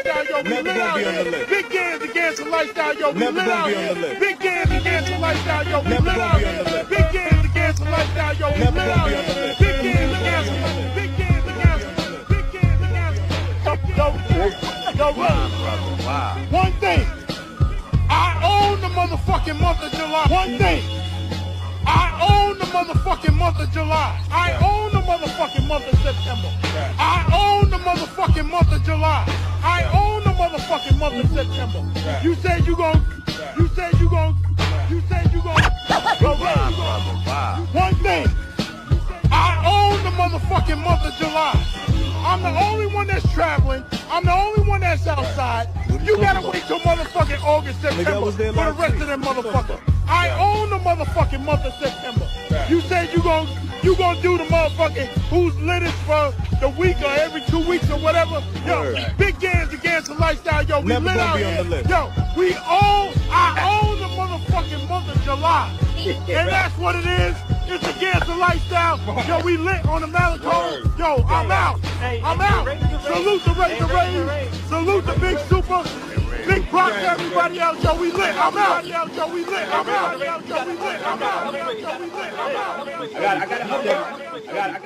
lifestyle, yo, we Never lit gonna out be on the here. list. Big Gans against the lifestyle, yo, we Never lit gonna out be on the here. list. Big Gans against the lifestyle, yo, we Never lit gonna out be on the here. list. Big Gans against the lifestyle, yo, we Never lit gonna out be on the here. list. Big Gans against the lifestyle. Big Gans against the lifestyle. Big Gans against the lifestyle. Yo, Wow. one thing. I own the motherfucking month of July. One thing. I own the motherfucking month of July. I own the motherfucking month of September. I own the motherfucking month of July. I own the motherfucking month of September. You said you gon' you said you gon' you said you gon' Wow. one thing. I own the motherfucking month of July. I'm the only one that's traveling. I'm the only one that's outside. You gotta wait till motherfucking August, September was there for the last rest week. of them motherfuckers. I own the motherfucking month of September. You said you gon' do the motherfucking who's lit for the week or every 2 weeks or whatever. Yo, Word. Big Gans against the lifestyle. Yo, we Never lit gonna out be on here. the list. Yo, I own the motherfucking month of July. And that's what it is. It's against the lifestyle. Yo, we lit on the Malacone. Yo, I'm out. I'm out. Salute the Razor Ray. Salute the Big Super. Big props to everybody else. Yo, we lit. I'm out. Yo, we lit. I'm out. Yo, we lit. I'm out. Yo, we lit. I'm out. I got an update. I got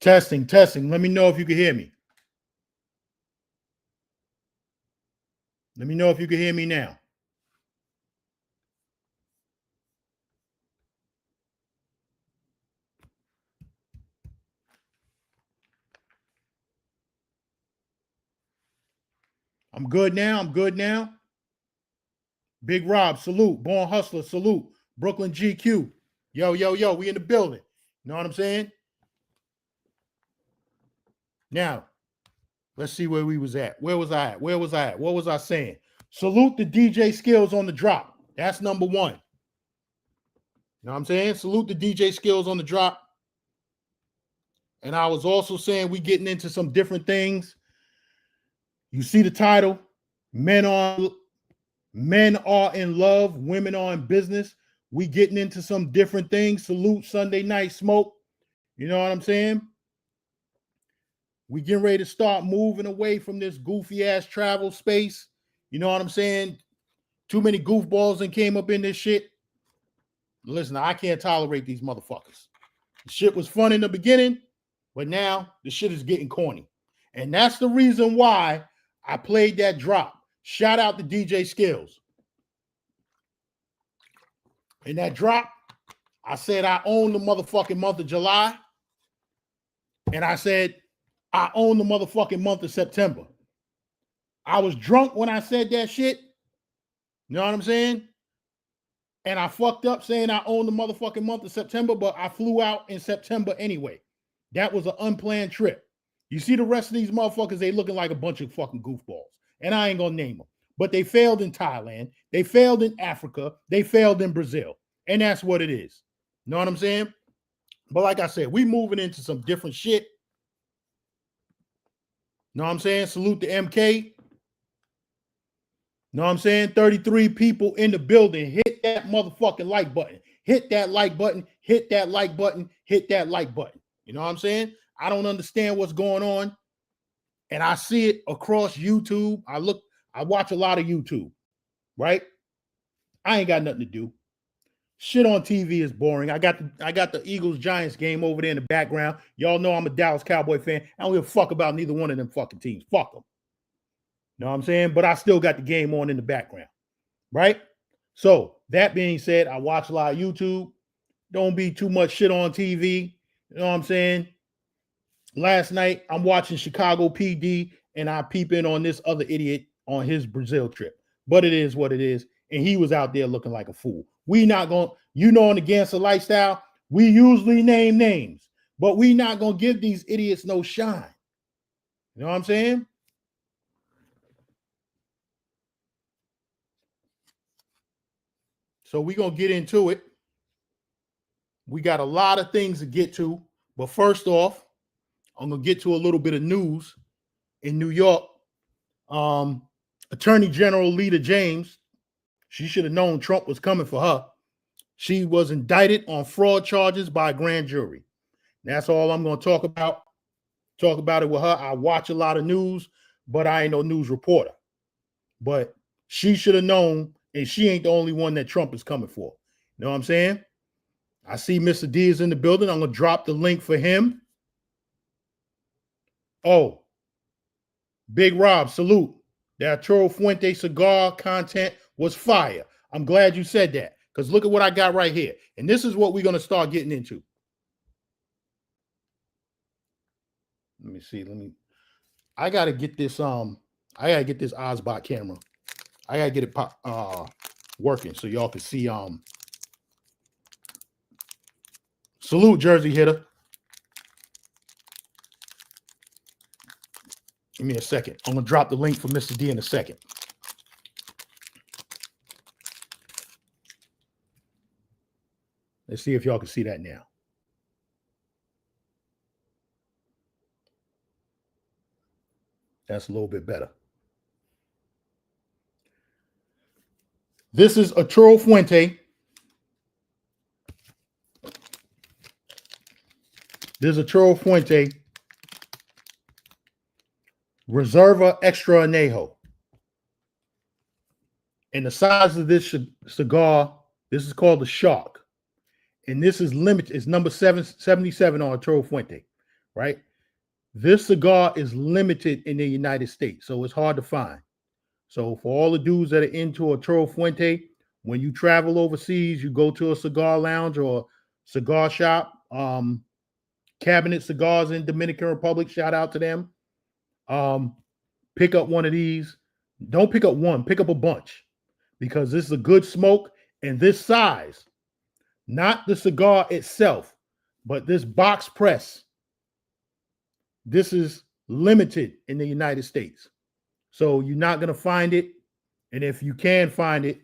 Testing, testing. Let me know if you can hear me. Let me know if you can hear me now. I'm good now. I'm good now. Big Rob, salute. Born Hustler, salute. Brooklyn GQ. Yo, yo, yo, we in the building. You know what I'm saying? Now, let's see where we was at. Where was I at? Where was I at? What was I saying? Salute the DJ skills on the drop. That's number one. You know what I'm saying? Salute the DJ skills on the drop. And I was also saying we getting into some different things. You see the title, Men are in love, women are in business. We getting into some different things. Salute Sunday Night Smoke. You know what I'm saying? We getting ready to start moving away from this goofy ass travel space. You know what I'm saying? Too many goofballs and came up in this shit. Listen, I can't tolerate these motherfuckers. The shit was fun in the beginning, but now the shit is getting corny. And that's the reason why I played that drop. Shout out to DJ Skills. In that drop, I said I own the motherfucking month of July. And I said I own the motherfucking month of September. I was drunk when I said that shit. You know what I'm saying? And I fucked up saying I own the motherfucking month of September, but I flew out in September anyway. That was an unplanned trip. You see the rest of these motherfuckers, they looking like a bunch of fucking goofballs. And I ain't gonna name them. But they failed in Thailand. They failed in Africa. They failed in Brazil. And that's what it is. You know what I'm saying? But like I said, we moving into some different shit. You know what I'm saying? Salute to MK. You know what I'm saying? 33 people in the building. Hit that motherfucking like button. Hit that like button. Hit that like button. Hit that like button. You know what I'm saying? I don't understand what's going on. And I see it across YouTube. I watch a lot of YouTube, right? I ain't got nothing to do. Shit on TV is boring. I got the Eagles-Giants game over there in the background. Y'all know I'm a Dallas Cowboy fan. I don't give a fuck about neither one of them fucking teams. Fuck them. You know what I'm saying? But I still got the game on in the background, right? So that being said, I watch a lot of YouTube. Don't be too much shit on TV. You know what I'm saying? Last night, I'm watching Chicago PD, and I peep in on this other idiot on his Brazil trip. But it is what it is. And he was out there looking like a fool. We not going, you know, in the Gangster Lifestyle, we usually name names, but we not going to give these idiots no shine. You know what I'm saying? So we're going to get into it. We got a lot of things to get to. But first off, I'm going to get to a little bit of news in New York. Attorney General Letitia James, she should have known Trump was coming for her. She was indicted on fraud charges by a grand jury. That's all I'm going to talk about. Talk about it with her. I watch a lot of news, but I ain't no news reporter. But she should have known, and she ain't the only one that Trump is coming for. You know what I'm saying? I see Mr. D is in the building. I'm going to drop the link for him. Oh, Big Rob, salute. The Arturo Fuente cigar content was fire. I'm glad you said that, because look at what I got right here. And this is what we're going to start getting into. Let me see. I got to get this Ozbot camera. I got to get it working so y'all can see. Salute, Jersey Hitter. Give me a second. I'm going to drop the link for Mr. D in a second. Let's see if y'all can see that now. That's a little bit better. This is Arturo Fuente. This is Arturo Fuente. Reserva Extra Anejo. And the size of this cigar, this is called the Shark. And this is limited. It's number 777 on Arturo Fuente. right? This cigar is limited in the United States, so it's hard to find. So for all the dudes that are into Arturo Fuente, when you travel overseas, you go to a cigar lounge or cigar shop, Cabinet Cigars in Dominican Republic, shout out to them. Pick up one of these. Don't pick up one, pick up a bunch, because this is a good smoke, and this size, not the cigar itself, but this box press, this is limited in the United States. So you're not going to find it. And if you can find it,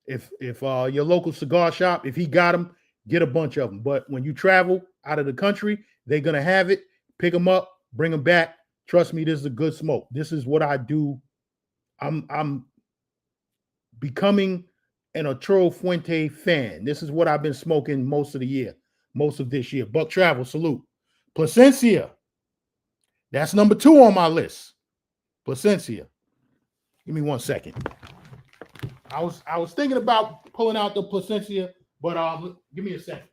if your local cigar shop, if he got them, get a bunch of them. But when you travel out of the country, they're going to have it. Pick them up, bring them back. Trust me, this is a good smoke. This is what I do. I'm becoming an Arturo Fuente fan. This is what I've been smoking most of the year, most of this year. Buck Travel, salute. Plasencia. That's number 2 on my list. Plasencia. Give me 1 second. I was thinking about pulling out the Plasencia, but give me a second.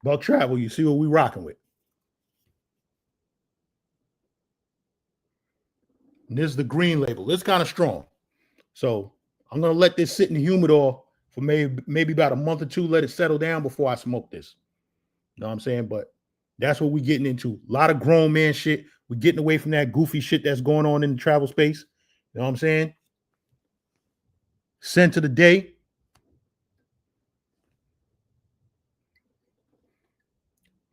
Buck Travel, you see what we rocking with. And this is the green label. It's kind of strong. So I'm going to let this sit in the humidor for maybe about a month or 2, let it settle down before I smoke this. You know what I'm saying? But that's what we're getting into. A lot of grown man shit. We're getting away from that goofy shit that's going on in the travel space. You know what I'm saying? Scent of the day.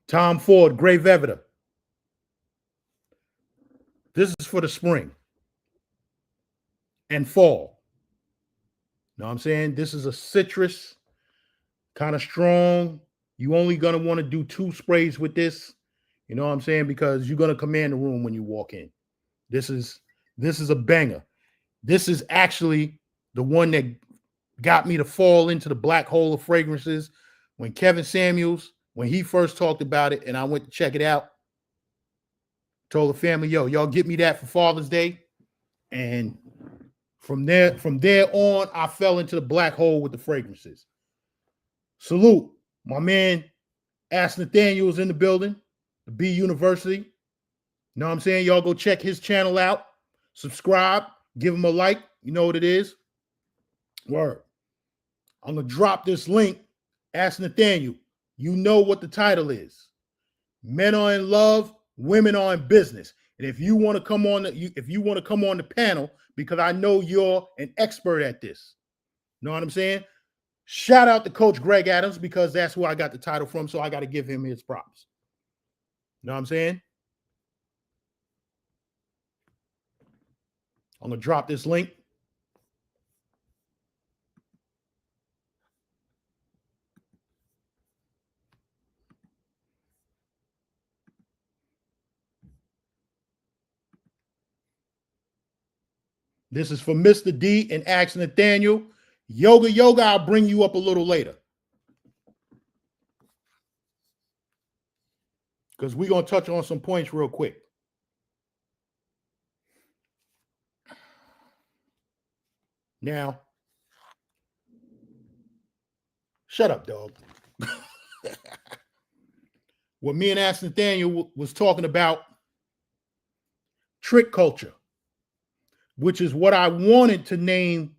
Tom Ford, Grey Vevita. This is for the spring and fall. You know what I'm saying? This is a citrus, kind of strong. You only going to want to do 2 sprays with this. You know what I'm saying? Because you're going to command the room when you walk in. This is a banger. This is actually the one that got me to fall into the black hole of fragrances. When Kevin Samuels, when he first talked about it and I went to check it out, told the family, yo, y'all get me that for Father's Day. And from there on, I fell into the black hole with the fragrances. Salute. My man, Ask Nathaniel is in the building, the B University. You know what I'm saying? Y'all go check his channel out. Subscribe. Give him a like. You know what it is. Word. I'm going to drop this link. Ask Nathaniel. You know what the title is. Men are in love. Women are in business. And if you want to come on the panel, because I know you're an expert at this. You know what I'm saying? Shout out to Coach Greg Adams, because that's who I got the title from. So I got to give him his props. You know what I'm saying? I'm going to drop this link. This is for Mr. D and Ask Nathaniel. Yoga, I'll bring you up a little later. Because we're going to touch on some points real quick. Now, shut up, dog. What me and Ask Nathaniel was talking about, trick culture, which is what I wanted to name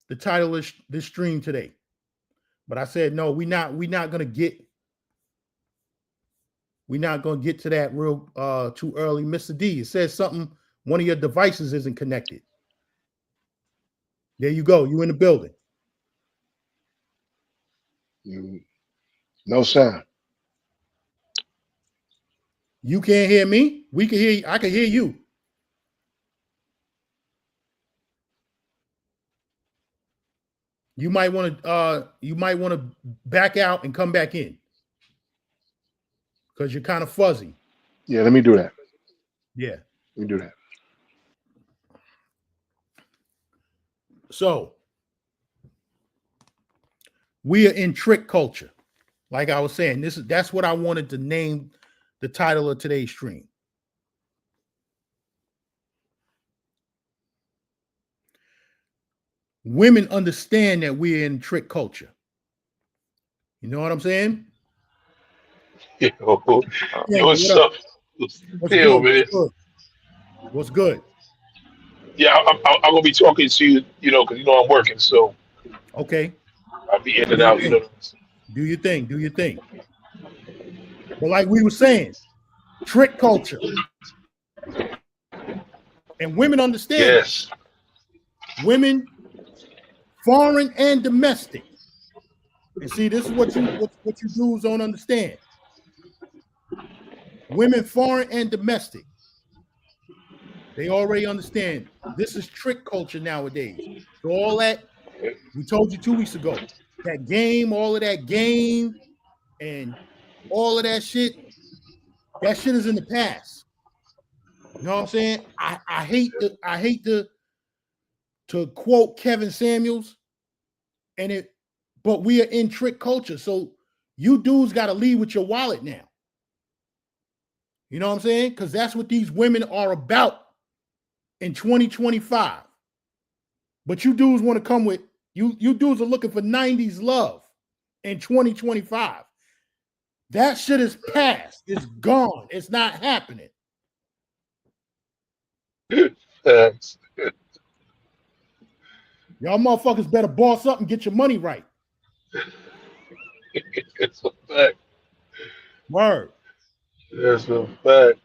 the title of this stream today. But I said, no, we're not going to get to that real too early. Mr. D, it says something, one of your devices isn't connected. There you go. You in the building. No sound. You can't hear me? We can hear you. I can hear you. You might want to back out and come back in. because you're kind of fuzzy. Yeah, let me do that. Yeah. Let me do that. So we are in trick culture. Like I was saying, that's what I wanted to name the title of today's stream. Women understand that we're in trick culture. You know what I'm saying? Yo, What's up? What's Yo, good? man. What's good? Yeah, I'm gonna be talking to you, because I'm working, so Okay. I'll be in and out. Do your thing. Do your thing. But like we were saying, trick culture. And women understand Yes. that. Women, foreign and domestic. And see, this is what you dudes don't understand. Women, foreign and domestic. They already understand this is trick culture nowadays. So all that we told you 2 weeks ago, that game, all of that game, and all of that shit is in the past. You know what I'm saying? I hate to quote Kevin Samuels, but we are in trick culture. So you dudes got to lead with your wallet now. You know what I'm saying? Because that's what these women are about in 2025. But you dudes want to come with, you dudes are looking for 90s love in 2025. That shit is past. It's gone. It's not happening. Thanks. Y'all motherfuckers better boss up and get your money right. It's a fact. Word. That's a fact.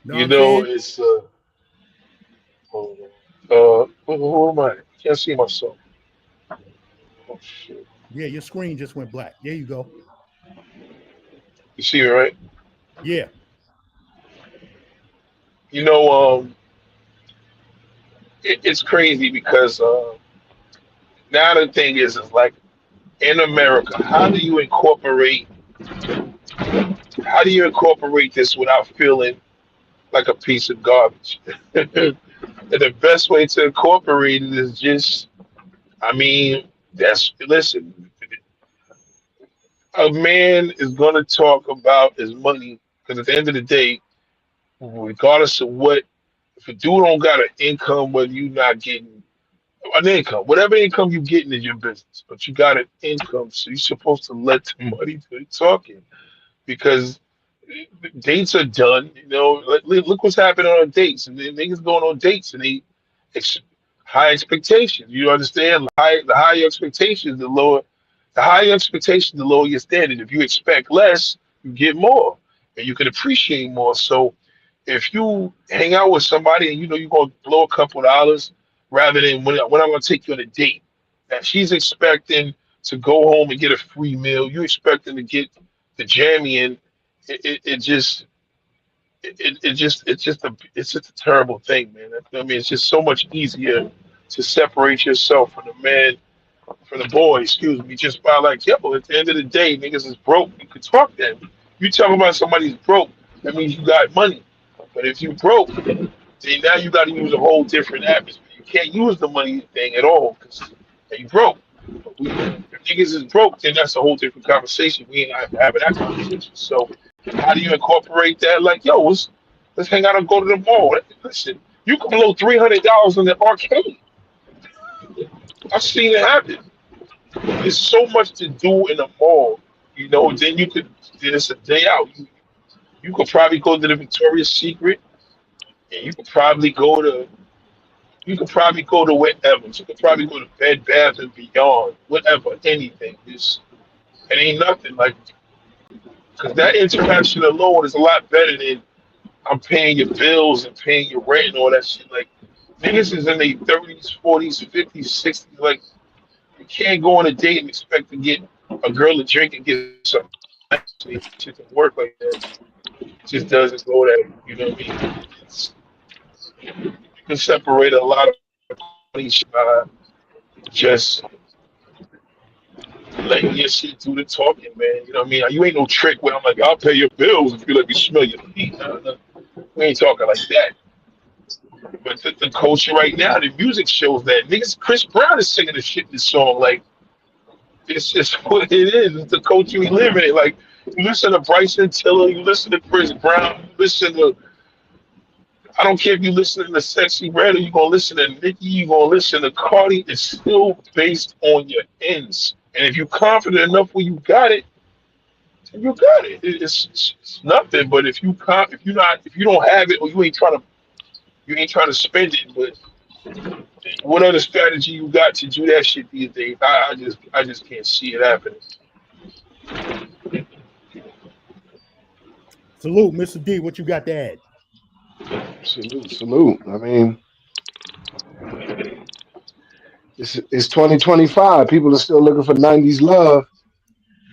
It's who am I? Can't see myself. Oh shit. Yeah, your screen just went black. There you go. You see me, right? Yeah. It's crazy because now the thing is like in America, how do you incorporate this without feeling like a piece of garbage? And the best way to incorporate it is just, listen, a man is going to talk about his money because at the end of the day, regardless of what, if a dude don't got an income, whether you not getting an income, whatever income you getting is your business, but you got an income, so you're supposed to let the money do the talking because dates are done. Look what's happening on dates, and then niggas going on dates and they high expectations. You understand? The higher expectations, the lower your standard. If you expect less, you get more, and you can appreciate more. So if you hang out with somebody and you're gonna blow a couple dollars, rather than when I'm gonna take you on a date, and she's expecting to go home and get a free meal, you expecting to get the jammy, and it's just a terrible thing, man. It's just so much easier to separate yourself from the boy, excuse me, just by like, yo, at the end of the day, niggas is broke. You can talk to them. You talk about somebody's broke, that means you got money. But if you broke, then now you got to use a whole different atmosphere. You can't use the money thing at all because you broke. If niggas is broke, then that's a whole different conversation. We ain't having that conversation. So how do you incorporate that? Like, yo, let's hang out and go to the mall. Listen, you can blow $300 on the arcade. I've seen it happen. There's so much to do in a mall, then it's a day out. You could probably go to the Victoria's Secret, and you could probably go to whatever. You could probably go to Bed Bath and Beyond, whatever, anything. It ain't nothing like, because that interaction alone is a lot better than I'm paying your bills and paying your rent and all that shit. Like, niggas is in their 30s, 40s, 50s, 60s. Like, you can't go on a date and expect to get a girl to drink and get something. It just doesn't work like that. It just doesn't go that. You know what I mean? You can separate a lot of money by just letting your shit do the talking, man. You know what I mean? You ain't no trick where I'm like, I'll pay your bills if you let me smell your feet. No. We ain't talking like that. But the culture right now, the music shows that. Niggas, Chris Brown is singing the shit in this song. Like, it's just what it is. It's the culture we live in. Like, you listen to Bryson Tiller, you listen to Chris Brown, you listen to, I don't care if you listen to Sexy Red or you're going to listen to Nicki, you're going to listen to Cardi. It's still based on your ends. And if you're confident enough when you got it, then you got it. It's nothing. But if you don't have it or you ain't trying to spend it, but what other strategy you got to do that shit these days? I just can't see it happening. Salute, Mr. D. What you got to add? Salute. I mean, it's 2025. People are still looking for 90s love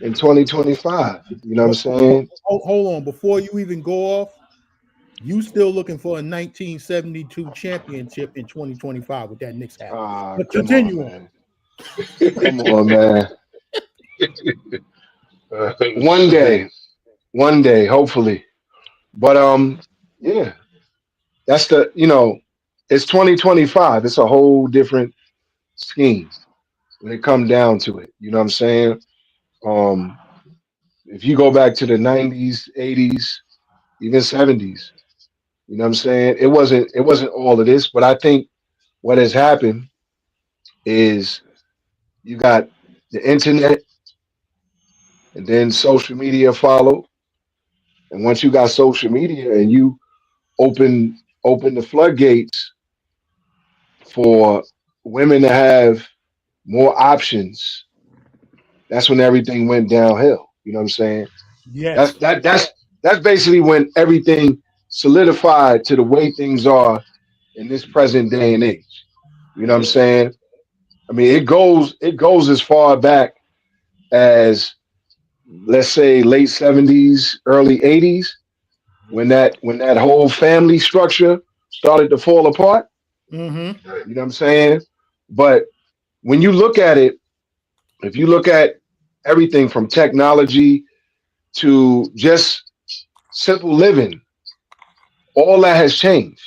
in 2025. You know what I'm saying? Hold on. Before you even go off, you still looking for a 1972 championship in 2025 with that Knicks hat. But continue on. Come on, man. One day, hopefully. But yeah. That's it's 2025. It's a whole different scheme when it comes down to it. You know what I'm saying? If you go back to the 90s, 80s, even 70s, you know what I'm saying? It wasn't all of this, but I think what has happened is you got the internet and then social media followed. And once you got social media and you open the floodgates for women to have more options, that's when everything went downhill. You know what I'm saying? Yeah. That's basically when everything solidified to the way things are in this present day and age. You know what I'm saying? I mean, it goes as far back as, let's say, late 70s, early 80s, when that whole family structure started to fall apart. Mm-hmm. You know what I'm saying? But when you look at it, if you look at everything from technology to just simple living, all that has changed.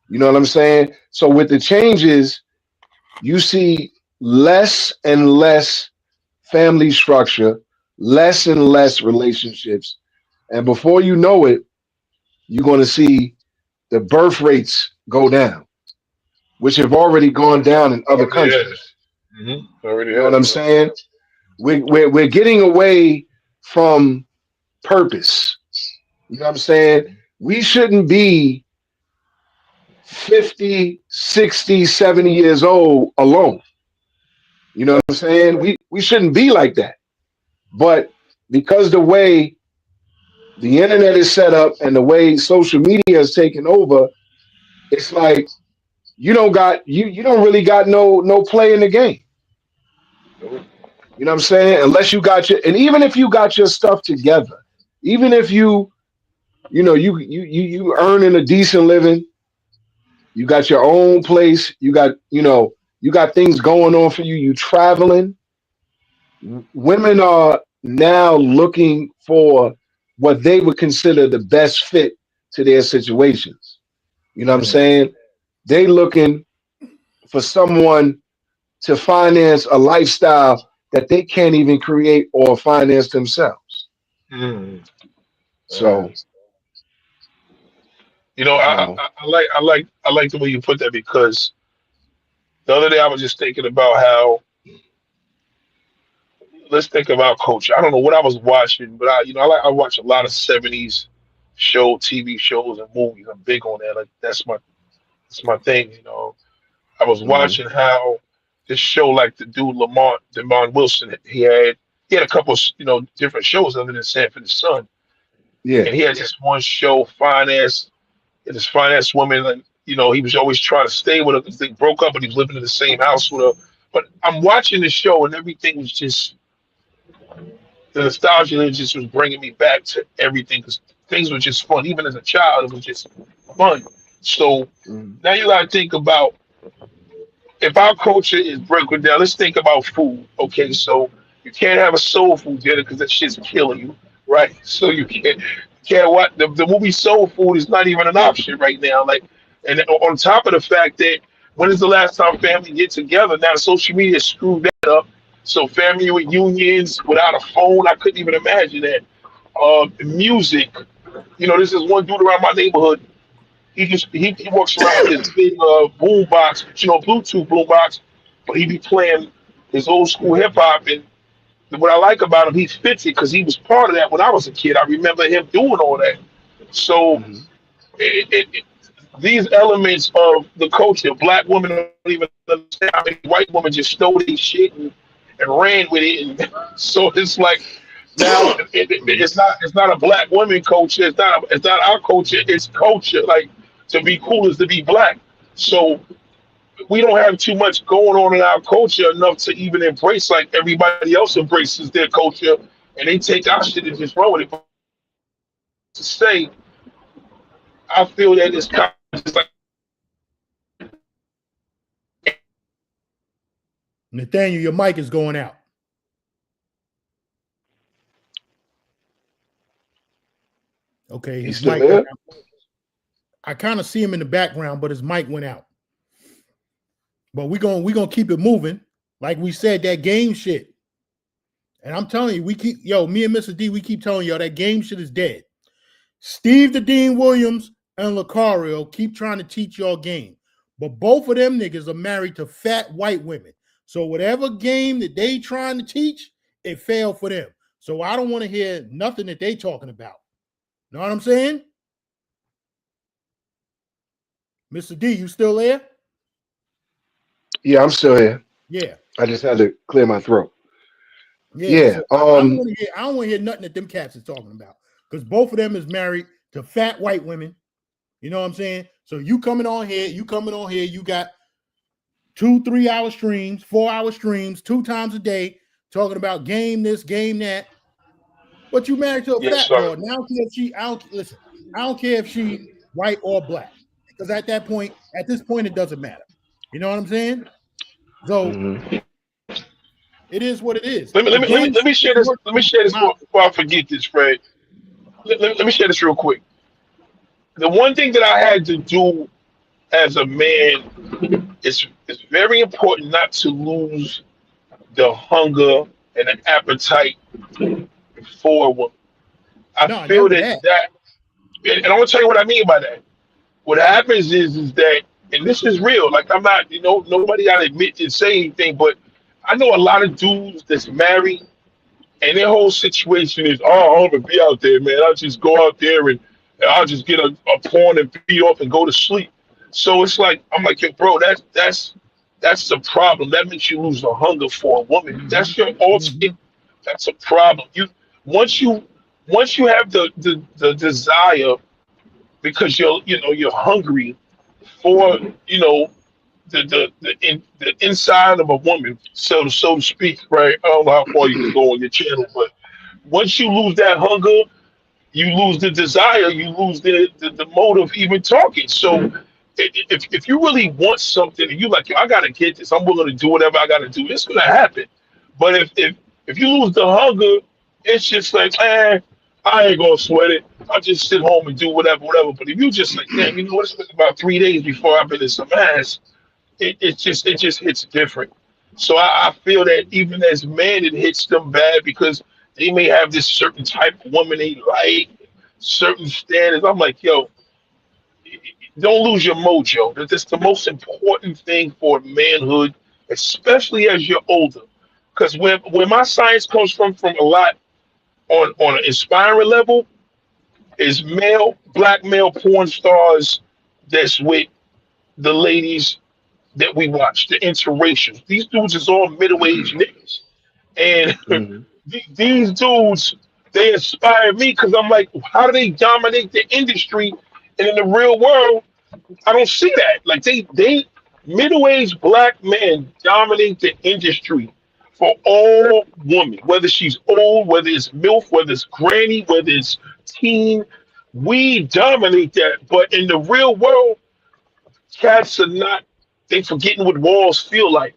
You know what I'm saying? So with the changes, you see less and less family structure, less and less relationships. And before you know it, you're going to see the birth rates go down, which have already gone down in other countries. Mm-hmm. You know what I'm saying? We're getting away from purpose. You know what I'm saying? We shouldn't be 50, 60, 70 years old alone. You know what I'm saying? We shouldn't be like that. But because the way the internet is set up and the way social media has taken over, it's like you don't really got no play in the game. You know what I'm saying? Unless you got and even if you got your stuff together, even if you earning a decent living, you got your own place, you got things going on for you, you traveling. Women are now looking for what they would consider the best fit to their situations. You know what I'm saying? They looking for someone to finance a lifestyle that they can't even create or finance themselves. Mm. So, I like the way you put that, because the other day I was just thinking about how, let's think about culture. I don't know what I was watching, but I watch a lot of 70s TV shows and movies. I'm big on that. Like that's my thing. I was watching how this show, like the dude Lamont Wilson, he had a couple of different shows other than Sanford and Son. Yeah. And he had just one show, this finance woman, and he was always trying to stay with her because they broke up, but he was living in the same house with her. But I'm watching the show and everything was just, the nostalgia just was bringing me back to everything, because things were just fun. Even as a child, it was just fun. So now you got to think about, if our culture is broken down, let's think about food. Okay, so You can't have a soul food dinner because that shit's killing you, right? So you can't watch the movie Soul Food is not even an option right now. Like, and on top of the fact that when is the last time family get together? Now social media screwed that up. So family reunions without a phone, I couldn't even imagine that. Music, this is one dude around my neighborhood. He walks around with this big boom box, Bluetooth boom box, but he be playing his old school hip hop. And what I like about him, he fits it because he was part of that when I was a kid. I remember him doing all that. So Mhm. these elements of the culture, black women don't even understand. I mean, white women just stole their shit and ran with it. And so it's like now it's not a black women culture. It's not our culture. It's culture. Like to be cool is to be black. So we don't have too much going on in our culture enough to even embrace like everybody else embraces their culture, and they take our shit and just run with it. But to say, I feel that it's kind of just like Nathaniel, your mic is going out. Okay, He's his still mic there? went out. I kind of see him in the background, but his mic went out. But we're gonna keep it moving. Like we said, that game shit. And I'm telling you, me and Mr. D, we keep telling y'all that game shit is dead. Steve the Dean Williams and Lucario keep trying to teach y'all game. But both of them niggas are married to fat white women. So whatever game that they trying to teach, it failed for them. So I don't want to hear nothing that they talking about. Know what I'm saying? Mr. D, you still there? Yeah, I'm still here. Yeah. I just had to clear my throat. Yeah. Yeah. So I don't want to hear nothing that them cats is talking about. Because both of them is married to fat white women. You know what I'm saying? So you coming on here, you got 2-3 hour streams, 4 hour streams, 2 times a day, talking about game this, game that. But you married to a yes, fat sir. broad. Now I don't care if she white or black. Because at this point, it doesn't matter. You know what I'm saying? So Mhm. it is what it is. Let me share this. Let me share this before I forget this, Fred. Let me share this real quick. The one thing that I had to do as a man is it's very important not to lose the hunger and the appetite for a woman. I No, feel never that, and I'm gonna tell you what I mean by that. What happens is that, and this is real. Like I'm not, nobody gotta admit to say anything, but I know a lot of dudes that's married, and their whole situation is, oh, I don't even be out there, man. I'll just go out there and I'll just get a porn and beat off and go to sleep. So it's like I'm like, yo, bro, that's the problem. That makes you lose the hunger for a woman. That's your ultimate. That's a problem. Once you once you have the desire because you're hungry for the inside of a woman, so to speak, right? I don't know how far you can go on your channel, but once you lose that hunger, you lose the desire, you lose the motive even talking. So if you really want something and you like, yo, I gotta get this, I'm willing to do whatever I gotta do, it's gonna happen. But if you lose the hunger, it's just like, I ain't gonna sweat it. I'll just sit home and do whatever. But if you just like, damn, you know what, it's been about 3 days before I've been in some ass, it just hits different. So I feel that even as men, it hits them bad because they may have this certain type of woman they like, certain standards. I'm like, yo, don't lose your mojo. That's the most important thing for manhood, especially as you're older. Because when my science comes from a lot on an inspiring level, is black male porn stars that's with the ladies that we watch, the interracial. These dudes is all middle-aged niggas. And Mhm. these dudes, they inspire me because I'm like, how do they dominate the industry? And in the real world, I don't see that. Like they middle-aged black men dominate the industry for all women, whether she's old, whether it's MILF, whether it's granny, whether it's teen. We dominate that. But in the real world, cats are not, they forgetting what walls feel like.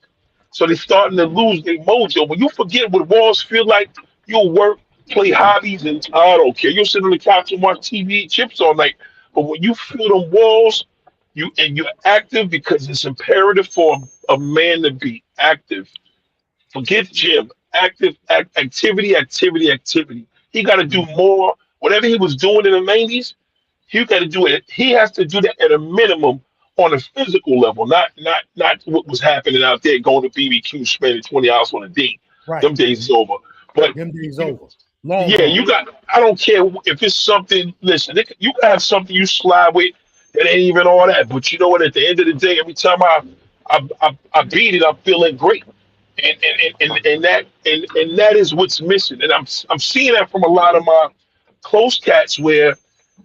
So they're starting to lose their mojo. When you forget what walls feel like, you'll work, play hobbies, and I don't care. You'll sit on the couch and watch TV, chips all night. But when you feel them walls, you're active because it's imperative for a man to be active. Forget gym, activity, activity, activity. He got to do more. Whatever he was doing in the 90s, he got to do it. He has to do that at a minimum on a physical level, not what was happening out there going to BBQ, spending 20 hours on a date. Right. Them days is over. But them days over. Long yeah, gone. you got. I don't care if it's something. Listen, you can have something you slide with that ain't even all that. But you know what? At the end of the day, every time I beat it, I'm feeling great. And that is what's missing. And I'm seeing that from a lot of my close cats where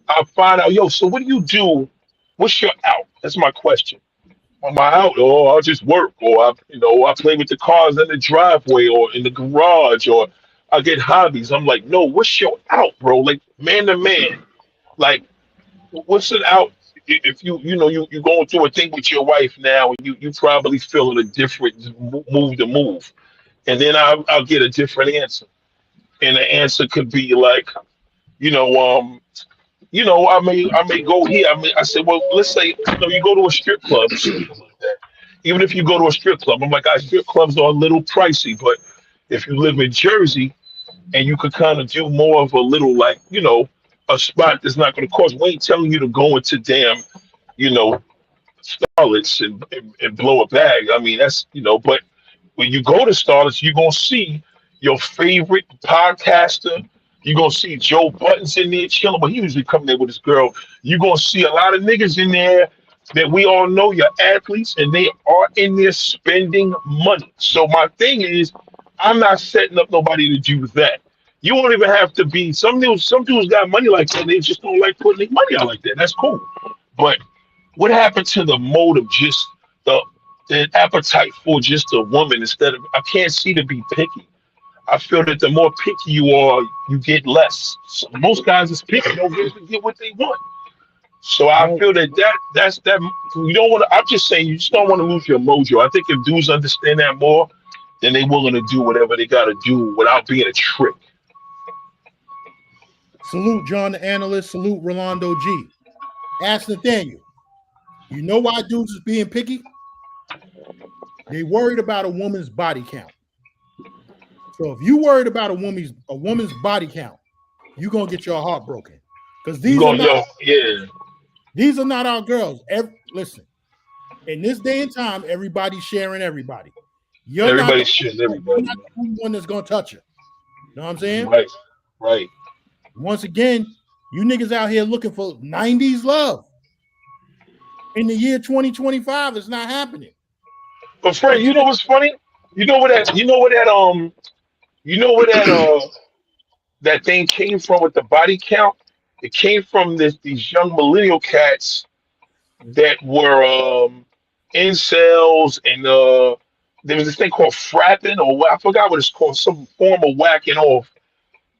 I find out, yo, so what do you do? What's your out? That's my question. On my out, or I'll just work, or I play with the cars in the driveway or in the garage, or I get hobbies. I'm like, no, what's your out, bro? Like man to man. Like, what's it out? If you going through a thing with your wife now, and you probably feeling a different move to move, and then I'll get a different answer, and the answer could be like, I may go here. I said, well, let's say you go to a strip club, or something like that. Even if you go to a strip club, I'm like, strip clubs are a little pricey, but if you live in Jersey and you could kind of do more of a little like, a spot that's not going to cost. We ain't telling you to go into damn, Starlets and blow a bag. I mean, that's, but when you go to Starlets, you're going to see your favorite podcaster. You're going to see Joe Buttons in there chilling, but he usually come there with his girl. You're going to see a lot of niggas in there that we all know you're athletes, and they are in there spending money. So my thing is, I'm not setting up nobody to do that. You won't even have to be. Some dudes got money like that. They just don't like putting their money out like that. That's cool. But what happened to the motive, just the appetite for just a woman instead of? I can't see to be picky. I feel that the more picky you are, you get less. So most guys is picky, don't get what they want. So I feel that's you don't want to. I'm just saying, you just don't want to lose your mojo. I think if dudes understand that more, then they're willing to do whatever they got to do without being a trick. Salute John the Analyst. Salute Rolando G. Ask Nathaniel. You know why dudes is being picky? They worried about a woman's body count. So if you worried about a woman's body count, you're gonna get your heart broken. Because these are not our girls. Listen, in this day and time, everybody's sharing everybody. Everybody's sharing everybody. You're not the only one that's gonna touch her. You know what I'm saying? Right. Once again, you niggas out here looking for 90s love. In the year 2025, it's not happening. But Fred, you know what's funny? You know where that thing came from with the body count? It came from these young millennial cats that were incels, and there was this thing called frapping, or I forgot what it's called, some form of whacking off.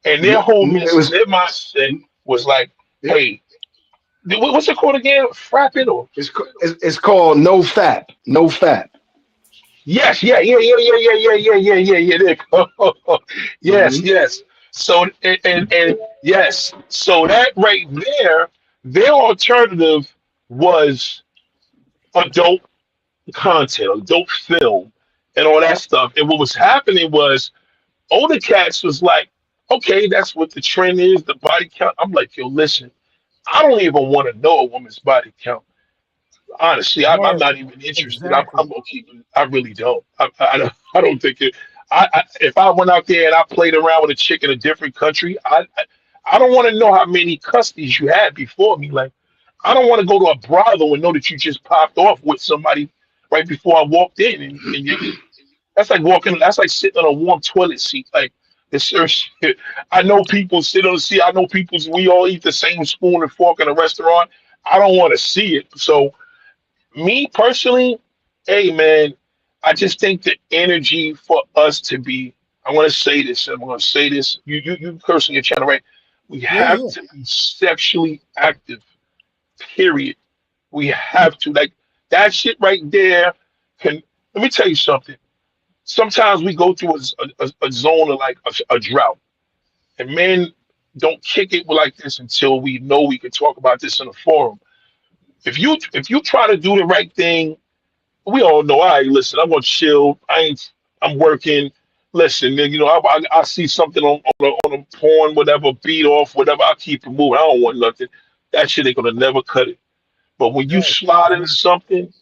And their whole their mindset was like, hey, what's it called again? Frapping, or it's called no fap. Yes, yeah. Yes. So and yes, so that right there, their alternative was adult content, adult film, and all that stuff. And what was happening was older cats was like, okay, that's what the trend is, the body count. I'm like, yo, listen, I don't even want to know a woman's body count. Honestly, I'm not even interested. Exactly. I'm okay. I really don't. I don't think it. If I went out there and I played around with a chick in a different country, I don't want to know how many custodies you had before me. Like, I don't want to go to a brothel and know that you just popped off with somebody right before I walked in. And that's like walking. That's like sitting on a warm toilet seat. Like, I know people sit on the seat. I know we all eat the same spoon and fork in a restaurant. I don't want to see it. So, me personally, hey man, I just think the energy for us to be, I want to say this, I'm going to say this, you cursing your channel, right? We have to be sexually active, period. We have to, like, that shit right there let me tell you something. sometimes we go through a zone of like a drought, and men don't kick it like this until we know we can talk about this in a forum. If you try to do the right thing, we all know. All right, listen, I'm gonna chill. I'm working. Listen, you know, I see something on a porn, whatever, beat off, whatever. I keep it moving. I don't want nothing. That shit ain't gonna never cut it. But when you Right. slide into something,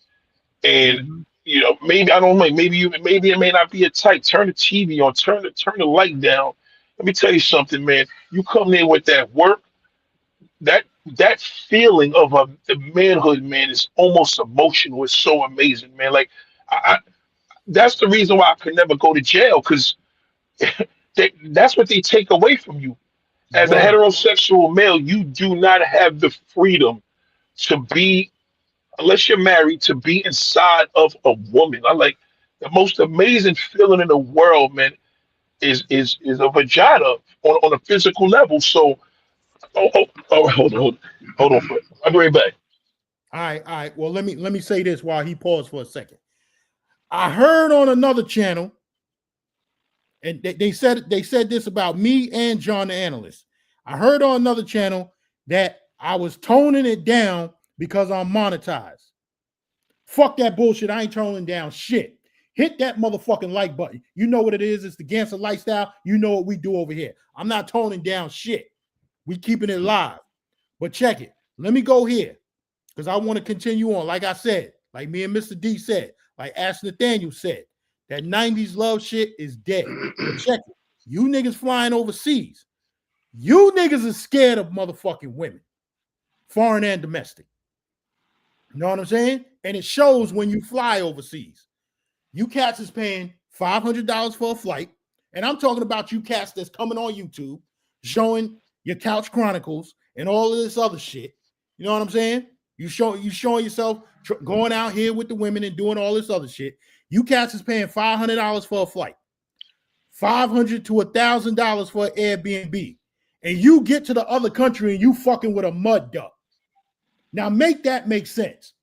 and Mhm. you know, maybe I don't know, maybe it may not be a type. Turn the TV on, turn the light down. Let me tell you something, man. You come there with that work, that feeling of the manhood, man, is almost emotional. It's so amazing, man. Like I that's the reason why I could never go to jail, because that's what they take away from you. As a Word. heterosexual male, you do not have the freedom to be, unless you're married, to be inside of a woman. I like the most amazing feeling in the world, man, is a vagina on a physical level. So, hold on, I'll be right back. All right, all right. Well, let me say this while he paused for a second. I heard on another channel, and they said this about me and John the Analyst. I heard on another channel that I was toning it down because I'm monetized. Fuck that bullshit. I ain't toning down shit. Hit that motherfucking like button. You know what it is. It's the Gangster Lifestyle. You know what we do over here. I'm not toning down shit. We keeping it live. But check it. Let me go here, because I want to continue on. Like I said, like me and Mr. D said, like Ash Nathaniel said, that 90s love shit is dead. But check it. You niggas flying overseas. You niggas are scared of motherfucking women, foreign and domestic. You know what I'm saying? And it shows when you fly overseas. You cats is paying $500 for a flight. And I'm talking about you cats that's coming on YouTube, showing your couch chronicles and all of this other shit. You know what I'm saying? You showing yourself going out here with the women and doing all this other shit. You cats is paying $500 for a flight, $500 to $1,000 for an Airbnb, and you get to the other country and you fucking with a mud duck. Now make that make sense.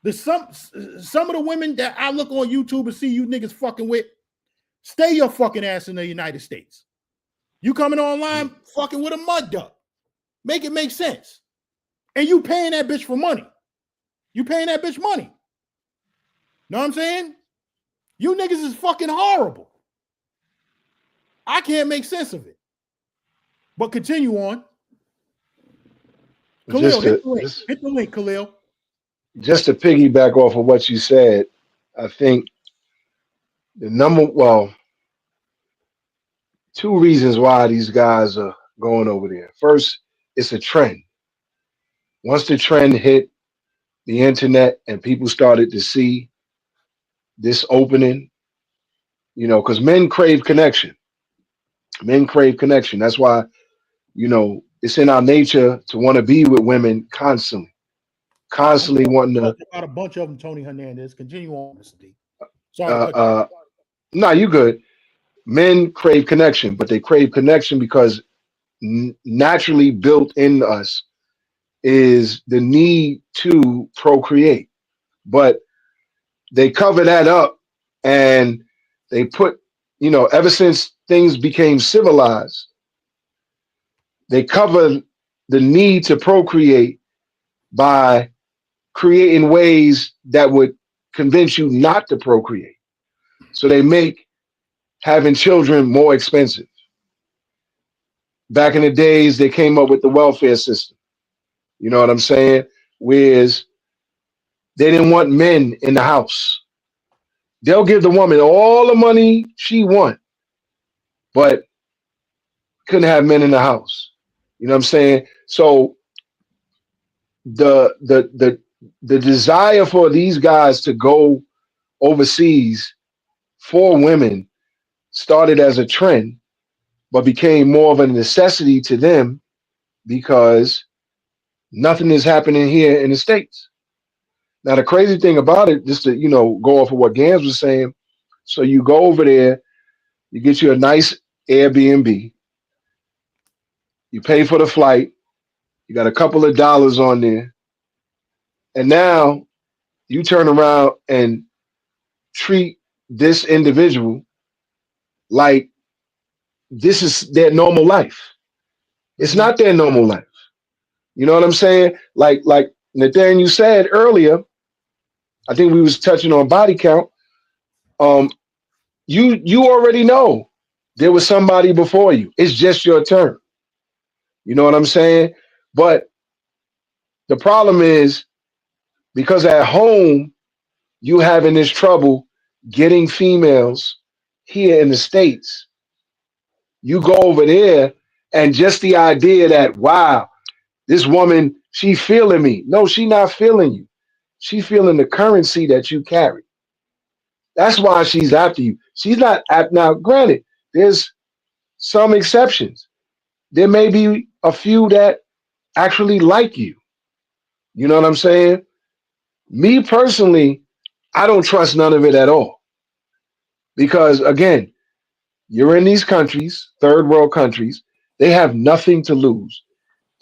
Some of the women that I look on YouTube and see you niggas fucking with, stay your fucking ass in the United States. You coming online fucking with a mud duck. Make it make sense. And you paying that bitch for money. You paying that bitch money. Know what I'm saying? You niggas is fucking horrible. I can't make sense of it. But continue on. Khalil, hit the link, Khalil. Just to piggyback off of what you said, I think two reasons why these guys are going over there. First, it's a trend. Once the trend hit the internet and people started to see this opening, you know, because men crave connection. Men crave connection. That's why, you know, it's in our nature to want to be with women constantly wanting to. About a bunch of them, Tony Hernandez. Continue on, Mr. D. Sorry. No, you good. Men crave connection, but they crave connection because naturally built in us is the need to procreate. But they cover that up and they put, you know, ever since things became civilized, they cover the need to procreate by creating ways that would convince you not to procreate. So they make having children more expensive. Back in the days, they came up with the welfare system. You know what I'm saying? Whereas they didn't want men in the house. They'll give the woman all the money she wants, but couldn't have men in the house. You know what I'm saying? So the desire for these guys to go overseas for women started as a trend, but became more of a necessity to them because nothing is happening here in the States. Now, the crazy thing about it, just to, you know, go off of what Gams was saying, so you go over there, you get you a nice Airbnb, you pay for the flight, you got a couple of dollars on there, and now you turn around and treat this individual like this is their normal life. It's not their normal life. You know what I'm saying? Like Nathaniel said earlier, I think we was touching on body count. You already know there was somebody before you. It's just your turn. You know what I'm saying? But the problem is because at home you having this trouble getting females here in the States. You go over there and just the idea that, wow, this woman, she feeling me. No, she not feeling you. She feeling the currency that you carry. That's why she's after you. She's not at now. Granted, there's some exceptions. There may be a few that actually like you. You know what I'm saying? Me personally, I don't trust none of it at all. Because again, you're in these countries, third world countries, they have nothing to lose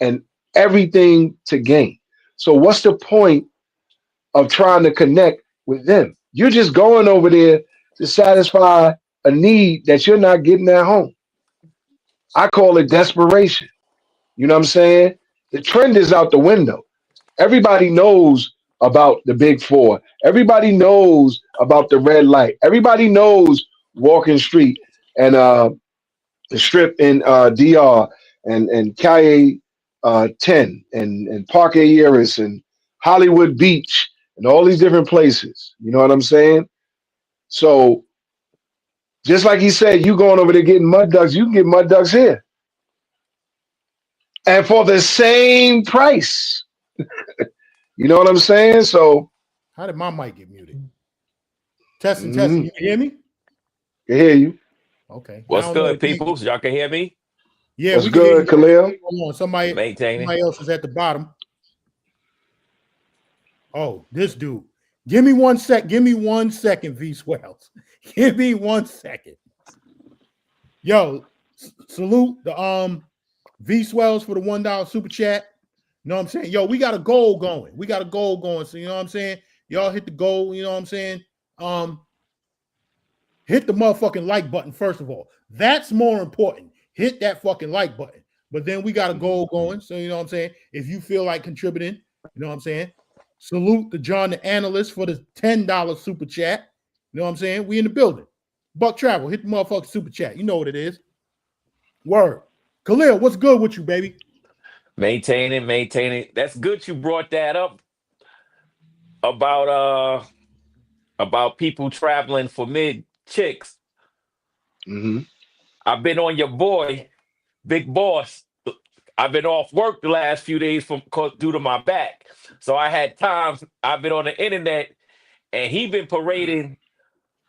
and everything to gain. So what's the point of trying to connect with them? You're just going over there to satisfy a need that you're not getting at home. I call it desperation. You know what I'm saying? The trend is out the window. Everybody knows about the big four. Everybody knows about the red light. Everybody knows Walking Street and the strip in DR and Calle 10 and Parque Aries and Hollywood Beach and all these different places. You know what I'm saying? So just like he said, you going over there getting mud ducks, you can get mud ducks here. And for the same price. You know what I'm saying? So how did my mic get muted? Testing. You can hear me? I hear you. Okay. What's good, people? Y'all can hear me? Yeah, what's good, Khalil? Hold on. Somebody else is at the bottom. Oh, this dude. Give me 1 sec. Give me 1 second, V Swells. Give me 1 second. Yo, salute the V Swells for the $1 super chat. You know what I'm saying? Yo, we got a goal going. So, you know what I'm saying? Y'all hit the goal. You know what I'm saying? Hit the motherfucking like button, first of all. That's more important. Hit that fucking like button. But then we got a goal going. So, you know what I'm saying? If you feel like contributing, you know what I'm saying? Salute the John the Analyst for the $10 super chat. You know what I'm saying? We in the building. Buck Travel, hit the motherfucking super chat. You know what it is. Word. Khalil, what's good with you, baby? Maintaining. That's good you brought that up about people traveling for mid chicks. Mm-hmm. I've been on your boy, Big Boss. I've been off work the last few days due to my back. So I had times I've been on the internet and he been parading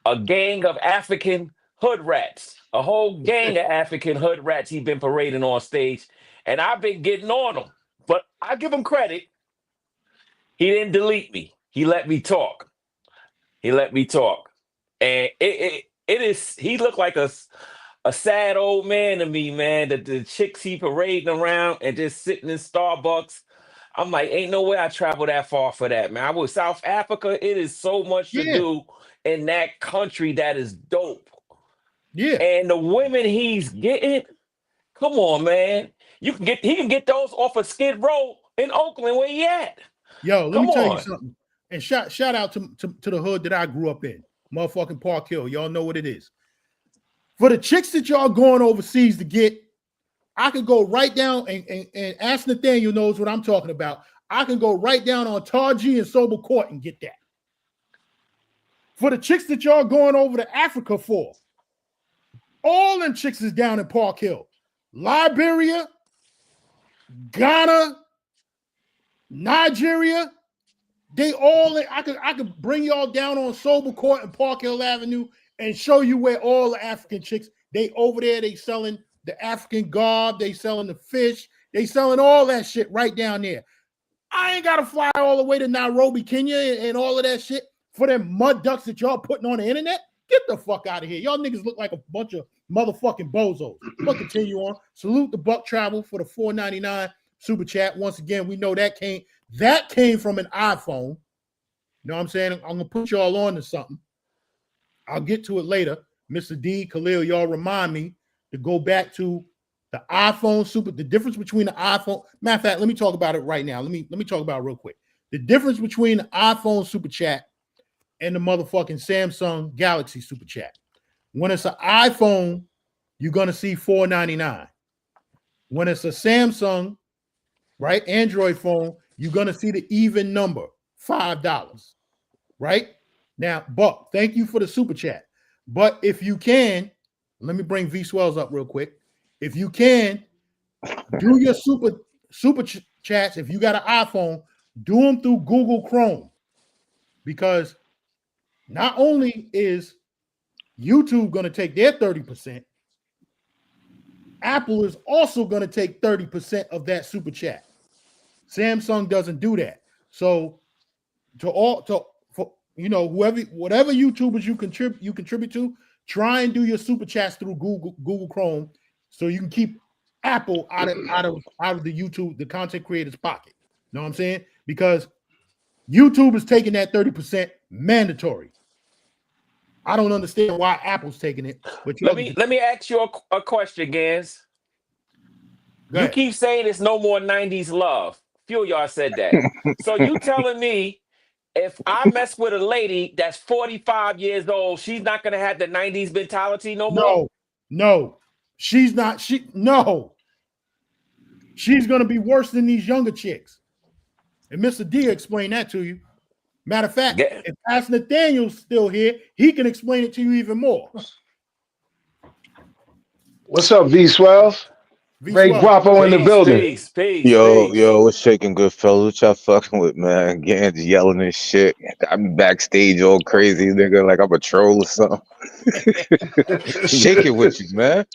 a gang of African hood rats, a whole gang of African hood rats he been parading on stage. And I've been getting on him. But I give him credit. He didn't delete me. He let me talk. And it is, he looked like a sad old man to me, man. The chicks he parading around and just sitting in Starbucks. I'm like, ain't no way I travel that far for that, man. I was South Africa. It is so much to do in that country that is dope. Yeah. And the women he's getting, come on, man. He can get those off of Skid Row in Oakland. Where he at? Yo, let me tell you something. And shout out to the hood that I grew up in. Motherfucking Park Hill. Y'all know what it is. For the chicks that y'all going overseas to get, I could go right down and ask Nathaniel knows what I'm talking about. I can go right down on Tarji and Sober Court and get that. For the chicks that y'all going over to Africa for, all them chicks is down in Park Hill. Liberia, Ghana, Nigeria, they all, I could bring y'all down on Sober Court and Park Hill Avenue and show you where all the African chicks, they over there, they selling the African garb, they selling the fish, they selling all that shit right down there. I ain't got to fly all the way to Nairobi, Kenya and all of that shit for them mud ducks that y'all putting on the internet. Get the fuck out of here. Y'all niggas look like a bunch of motherfucking bozos. But continue on. Salute the Buck Travel for the $4.99 super chat. Once again, we know that came from an iPhone. You know what I'm saying? I'm going to put y'all on to something. I'll get to it later. Mr. D, Khalil, y'all remind me to go back to the iPhone Super. The difference between the iPhone. Matter of fact, let me talk about it right now. Let me talk about it real quick. The difference between the iPhone Super Chat and the motherfucking Samsung Galaxy Super Chat. When it's an iPhone, you're gonna see $4.99. When it's a Samsung, right, Android phone, you're gonna see the even number, $5. Right now, Buck, thank you for the super chat. But if you can, let me bring V Swells up real quick. If you can, do your super chats. If you got an iPhone, do them through Google Chrome, because not only is YouTube going to take their 30%, Apple is also going to take 30% of that super chat. Samsung doesn't do that. So whatever YouTubers you contribute to, try and do your super chats through Google Chrome, so you can keep Apple out of the YouTube, the content creators' pocket. You know what I'm saying? Because YouTube is taking that 30% mandatory. I don't understand why Apple's taking it. But let me ask you a question, Gans. You keep saying it's no more 90s love. Few of y'all said that. So you telling me if I mess with a lady that's 45 years old, she's not going to have the 90s mentality no more? No. She's not. No. She's going to be worse than these younger chicks. And Mr. D explained that to you. Matter of fact, if Pastor Nathaniel's still here, he can explain it to you even more. What's up, V Swells? Ray Guapo in the building. Peace. Yo, what's shaking, good fellas? What y'all fucking with, man? Gans yelling and shit. I'm backstage all crazy, nigga, like I'm a troll or something. Shaking with you, man.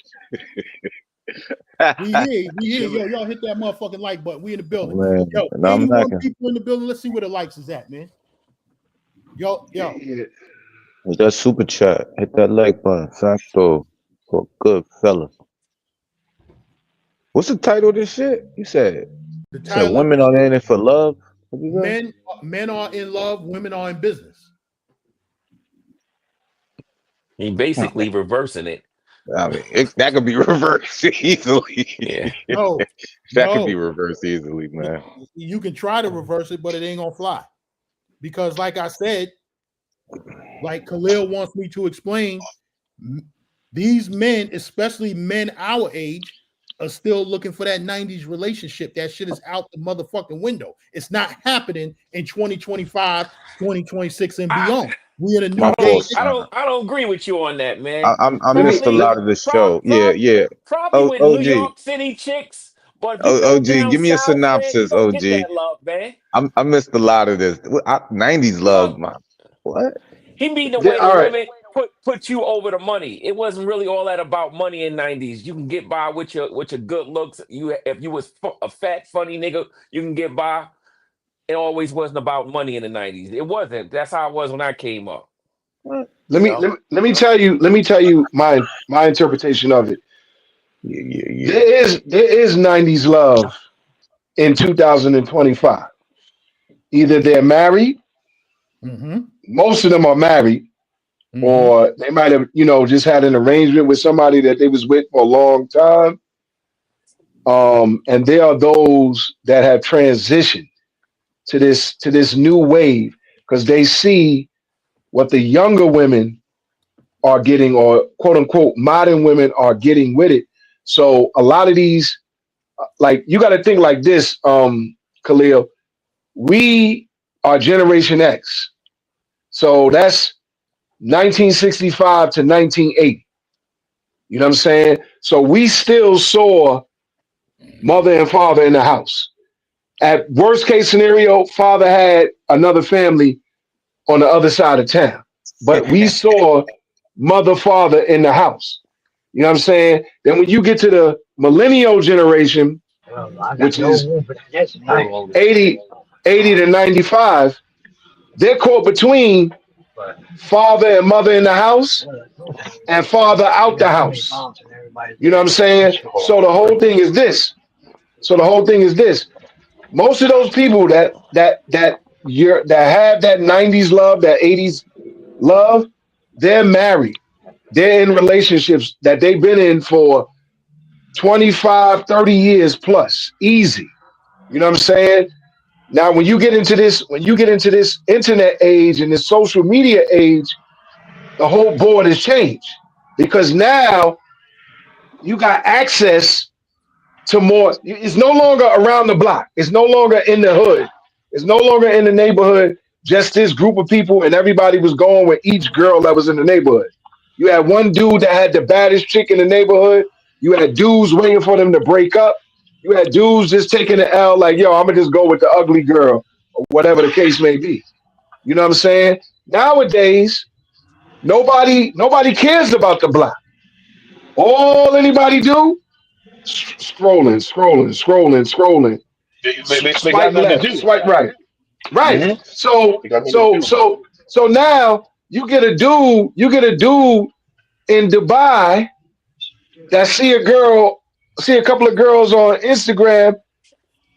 We here. Yo, y'all hit that motherfucking like button. We in the building. Man, yo, 81 people in the building. Let's see where the likes is at, man. Yo. With that super chat, hit that like button. Facto. For good fellas. What's the title of this shit? You said women are in it for love. Men are in love. Women are in business. He basically reversing it. I mean, that could be reversed easily. Yeah. Could be reversed easily, man. You can try to reverse it, but it ain't gonna fly. Because, like I said, like Khalil wants me to explain, these men, especially men our age, are still looking for that 90s relationship. That shit is out the motherfucking window. It's not happening in 2025, 2026, and beyond. We in a new age. I don't agree with you on that, man. I missed a lot of this show. Yeah. Probably with New York City chicks. But OG, give me a synopsis, OG. That love, man. I missed a lot of this. 90s love, man. What? He mean the way the women put you over the money. It wasn't really all that about money in 90s. You can get by with your good looks. If you was a fat, funny nigga, you can get by. It always wasn't about money in the 90s. It wasn't. That's how it was when I came up. Let me tell you my interpretation of it. Yeah. There is 90s love in 2025. Either they're married, most of them are married, or they might have, just had an arrangement with somebody that they was with for a long time. And there are those that have transitioned to this new wave because they see what the younger women are getting, or quote unquote modern women are getting with it. So a lot of these, like, you got to think like this, Khalil. We are Generation X, so that's 1965 to 1980. You know what I'm saying? So we still saw mother and father in the house. At worst case scenario, father had another family on the other side of town, but we saw mother, father in the house. You know what I'm saying? Then when you get to the millennial generation, which is 80 to 95, they're caught between father and mother in the house and father out the house. You know what I'm saying? So the whole thing is this. Most of those people that have that 90s love, that 80s love, they're married. They're in relationships that they've been in for 25, 30 years plus. Easy. You know what I'm saying? Now, when you get into this internet age and this social media age, the whole board has changed because now you got access to more. It's no longer around the block. It's no longer in the hood. It's no longer in the neighborhood. Just this group of people, and everybody was going with each girl that was in the neighborhood. You had one dude that had the baddest chick in the neighborhood. You had dudes waiting for them to break up. You had dudes just taking the L, like, yo, I'm gonna just go with the ugly girl, or whatever the case may be. You know what I'm saying? Nowadays, nobody cares about the block. All anybody do, scrolling. They got Swipe nothing to left, do. swipe right. Right. Mhm. So They got nothing to do. now you get a dude in Dubai that see a couple of girls on Instagram,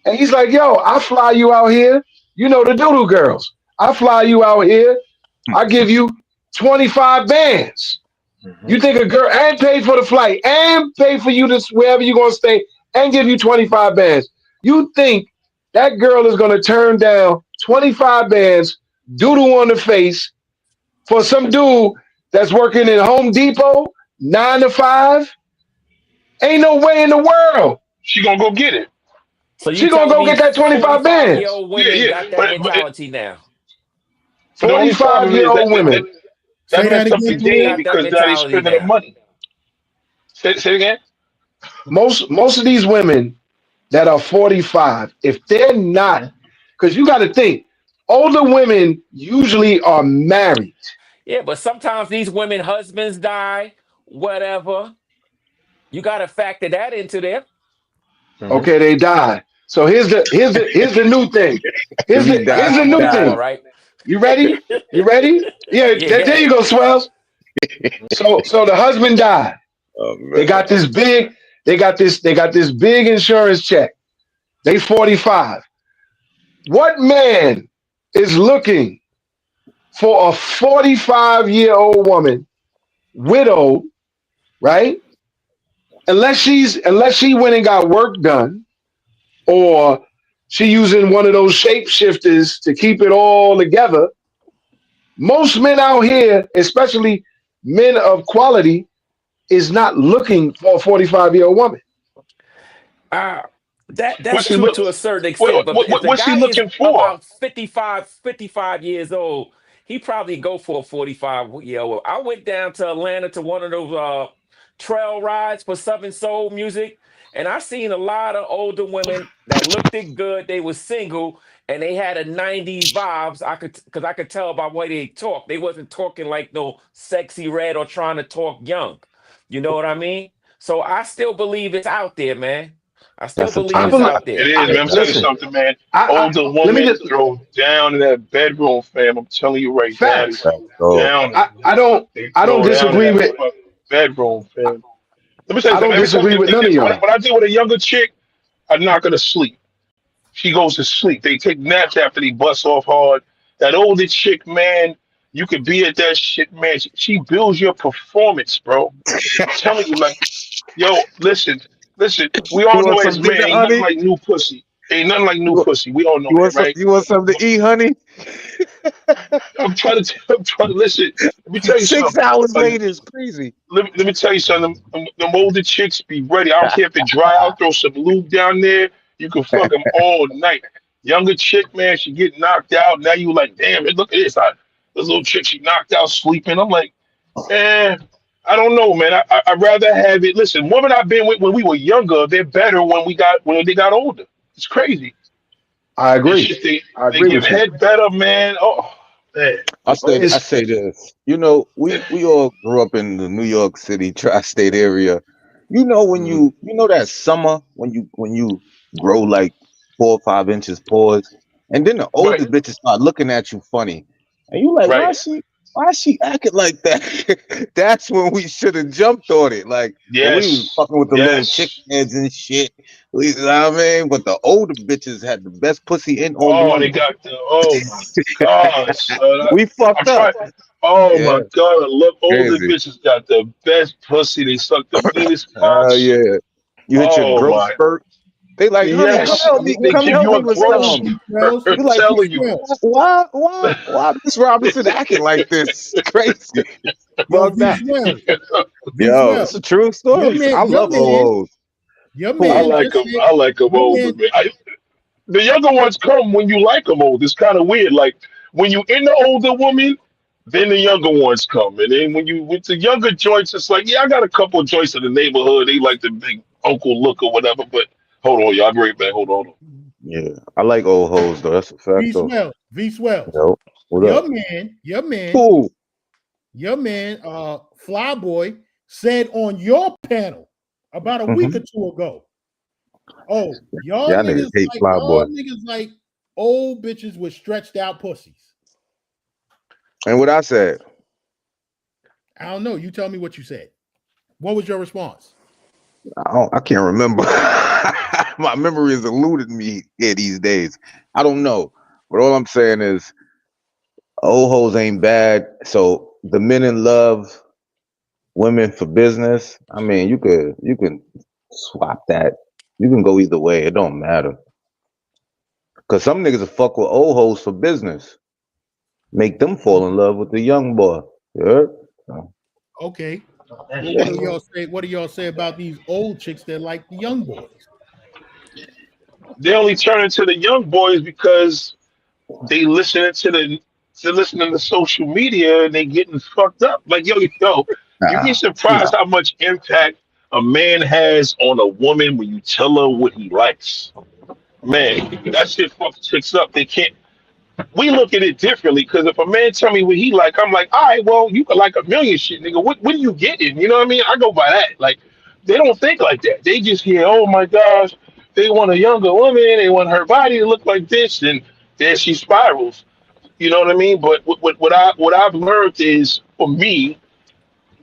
and he's like, yo, I'll fly you out here. You know the doodoo girls. I'll fly you out here. I'll give you 25 bands. Mhm. You think a girl and pay for the flight and pay for you to wherever you're gonna stay and give you 25 bands. You think that girl is gonna turn down 25 bands, doodle on the face for some dude that's working in Home Depot 9 to 5? Ain't no way in the world. She gonna go get it. So you She gonna telling go me get that 25 bands. 45-year-old Yeah, women yeah. got that But mentality now? the only problem is 45-year-old women. Say that that messed up again, the They game Tua. got that because now they mentality spending the now. money. Say it again. Most of these women that are 45, if they're not, because you got to think, older women usually are married. Yeah, but sometimes these women husbands die, whatever. You got to factor that into there. Mhm. Okay, they die. So here's the new thing. Here's Three the died, new All died. thing. right. You ready? You ready? Yeah, Yeah, there you good. go, Swells. So the husband died. Oh They man. got this big insurance check. They 45. What man is looking for a 45-year-old woman, widowed, right? Unless she went and got work done, or she using one of those shapeshifters to keep it all together. Most men out here, especially men of quality, is not looking for a 45-year-old woman. Uh, that's What's he true look? to a certain extent. But if the What's he guy is looking for? about 55 years old, he probably go for a 45-year-old. I went down to Atlanta to one of those trail rides for Southern Soul music, and I seen a lot of older women that looked it good. They were single and they had a 90s vibes. I could tell by the way they talk. They wasn't talking like no sexy red or trying to talk young. You know what I mean? So I still believe it's out there, man. I still That's a believe I it's tough. believe. out It there. is, man. I'm telling you Listen, something, man. I Older let me woman just throw down in that bedroom, fam. I'm telling you right now, they facts. throw So down. I don't They I don't throw down in disagree that with fucking bedroom, fam. Let me tell you I don't something. Every time disagree with none of y'all. when I deal with a younger chick, I knock her to sleep. She goes to sleep. They take naps after they bust off hard. That older chick, man, you could be at that shit, man. She builds your performance, bro. I'm telling you, like, yo, listen. We you all know want as some men, dinner, ain't nothing honey? like new pussy. Ain't nothing like You new want, pussy. We all know that, right? you want something to eat, honey? I'm trying to listen. Let me tell you 6 hours something. later is crazy. Let me tell you something. Them older chicks be ready. I don't care if it dry out, throw some lube down there. You can fuck them all night. Younger chick, man, she get knocked out. Now you like, damn, look at this. This little chick, she knocked out sleeping. I'm like, man, I don't know, man. I'd rather have it. Listen, women I've been with when we were younger, they're better when they got older. It's crazy. I It's agree. just I they agree give with you. head better, man. Oh man. I It's say this. You know, we all grew up in the New York City tri-state area. You know when Mhm. you know that summer when you grow like 4 or 5 inches pause, and then the older Right, bitches start looking at you funny, and you like, right. why she? why is she acting like that? That's when we should have jumped on it. Like when we was Yes. fucking with the little chick Yes. heads and shit. You know what I mean? But the older bitches had the best pussy in on Oh, they younger. got the. Oh my God, son. We I'm fucked up. trying. Oh Yeah, my God, I love older crazy. bitches got the best pussy. They suck the meanest Oh cocks. yeah. You hit your Oh growth my. spurt. They like, honey, Yes. They come give help you me a with growth Well, something. V spurt. Swells, I'm You like, V telling you. Swells. why Miss Robinson acting like this? Crazy. Yo, Fuck V that. Swells, V Yo, it's Swells. a true Your story. man, I your love man, OOs. your I Cool. man like just them. said I like them your older, man. man. The younger ones come when you like them old. It's kind of weird. Like when you in the older woman, then the younger ones come, and then when you with the younger joints, it's like, yeah, I got a couple of joints in the neighborhood. They like the big uncle look or whatever. But hold on, y'all, I'll be right back. Hold on. Yeah, I like old hoes though. That's a fact V though. Swells, V Swells. Yo, what Your up? man, your man, Cool. your man, Flyboy said on your panel about a week or two ago. Oh, y'all Y'all niggas niggas hate like Flyboy. old bitches with stretched out pussies. And what I said, I don't know. You tell me what you said. What was your response? I can't remember. My memory is eluding me here these days. I don't know. But all I'm saying is old hoes ain't bad. So the men in love, women for business. I mean, you can swap that. You can go either way. It don't matter. Cause some niggas will fuck with old hoes for business. Make them fall in love with the young boy. Yeah. Okay. Well, what do y'all say? What do y'all say about these old chicks that like the young boys? They only turn into the young boys because they listening to social media and they getting fucked up. Like yo, you'd be Nah, surprised how much impact a man has on a woman when you tell her what he likes. Man, that shit fucks chicks up. They can't. We look at it differently because if a man tell me what he like, I'm like, all right, well, you could like a million shit, nigga. What are you getting? You know what I mean? I go by that. Like, they don't think like that. They just hear, oh my gosh, they want a younger woman, they want her body to look like this, and then she spirals. You know what I mean? But what I've learned is, for me,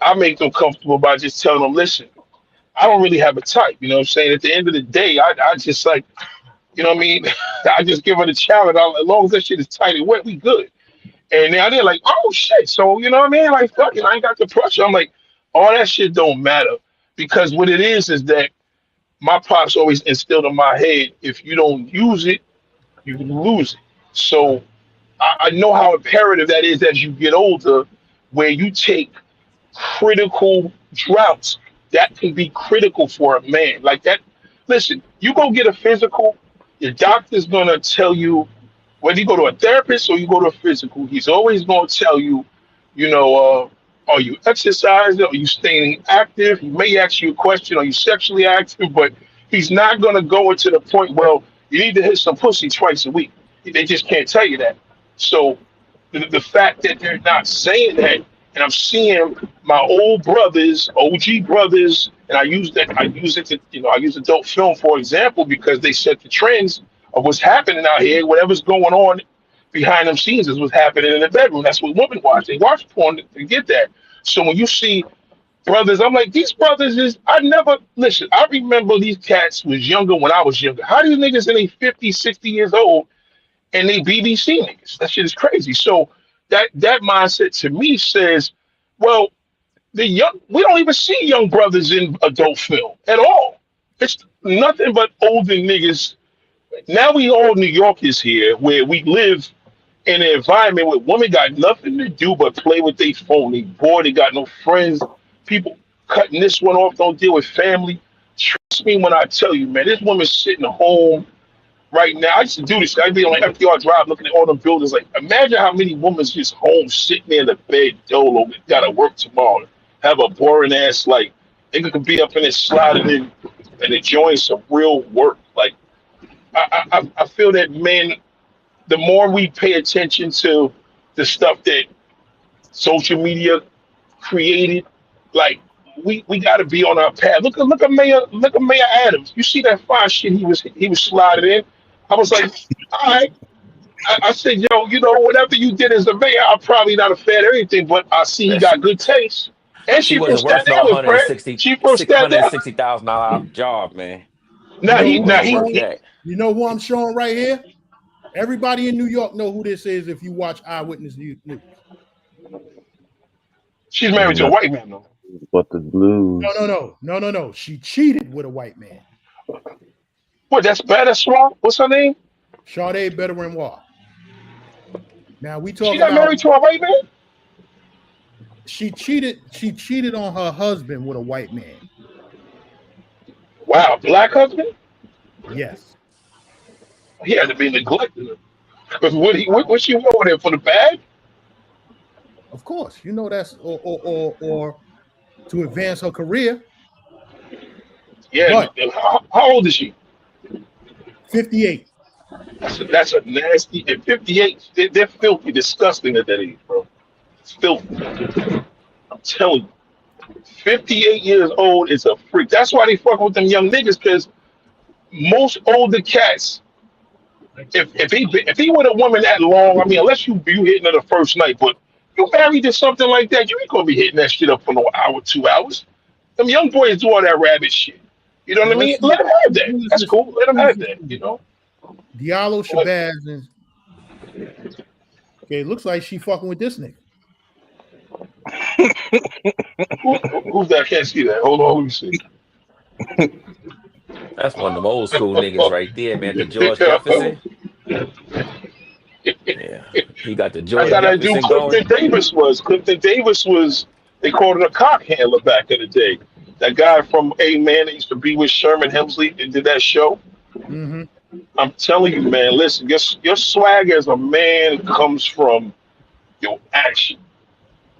I make them comfortable by just telling them, listen, I don't really have a type. You know what I'm saying? At the end of the day, I just like, you know what I mean? I just give her the challenge. As long as that shit is tight and wet, we good. And now they're like, oh shit. So you know what I mean? Like, fuck it, I ain't got the pressure. I'm like, all that shit don't matter. Because what it is that my pops always instilled in my head, if you don't use it, you can lose it. So I know how imperative that is as you get older, where you take critical droughts. That can be critical for a man. Like that. Listen, you go get a physical, your doctor's gonna tell you, whether you go to a therapist or you go to a physical, he's always gonna tell you, you know, are you exercising? Are you staying active? He may ask you a question, are you sexually active? But he's not gonna go into the point, well, you need to hit some pussy twice a week. They just can't tell you that. So the fact that they're not saying that, and I'm seeing my old brothers, OG brothers, and I use it to, I use adult film for example because they set the trends of what's happening out here. Whatever's going on behind them scenes is what's happening in the bedroom. That's what women watch. They watch porn to get that. So when you see brothers, I'm like, these brothers is, I never, listen, I remember these cats was younger when I was younger. How these niggas in their 50, 60 years old and they BBC niggas? That shit is crazy. So that mindset to me says, well, we don't even see young brothers in adult film at all. It's nothing but older niggas. Now we all New Yorkers here, where we live in an environment where women got nothing to do but play with their phone. They bored, they got no friends. People cutting this one off, don't deal with family. Trust me when I tell you, man, this woman's sitting home right now. I used to do this. I'd be on FDR Drive looking at all the buildings. Like, imagine how many women just home sitting there in the bed, dolo, got to work tomorrow, have a boring ass life. They could be up in it, sliding in and enjoying some real work. Like, I feel that, man, the more we pay attention to the stuff that social media created, like, we got to be on our path. Look at Mayor Adams. You see that fine shit he was sliding in. I was like, all right, I said, yo, whatever you did as a mayor, I'm probably not a fan of anything, but I see he Man, got good taste. And she she from wasn't worth no Staten Island, Fred. She from Staten Island. $660,000 job, man. You know She who wasn't I'm worth showing? that. You know who I'm showing right here? Everybody in New York know who this is if you watch Eyewitness News. She's married to a white man, though. But the blues. No. She cheated with a white man. What, that's better, Swamp? What's her name? Sade Bedouinois. Now we She talking got about married to a white man? she cheated on her husband with a white man. Wow, black husband? Yes. He had to be neglected. Because what she over there for the bag? Of course. You know that's or to advance her career. Yeah. But How old is she? 58. That's a nasty. At 58, they're filthy, disgusting at that age, bro. It's filthy. I'm telling you. 58 years old is a freak. That's why they fuck with them young niggas, because most older cats, if he with a woman that long, I mean, unless you hitting her the first night, but you married to something like that, you ain't gonna be hitting that shit up for no hour, 2 hours. Them young boys do all that rabbit shit. You know what I mean? Let them have that. That's cool. Let them have that, Diallo Shabazz and okay, it looks like she fucking with this nigga. Who's that? I can't see that. Hold on, let me see. That's one of them old school niggas right there, man. The George Jefferson. Yeah, he got the George That's how that Jefferson dude going. Clifton Davis was. Clifton Davis was, they called him a cock handler back in the day. That guy from A-Man that used to be with Sherman Hemsley and did that show. Mm-hmm. I'm telling you, man, listen, your swag as a man comes from your action.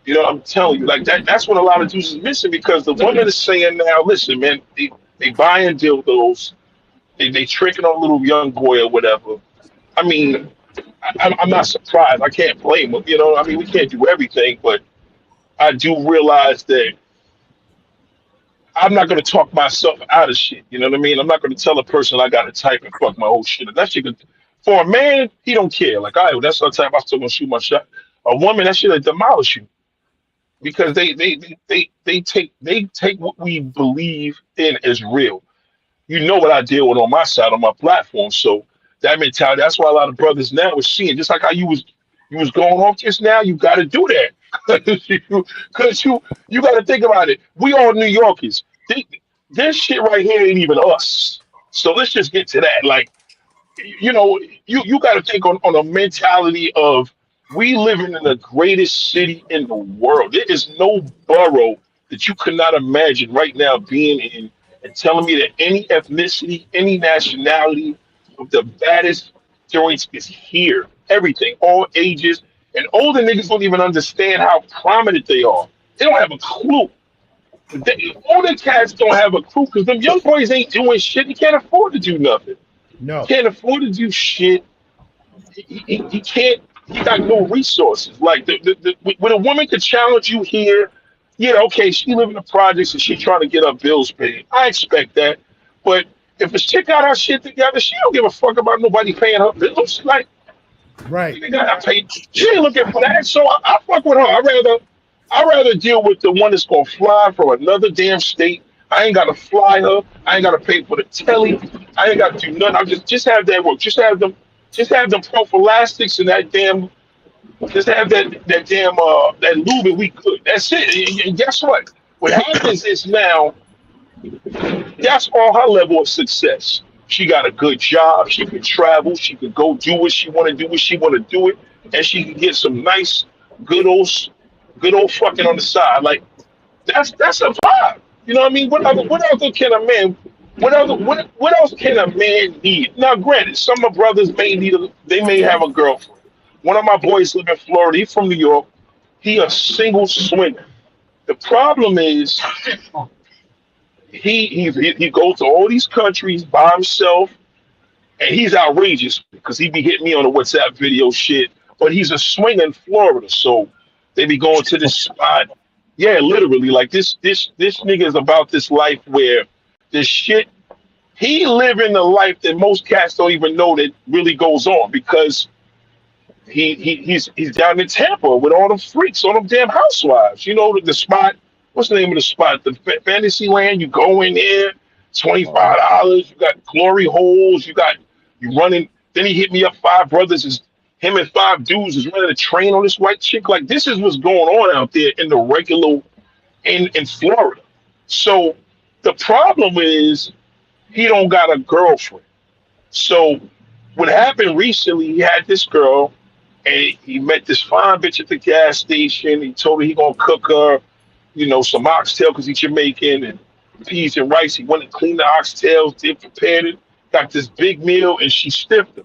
You know, I'm telling you, like that's what a lot of dudes is missing, because the women are saying now, listen, man, they buying dildos, they tricking on a little young boy or whatever. I mean, I'm not surprised. I can't blame them. You know, I mean, we can't do everything, but I do realize that I'm not going to talk myself out of shit. You know what I mean? I'm not going to tell a person I got to type and fuck my whole shit. That shit, for a man, he don't care. Like, all right, that's the type I'm still going to shoot my shot. A woman, that shit will demolish you, because they take what we believe in as real. You know what I deal with on my side, on my platform. So that mentality, that's why a lot of brothers now are seeing, just like how you was going off just now, you got to do that. Because you got to think about it. We all New Yorkers. This shit right here ain't even us. So let's just get to that. Like, you got to think on a mentality of, we living in the greatest city in the world. There is no borough that you could not imagine right now being in and telling me that any ethnicity, any nationality of the baddest joints is here. Everything, all ages. And older niggas don't even understand how prominent they are. They don't have a clue. Older cats don't have a clue, because them young boys ain't doing shit. He can't afford to do nothing. No. He can't afford to do shit. He can't. He got no resources. Like when a woman could challenge you here, yeah, okay, she live in the projects and she trying to get her bills paid. I expect that. But if a chick got her shit together, she don't give a fuck about nobody paying her bills. Like, right, they got paid. She ain't looking for that. So I fuck with her. I rather deal with the one that's gonna fly from another damn state. I ain't gotta fly her. I ain't gotta pay for the telly. I ain't gotta do nothing. I just have that work. Just have them prophylactics and that damn. Just have that damn that lube, and we good. That's it. And guess what? What happens is now, that's all her level of success. She got a good job. She can travel. She can go do what she want to do. What she want to do it, and she can get some nice, good old fucking on the side. Like, that's a vibe. You know what I mean? What else can a man? What else can a man need? Now, granted, some of my brothers may have a girlfriend. One of my boys live in Florida. He's from New York. He a single swinger. The problem is, he goes to all these countries by himself, and he's outrageous because he be hitting me on the WhatsApp video shit. But he's a swinger in Florida, so they be going to this spot. Yeah, literally, like this nigga is about this life where this shit. He living the life that most cats don't even know that really goes on, because he's down in Tampa with all them freaks, all them damn housewives. You know the spot. What's the name of the spot? The Fantasy Land. You go in there, $25. You got glory holes. You running. Then he hit me up. 5 brothers is him and 5 dudes is running a train on this white chick. Like this is what's going on out there in the regular in Florida. So the problem is he don't got a girlfriend. So what happened recently? He had this girl. And he met this fine bitch at the gas station. He told her he gonna cook her, some oxtail because he's Jamaican and peas and rice. He went and cleaned the oxtails, prepared it, got this big meal, and she stiffed him.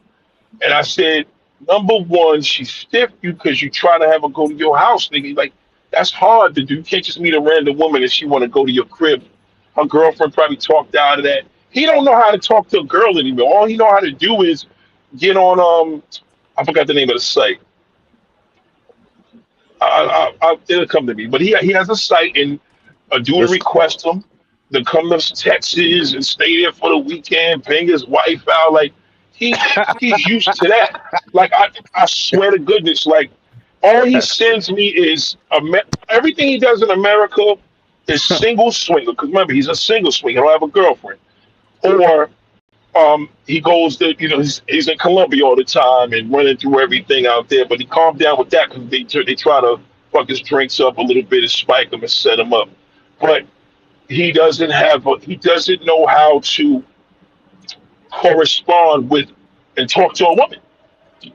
And I said, number one, she stiffed you because you try to have her go to your house, nigga. Like, that's hard to do. You can't just meet a random woman and she want to go to your crib. Her girlfriend probably talked out of that. He don't know how to talk to a girl anymore. All he know how to do is get on I forgot the name of the site. It'll come to me. But he has a site, and a dude request him to come to Texas and stay there for the weekend, bring his wife out. Like he's used to that. Like I swear to goodness, like all he sends me is everything he does in America is single swinger. Because remember, he's a single swinger. He don't have a girlfriend, or he goes to, he's in Colombia all the time and running through everything out there. But he calmed down with that because they try to fuck his drinks up a little bit and spike him and set him up. But he doesn't know how to correspond with and talk to a woman. You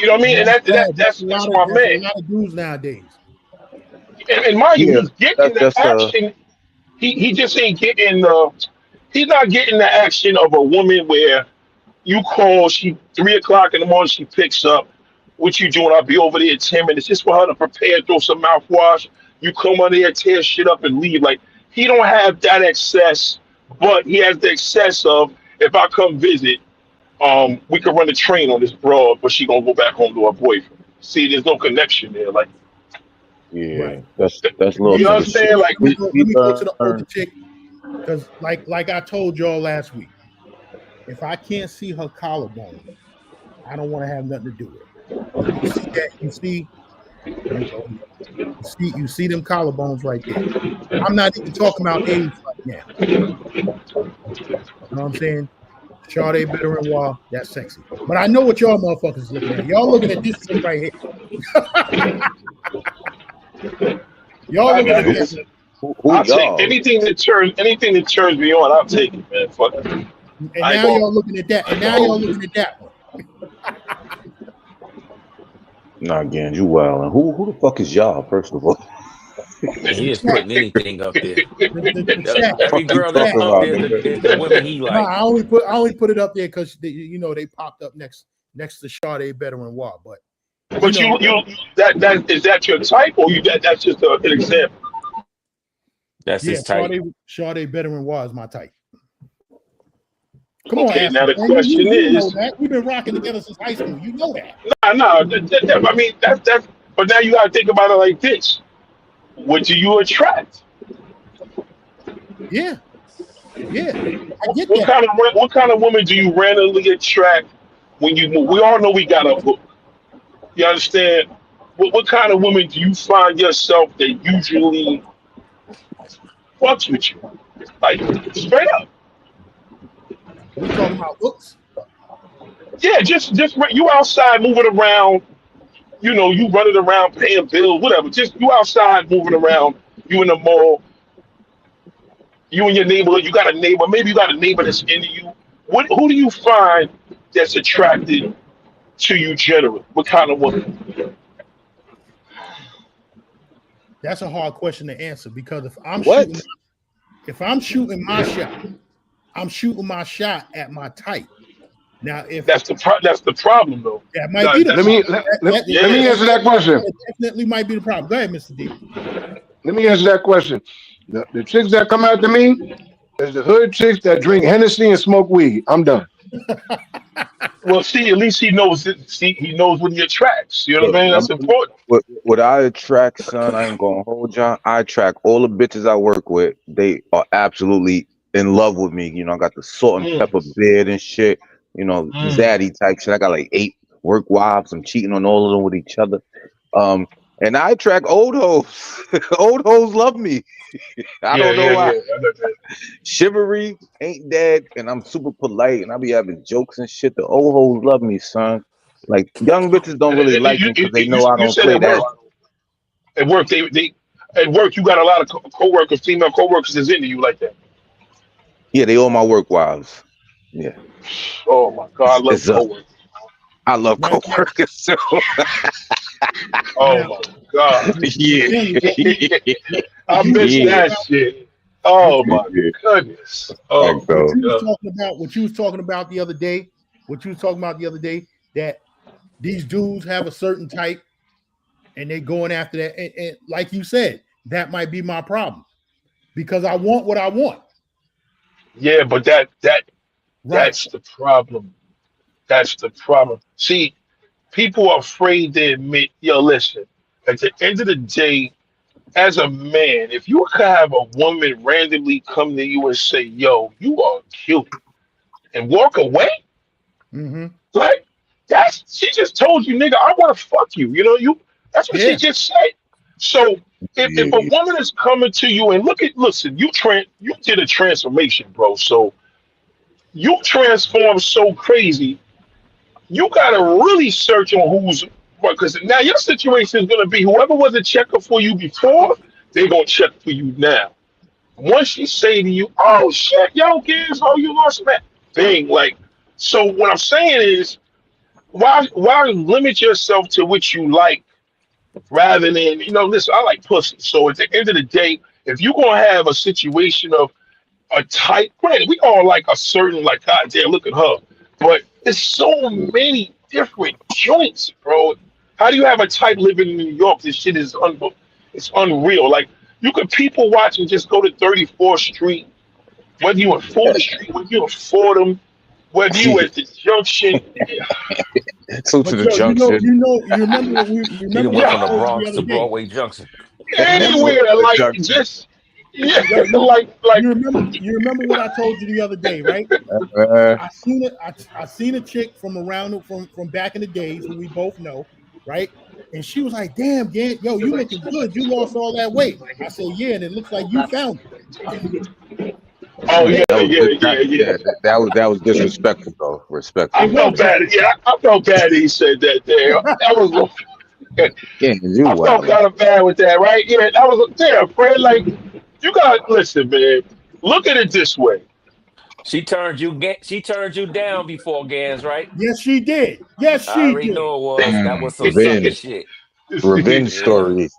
know what I mean? And that's my man. A lot of dudes nowadays. And mind you, he's getting the action. He just ain't getting he's not getting the action of a woman where you call, she 3 o'clock in the morning, she picks up. What you doing? I'll be over there in 10 minutes just for her to prepare, throw some mouthwash. You come on there, tear shit up and leave. Like he don't have that excess, but he has the excess of if I come visit, we can run a train on this broad, but she gonna go back home to her boyfriend. See, there's no connection there. Like, yeah, right. that's little. You know what I'm saying? Like, let me go to the older chick. Because like I told y'all last week, if I can't see her collarbone, I don't want to have nothing to do with it. You see that? You see them collarbones right there. I'm not even talking about age right now. You know what I'm saying? Sade Benoit, that's sexy. But I know what y'all motherfuckers looking at. Y'all looking at this thing right here. Y'all looking at this. I'll take anything that turns me on. I'll take it, man. Fuck it. And now y'all looking at that. And now y'all looking at that one. Nah, again, you wild. And who the fuck is y'all? First of all, he is putting anything up there. Every girl that's up there is the women he like. No, I only put it up there because they popped up next to Sade Benoit. But you that is that your type or that's just an example? That's his type. Sade Benoit is my type. Come okay, on, now the question is, we've been rocking together since high school. You know that. No. I mean, that's. But now you got to think about it like this: what do you attract? Yeah. I get that. What kind of woman do you randomly attract when you move? We all know we got a book. You understand? What kind of woman do you find yourself that usually fucks with you? Like straight up. We talking about looks? Yeah, just you outside moving around, you running around paying bills, whatever. Just you outside moving around, you in the mall, you in your neighborhood, you got a neighbor, maybe you got a neighbor that's into you. Who do you find that's attracted to you generally? What kind of woman? That's a hard question to answer because if I'm shooting my shot, I'm shooting my shot at my type. Now, if that's the problem, though. That might be the let me answer that question. That definitely might be the problem. Go ahead, Mr. D. Let me answer that question. The chicks that come out to me is the hood chicks that drink Hennessy and smoke weed. I'm done. Well, see, at least he knows it. See, he knows what he attracts. You know what I mean? That's important. What I attract, son, I ain't gonna hold y'all. I attract all the bitches I work with. They are absolutely in love with me. I got the salt and pepper beard and shit. Zaddy type shit. I got like 8 work wives. I'm cheating on all of them with each other. And I attract old hoes. Old hoes love me. I don't know why. I know that. Chivalry ain't dead, and I'm super polite, and I be having jokes and shit. The old hoes love me, son. Like young bitches don't really like me because they know I don't said play at that. work. At work, they at work you got a lot of co-workers, female co-workers that's into you like that. Yeah, they all my work wives. Yeah. Oh my God, I love It's, co-workers. I love co-workers too. Oh my God. Yeah. I miss that shit. Oh my goodness. Oh Like, bro. What you was talking about the other day, that these dudes have a certain type and they're going after that. And like you said, that might be my problem because I want what I want. Yeah, but that's the problem. That's the problem. See, people are afraid to admit, yo, listen, at the end of the day, as a man, if you could have a woman randomly come to you and say, yo, you are cute, and walk away, like, she just told you, nigga, I want to fuck you. You know, that's what she just said. So if a woman is coming to you and listen, you did a transformation, bro. So you transformed so crazy. You gotta really search on who's, because now your situation is gonna be whoever was a checker for you before, they're gonna check for you now. Once she say to you, "Oh shit, yo, kids, oh you lost that thing," like, so what I'm saying is, why limit yourself to what you like, rather than listen, I like pussy. So at the end of the day, if you're gonna have a situation of a type, granted, we all like a certain, like, God damn, look at her. But there's so many different joints, bro. How do you have a type living in New York? This shit is it's unreal. Like, you could people watch and just go to 34th Street, whether you in 4th Street, whether you in Fordham, whether you at the Junction. So to the Junction. You remember He done went from the Bronx to Broadway Junction. Anywhere, like, just. Yeah, like you remember what I told you the other day, right? I seen a chick from back in the days who we both know, right? And she was like, "Damn, yo, you looking good. You lost all that weight." I said, "Yeah, and it looks like you found it." Oh yeah. That was disrespectful, though. Respectful. I felt bad. Yeah, I felt bad that he said that there. That was. I felt kind of bad with that, right? Yeah, that was there, Fred. Like, you gotta listen, man. Look at it this way. She turned you down before, Gans, right? Yes, she did. Yes, she I already did. know it was. That was some sucker shit. Revenge story.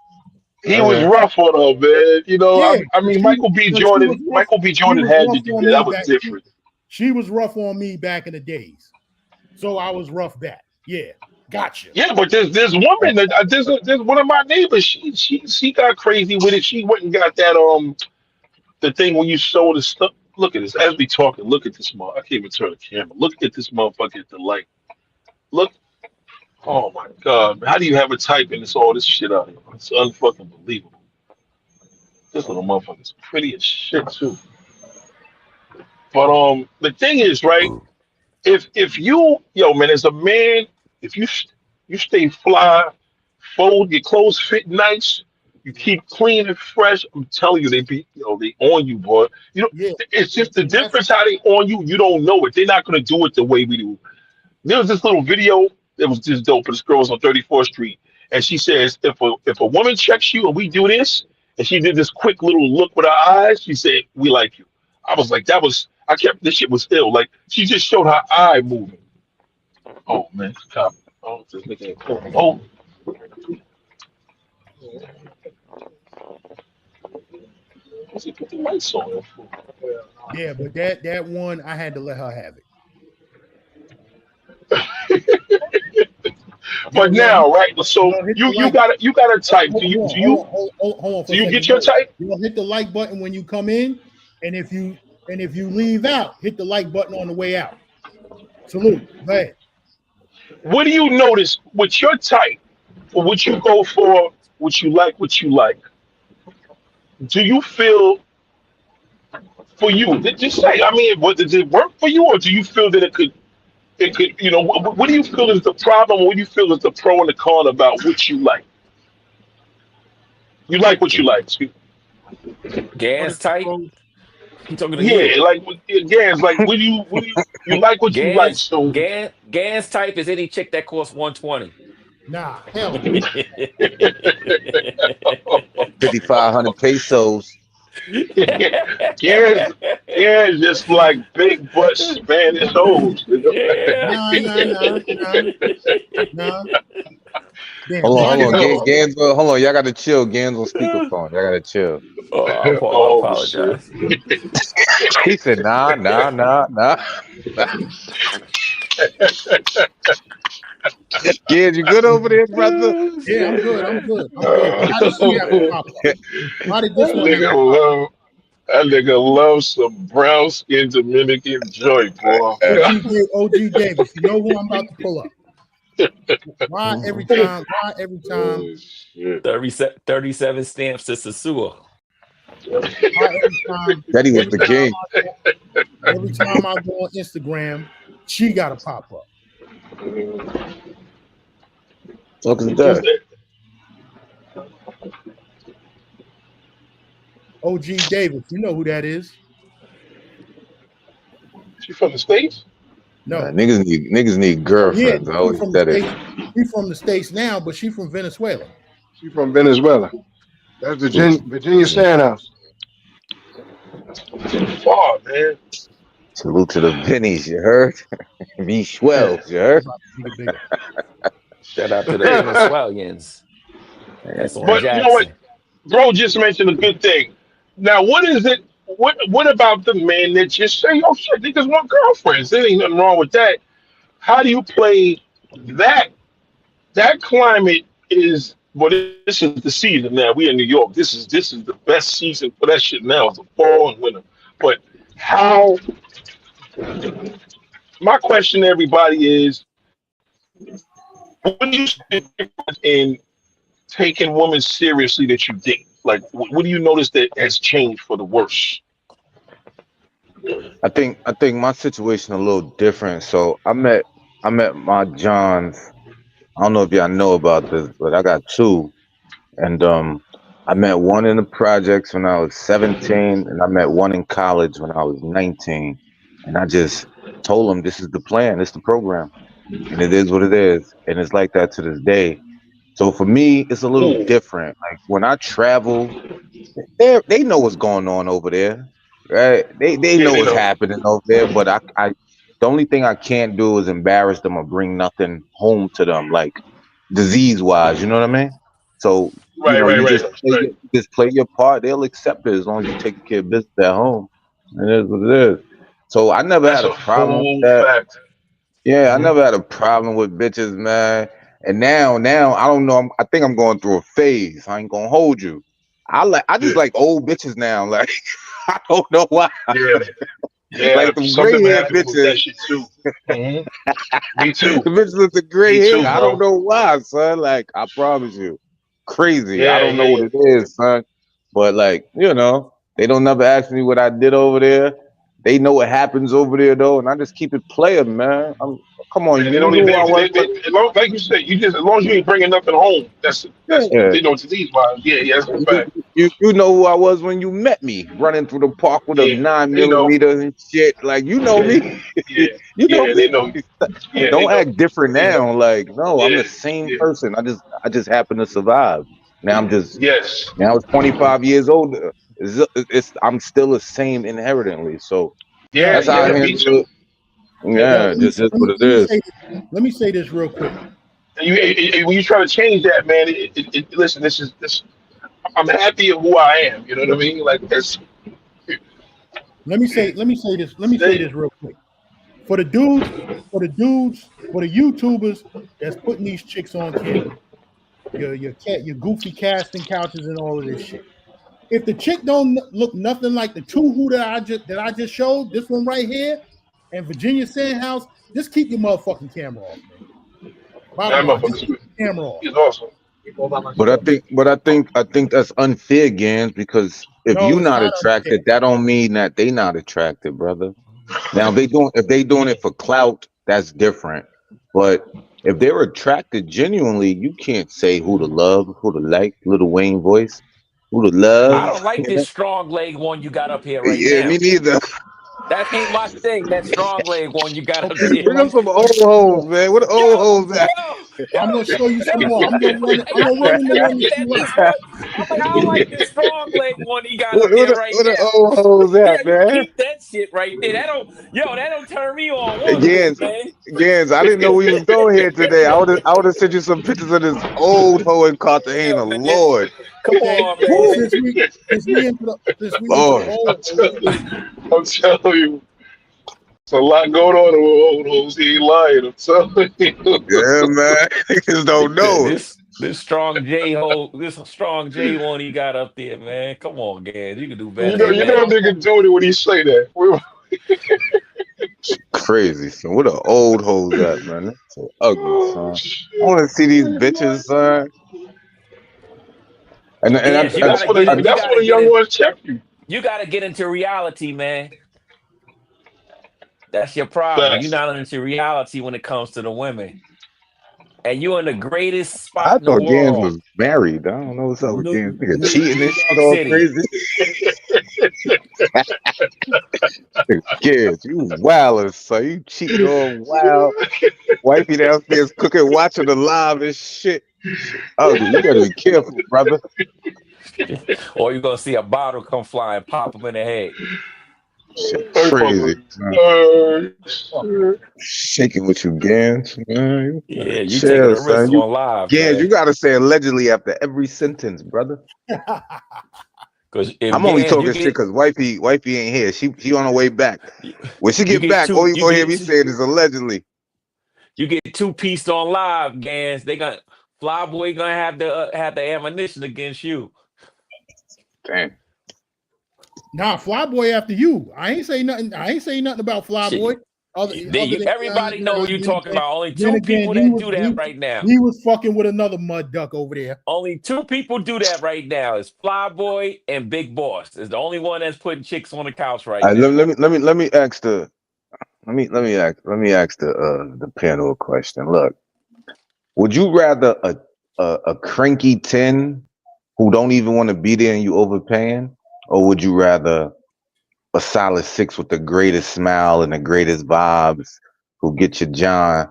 He was rough on her, man. I mean, Michael B. Jordan had to do that. That was different. She was rough on me back in the days, so I was rough back. Yeah, gotcha. Yeah, but there's woman that there's one of my neighbors. She got crazy with it. She went and got that the thing when you show the stuff. Look at this. As we talking, look at this mother. I can't even turn the camera. Look at this motherfucker at the light. Look. Oh my God, man. How do you have a type and it's all this shit out here? It's unfucking believable. This little motherfucker's pretty as shit too. But the thing is, right? If you, man, as a man, if you stay fly, fold your clothes fit nice, you keep clean and fresh. I'm telling you, they on you, boy. It's just the difference how they on you. You don't know it. They're not gonna do it the way we do. There was this little video that was just dope. This girl was on 34th Street, and she says, if a woman checks you and we do this, and she did this quick little look with her eyes, she said, "We like you." I was like, this shit was ill. Like, she just showed her eye moving. Oh man, stop. Oh, this nigga ain't cool. Oh. What's he put the lights on? Yeah, but that one, I had to let her have it. But now, right? So you got a type. Do you get your type? You hit the like button when you come in, and if you leave out, hit the like button on the way out. Salute. Go ahead. What do you notice with your type, or what you go for, what you like? Do you feel, for you, just say, I mean, does it work for you, or do you feel that it could it could, what do you feel is the problem? What do you feel is the pro and the con about what you like? You like what you like. Gas type. You talking to Yeah, you? like again, it's like you like what you like. So Gas type is any chick that costs 120. Nah, hell. 5,500 pesos. yeah, just like big butt Spanish hoes. Nah. Damn, Hold on. No. Gans, hold on. Y'all got to chill. Gans on speakerphone. Y'all got to chill. Oh, I apologize. He said, nah. Gans, you good over there, brother? Yeah, I'm good. How did she have a pop up? How did this one have a pop up? That nigga loves some brown skin Dominican joint, boy. OG Davis, you know who I'm about to pull up? Why every time? Oh, shit. 37 stamps to Sasua. Daddy was the king. Every time I go on Instagram, she got to pop up. Look at that. OG Davis, you know who that is? She from the States? No, Niggas need girlfriends. I always said it. She's from the States now, but she's from Venezuela. She from Venezuela. That's Virginia Sandhouse. Far, man. Salute to the Vinnies, you heard? Me swells, you heard? Shout out to the Venezuelans. That's on But Jackson. you know what? Bro just mentioned a good thing. Now, what is it? What about the men that just say, "Oh shit, niggas want girlfriends"? There ain't nothing wrong with that. How do you play that? That climate is this is the season now. We in New York. This is the best season for that shit now. It's the fall and winter. But how? My question to everybody is, what do you see in taking women seriously that you date? Like, what do you notice that has changed for the worse? I think my situation a little different. So I met my Johns. I don't know if y'all know about this, but I got two, and I met one in the projects when I was 17, and I met one in college when I was 19, and I just told them this is the plan, this is the program, and it is what it is, and it's like that to this day. So for me, it's a little different. Like when I travel, they know what's going on over there, right? They know what's happening over there. But I the only thing I can't do is embarrass them or bring nothing home to them, like disease wise. You know what I mean? So just play your part. They'll accept it as long as you take care of business at home. It is what it is. So I never had a problem with that. Yeah, I never had a problem with bitches, man. And now I don't know. I think I'm going through a phase. I ain't gonna hold you. I just like old bitches now. Like I don't know why. Yeah, like the gray hair bitches. Shit too. Me too. The bitches with the gray hair. I don't know why, son. Like I promise you, crazy. Yeah, I don't know what it is, son. But like they don't never ask me what I did over there. They know what happens over there though, and I just keep it playing, man. Come on, they don't like you said, as long as you ain't bringing nothing home, that's they know disease wise. Yeah, that's a fact. You know who I was when you met me, running through the park with a 9mm and shit. Like you know me. You know me. They know. Don't act different now. Like no, I'm the same person. I just happen to survive. Now I'm just now I was 25 years old. I'm still the same inherently. So that's how I handle it. Yeah, this is what it is. Let me say this real quick. When you try to change that, man, listen. This. I'm happy of who I am. You know what I mean? Like this. Let me say this. Let me say this real quick. For the YouTubers that's putting these chicks on camera, your goofy casting couches and all of this shit. If the chick don't look nothing like the two who that I just showed, this one right here, and Virginia Sandhouse, just keep your motherfucking camera off, man. Just keep your camera off. He's awesome. But I think that's unfair, Gans, because if you're not attracted, that don't mean that they not attracted, brother. Now if they doing it for clout that's different. But if they were attracted genuinely, you can't say who to love, who to like. Little Wayne voice, who to I love. don't like this strong leg one you got up here right Yeah, me now. neither. That ain't my thing. That strong leg one you got up Okay, there. Bring up some old hoes, man. What the old hoes at? I'm gonna show you some more. I'm gonna run it in the one that you like. I'm like, I don't like this strong leg one he got up What there the, right what the now. old hoes Yeah, at, you man? keep that shit right there. That don't turn me on one bit, Gans, man. Gans, I didn't know we was going here today. I would have sent you some pictures of this old hoe in Cartagena. Yeah, man. Lord, Come Okay, on, so man. since we into the Lord. I'm telling you, it's a lot going on with old hoes. He ain't lying. I'm telling you. Yeah, man. Niggas don't know. This strong J one he got up there, man. Come on, Gans. You can do better You than know, that. nigga doing it when he say that. Crazy, son. What the old hoes at, man? That's so ugly, Oh, son. shit. I want to see these bitches, son. And Gans, you That's gotta what get it. You that's what gotta the get young in. ones check you. You gotta get into reality, man. That's your problem. You're Facts. not into reality when it comes to the women. And you're in the greatest spot I in the thought Gans world. was married. I don't know what's up with Gans. Nigga New cheating this York shit all City. crazy. Gans, you wildin', son. You cheating all wild. Wifey downstairs cooking, watching the live and shit. Ugly. You better be careful, brother. Or you're gonna see a bottle come flying, pop him in the head. Shit crazy. Shaking with you, Gans. Man, you Yeah, you taking chill, a risk son. You, on live, Gans, you man. gotta say allegedly after every sentence, brother. Because if I'm only Gans, talking shit because wifey ain't here. She on her way back. When she you get back, all you gonna hear me saying is allegedly. you get two pieced on live, Gans. They gonna Flyboy gonna have the ammunition against you. Damn. Nah, Flyboy after you. I ain't say nothing about Flyboy. Everybody know who you talking about. Only Then two again, people that do that right now. He was fucking with another mud duck over there. Only two people do that right now. It's Flyboy and Big Boss. Is the only one that's putting chicks on the couch right now. Let me ask the panel a question. Look, would you rather a cranky 10 who don't even want to be there and you overpaying, or would you rather a solid 6 with the greatest smile and the greatest vibes who get your John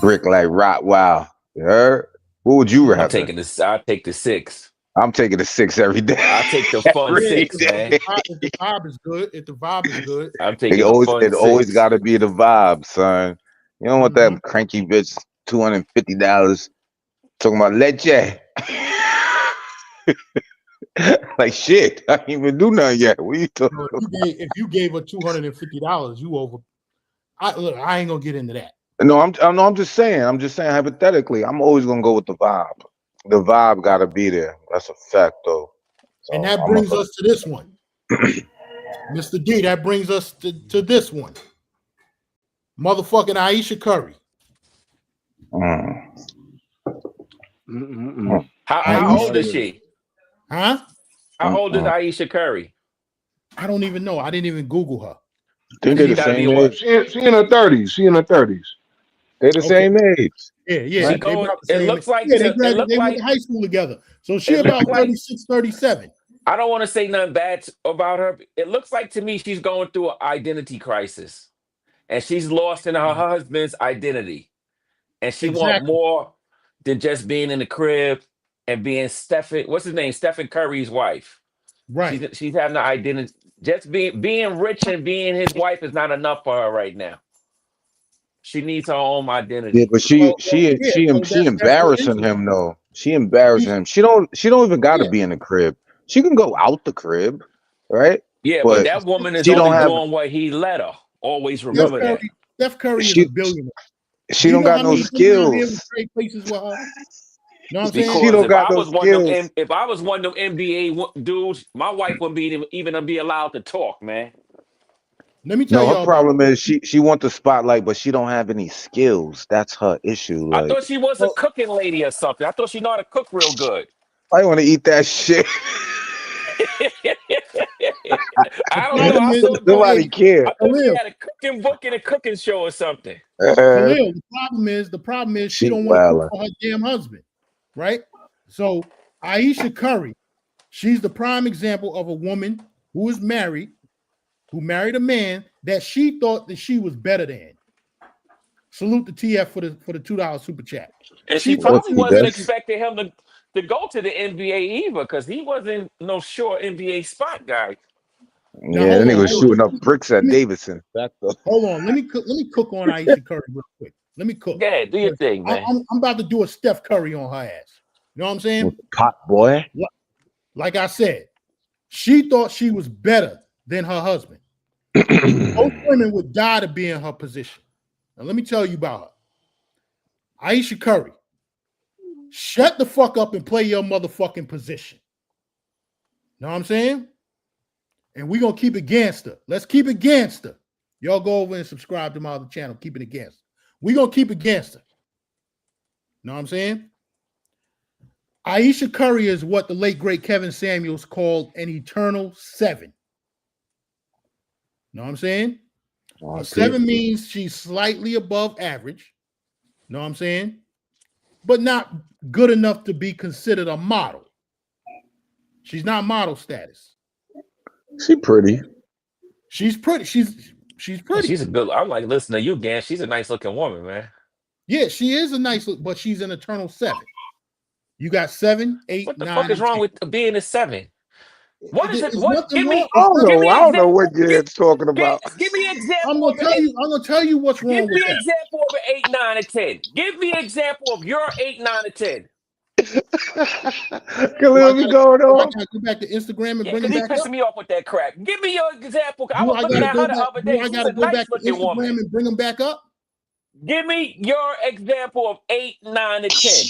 brick like rock? Wow, you heard? What would you rather? I take the 6. I'm taking the 6 every day. I take the fun 6, man. If the vibe is good, I'm taking the fun 6. It always got to be the vibe, son. You don't want that cranky bitch $250 talking about leche. Like shit, I ain't even do nothing yet. What you talking about? If you gave her $250, you over. I ain't gonna get into that. No, I'm just saying hypothetically, I'm always gonna go with the vibe. The vibe gotta be there. That's a fact, though. So And that brings us to this one, Mr. D. That brings us to this one, motherfucking Aisha Curry. How old is she? Huh? How old is Aisha Curry? I don't even know. I didn't even Google her. Think they're the same age. She in her 30s. She in her 30s. They're the same age. Yeah. She it looks like they went to high school together. So she about 36, 37. I don't want to say nothing bad about her. It looks like to me she's going through an identity crisis. And she's lost in her husband's identity. And she wants more than just being in the crib and being Stephen Curry's wife. Right. She's having an identity. Just being rich and being his wife is not enough for her right now. She needs her own identity. Yeah, but she embarrassing him though. She embarrassing him. She don't even gotta be in the crib. She can go out the crib, right? Yeah, but that woman is only doing what he let her. Always remember that. Steph Curry is a billionaire. She don't got no skills. Places with her? You know what I'm Because saying? She don't got no skills. If I was one of them NBA dudes, my wife wouldn't even be allowed to talk, man. Let me tell you. Her problem is she wants the spotlight, but she don't have any skills. That's her issue. Like, I thought she was a cooking lady or something. I thought she know how to cook real good. I want to eat that shit. I don't Problem know. I is, thought Nobody hey, cared. I thought she Khalil, had a cooking book and a cooking show or something. Khalil, the problem is she She don't want to cook wildin'. for her damn husband, right? So Aisha Curry, she's the prime example of a woman who is married, who married a man that she thought that she was better than. Salute the TF for the $2 super chat. And She she thought probably she was wasn't better. expecting him to go to the NBA either, because he wasn't no sure NBA spot guy. Now Yeah, that hold nigga on, was hold on. shooting up bricks at Let me- Davidson. That's the Hold on, let me cook on Aisha Curry real quick. Let me cook. Yeah, do your thing, man. I'm about to do a Steph Curry on her ass. You know what I'm saying? pot boy. Like I said, she thought she was better than her husband. Most women would die to be in her position. Now let me tell you about her. Aisha Curry, shut the fuck up and play your motherfucking position. Know what I'm saying? And we're gonna keep it gangster. Let's keep it gangster. Y'all go over and subscribe to my other channel, keeping it gangster. We're gonna keep it gangster. Know what I'm saying? Aisha Curry is what the late great Kevin Samuels called an eternal 7. Know what I'm saying? A 7 means she's slightly above average. Know what I'm saying? But not good enough to be considered a model. She's not model status. She pretty. She's pretty. She's pretty. She's a good. I'm like, listen to you, Gan. She's a nice looking woman, man. Yeah, she is a nice look, but she's an eternal 7. You got 7, 8, What the 9, fuck is and wrong 10. with being a 7? What is it? There's What? nothing Give wrong. me. I don't Give know. me I an don't know example. what Ged's talking about. Give me an I'm example of gonna tell you. I'm gonna tell you what's wrong Give with me an that. example of an 8, 9, and 10. Give me an example of your 8, 9, and 10. Khalil be going Do I on. gotta go back to Instagram and Yeah, bring because him he back pissing up? me off with that crap. Give me your example. I Do was I looking gotta at go her the back? other Do day. I She's gotta a go nice back to looking woman. Instagram and bring him back up? Give me your example of 8, 9, and 10.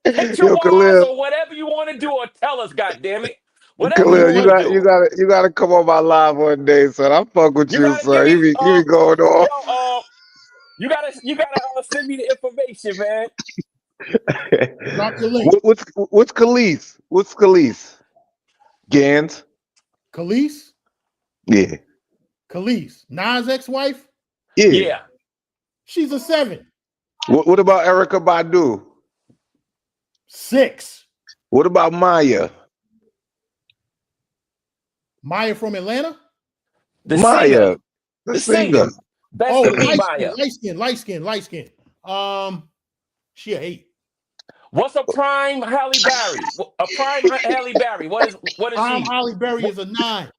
Picture Yo, wise Khalil, or whatever you want to do, or tell us, goddammit. Whatever You you know Khalil, want to you do. gotta come on my live one day, son. I fuck with You you, gotta give son. me You be going on. you gotta send me the information, man. drop the link. What's Khalees? What's Khalees? Gans? Khalees? Yeah. Khalees. Nas' ex-wife? Yeah. Yeah. She's a 7. What about Erica Badu? 6. What about Maya? Maya from Atlanta? The Maya, singer. the The singer. singer. Best Oh, to me, Maya. light skin. She a 8. What's a prime Halle Berry? A prime Halle Berry. What is she? Holly Berry is a 9.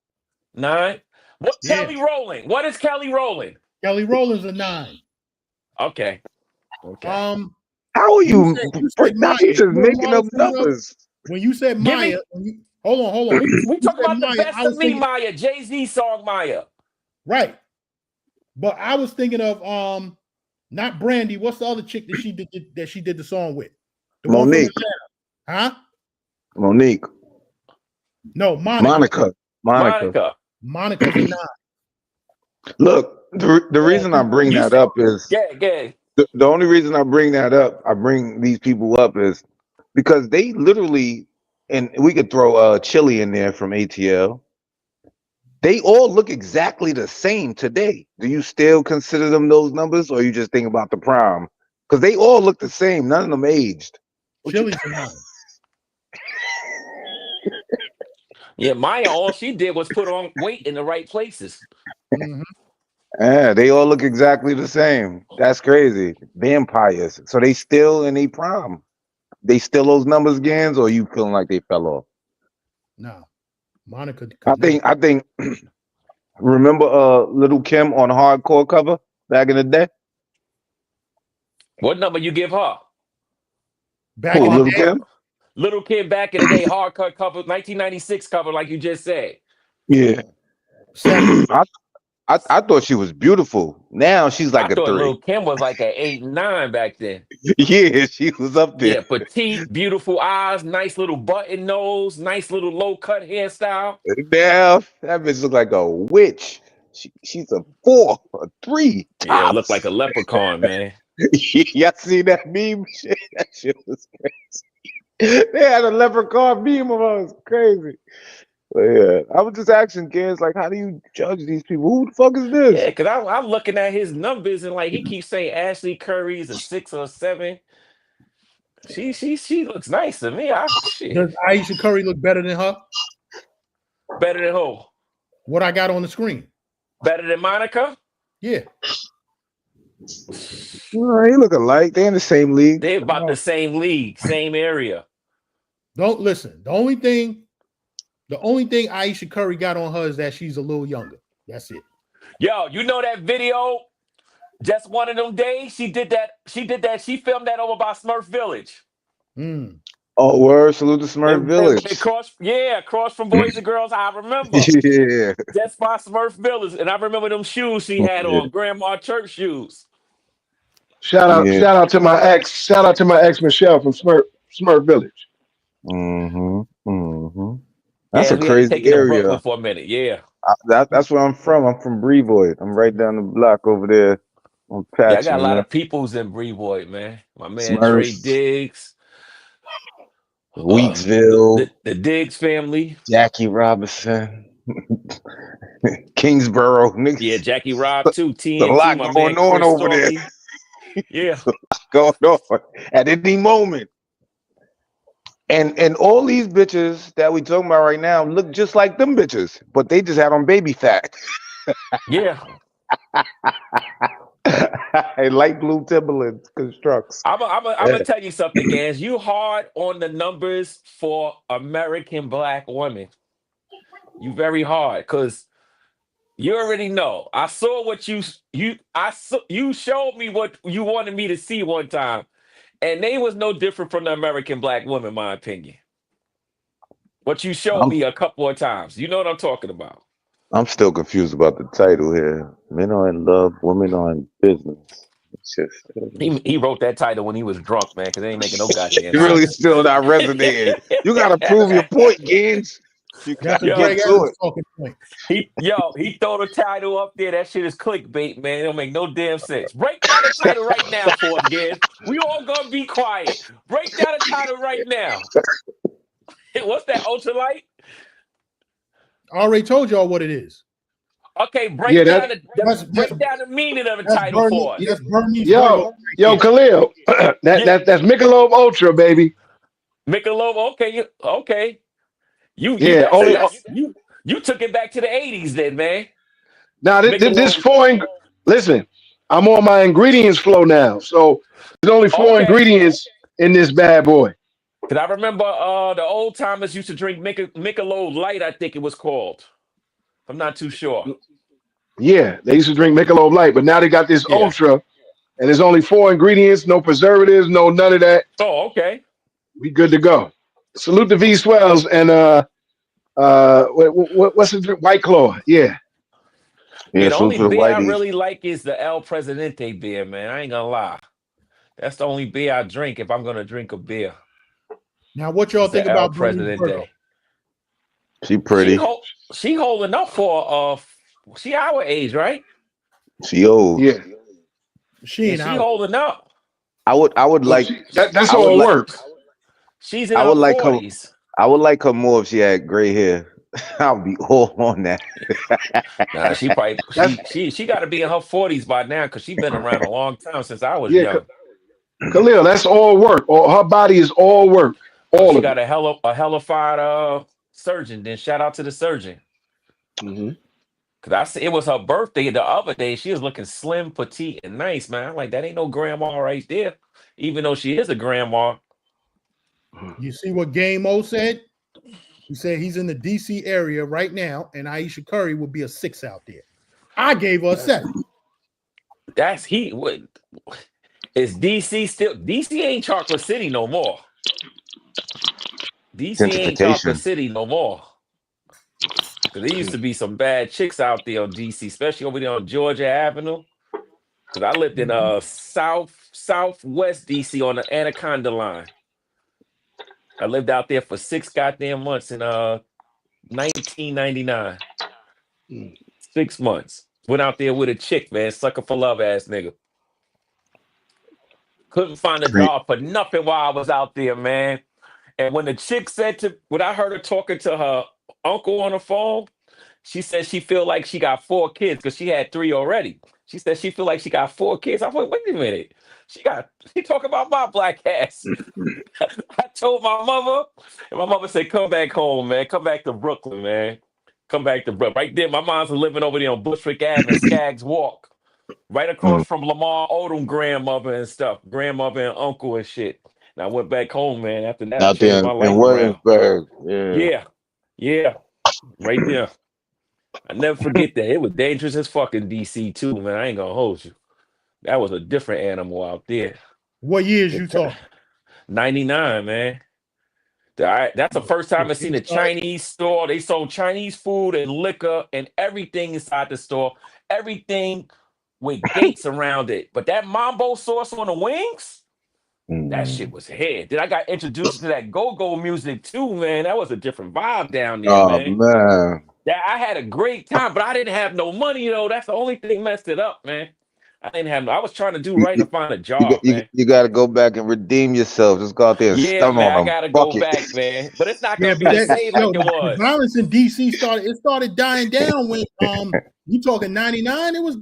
9. What Yeah. Kelly Rowland? What is Kelly Rowland? Kelly Rowland's a 9. Okay. How are you? said Maya. You just You know making what I up was thinking of? numbers. When you said Maya, hold on. We You talk said about the Maya, best I of was me, thinking, Maya. Jay-Z song Maya. right. But I was thinking of not Brandy. What's the other chick that she did the song with? The Monique. one from Atlanta. Huh? Monique. No, Monica. Monica's a 9. Look, the reason I bring that up is the only reason I bring that up, I bring these people up is because they literally, and we could throw Chili in there from ATL. They all look exactly the same today. Do you still consider them those numbers, or you just think about the prime? Because they all look the same. None of them aged. Chili's a 9. Yeah, Maya, all she did was put on weight in the right places. Mm-hmm. Yeah, they all look exactly the same. That's crazy. Vampires. So they still in a prime. They still those numbers, Gans, or you feeling like they fell off? No. Monica. I think remember Little Kim on Hardcore cover back in the day? What number you give her? Back in the Little day. Kim? Little Kim back in the day, hardcore cover, 1996 cover, like you just said. Yeah. I thought she was beautiful. Now she's like I a thought 3. Little Kim was like an 8, 9 back then. Yeah, she was up there. Yeah, petite, beautiful eyes, nice little button nose, nice little low cut hairstyle. Now that bitch look like a witch. She's a 4, a 3. Yeah, Tops. look like a leprechaun, man. Y'all see that meme? That shit was crazy. They had a leprechaun meme of us. Crazy. But yeah, I was just asking kids, like, how do you judge these people? Who the fuck is this? Yeah, because I'm looking at his numbers and like he keeps saying Ashley Curry's a 6 or 7. She looks nice to me. Shit. Does Aisha Curry look better than her? Better than who? What I got on the screen? Better than Monica? Yeah. They look alike. They in the same league. They're about the same league, same area. Don't listen. The only thing Aisha Curry got on her is that she's a little younger. That's it. Yo, you know that video? Just one of them days she did that. She filmed that over by Smurf Village. Mm. Oh, word. Salute to Smurf Village. Across from Boys and Girls. I remember. Yeah. That's by Smurf Village. And I remember them shoes she had on, Grandma Church shoes. Shout out to my ex. Shout out to my ex Michelle from Smurf Village. That's a crazy area. For a minute, yeah. That's where I'm from. I'm from Brevoort. I'm right down the block over there on Patch. Yeah, I got a lot of peoples in Brevoort, man. My man Smurfs. Trey Diggs, Weeksville, the Diggs family, Jackie Robinson, Kingsborough. Niggas. Yeah, Jackie Robb too. TNT, a lot my going man, on Chris over Storley. there. Yeah, Going on at any moment. And all these bitches that we talking about right now look just like them bitches, but they just had on baby fat. yeah. Hey, light blue Timberland constructs. I'm gonna tell you something, Gans. You hard on the numbers for American Black women. You very hard because you already know. I saw what you showed me what you wanted me to see one time, and they was no different from the American Black woman, in my opinion. What you showed me a couple of times. You know what I'm talking about. I'm still confused about the title here. Men are in love, women are in business. It's just, He wrote that title when he was drunk, man, because they ain't making no goddamn you really still not resonating. You gotta prove your point, Gaines. You That's gotta a Greg get to Adams it. talking point. He throw the title up there. That shit is clickbait, man. It don't make no damn sense. Break down the title right now for us, Gans. We all gonna be quiet. Break down the title right now. What's that, ultralight? I already told y'all what it is. Okay, break down the meaning of the title Bernie, for us. yes, Bernie's Yo, Khalil, that's Michelob Ultra, baby. Michelob, okay. You took it back to the 80s then, man. Now listen, I'm on my ingredients flow now, so there's only 4 ingredients in this bad boy. Because I remember the old timers used to drink Michelob Light, I think it was called. I'm not too sure. Yeah, they used to drink Michelob Light, but now they got this Ultra, and there's only 4 ingredients, no preservatives, no none of that. Oh, okay. We good to go. Salute to V Swells and what's the drink? White Claw. Yeah. The only beer I really like is the El Presidente beer, man. I ain't gonna lie. That's the only beer I drink if I'm gonna drink a beer. Now, what y'all think about Presidente? She pretty. She holding up for she our age, right? She old. Yeah. She holding up. I would like that's all it works. She's in her 40s. I would like her more if she had gray hair. I'll be all on that. Nah, she probably she got to be in her 40s by now because she's been around a long time since I was young. Khalil, that's all work. Her body is all work. She got a hellified surgeon. Then shout out to the surgeon. Cause it was her birthday the other day. She was looking slim, petite, and nice, man. I'm like, that ain't no grandma right there. Even though she is a grandma. You see what Game O said? He said he's in the DC area right now, and Aisha Curry would be a 6 out there. I gave her a 7. Is DC still? DC ain't Chocolate City no more. DC ain't Chocolate City no more. Cause there used to be some bad chicks out there on DC, especially over there on Georgia Avenue. Cause I lived in southwest DC on the Anaconda line. I lived out there for 6 goddamn months in 1999. 6 months. Went out there with a chick, man, sucker for love ass nigga. Couldn't find a job for nothing while I was out there, man. And when the chick said when I heard her talking to her uncle on the phone, she said she feel like she got 4 kids because she had 3 already. She said she feel like she got 4 kids. I thought, wait a minute. She talking about my black ass. I told my mother, and my mother said, come back home, man. Come back to Brooklyn, man. Come back to Brooklyn. Right there, my mom's living over there on Bushwick Ave and Skaggs Walk. Right across from Lamar Odom grandmother and stuff. Grandmother and uncle and shit. And I went back home, man. After that, I Out changed there my in life around. Williamsburg. Yeah. Yeah. Right there. I never forget that. It was dangerous as fucking DC too, man. I ain't gonna hold you. That was a different animal out there. What years you talking? 99, man. That's the first time I seen a Chinese store. They sold Chinese food and liquor and everything inside the store. Everything with gates around it. But that mambo sauce on the wings, that shit was head. Then I got introduced to that go-go music too, man. That was a different vibe down there, man. Yeah, I had a great time, but I didn't have no money, though. That's the only thing messed it up, man. I was trying to do right to find a job, man. You got to go back and redeem yourself. Just go out there and stun man, on I got to go back, man. But it's not going to be the same like it was. Violence in D.C. started dying down when you talking 99. It was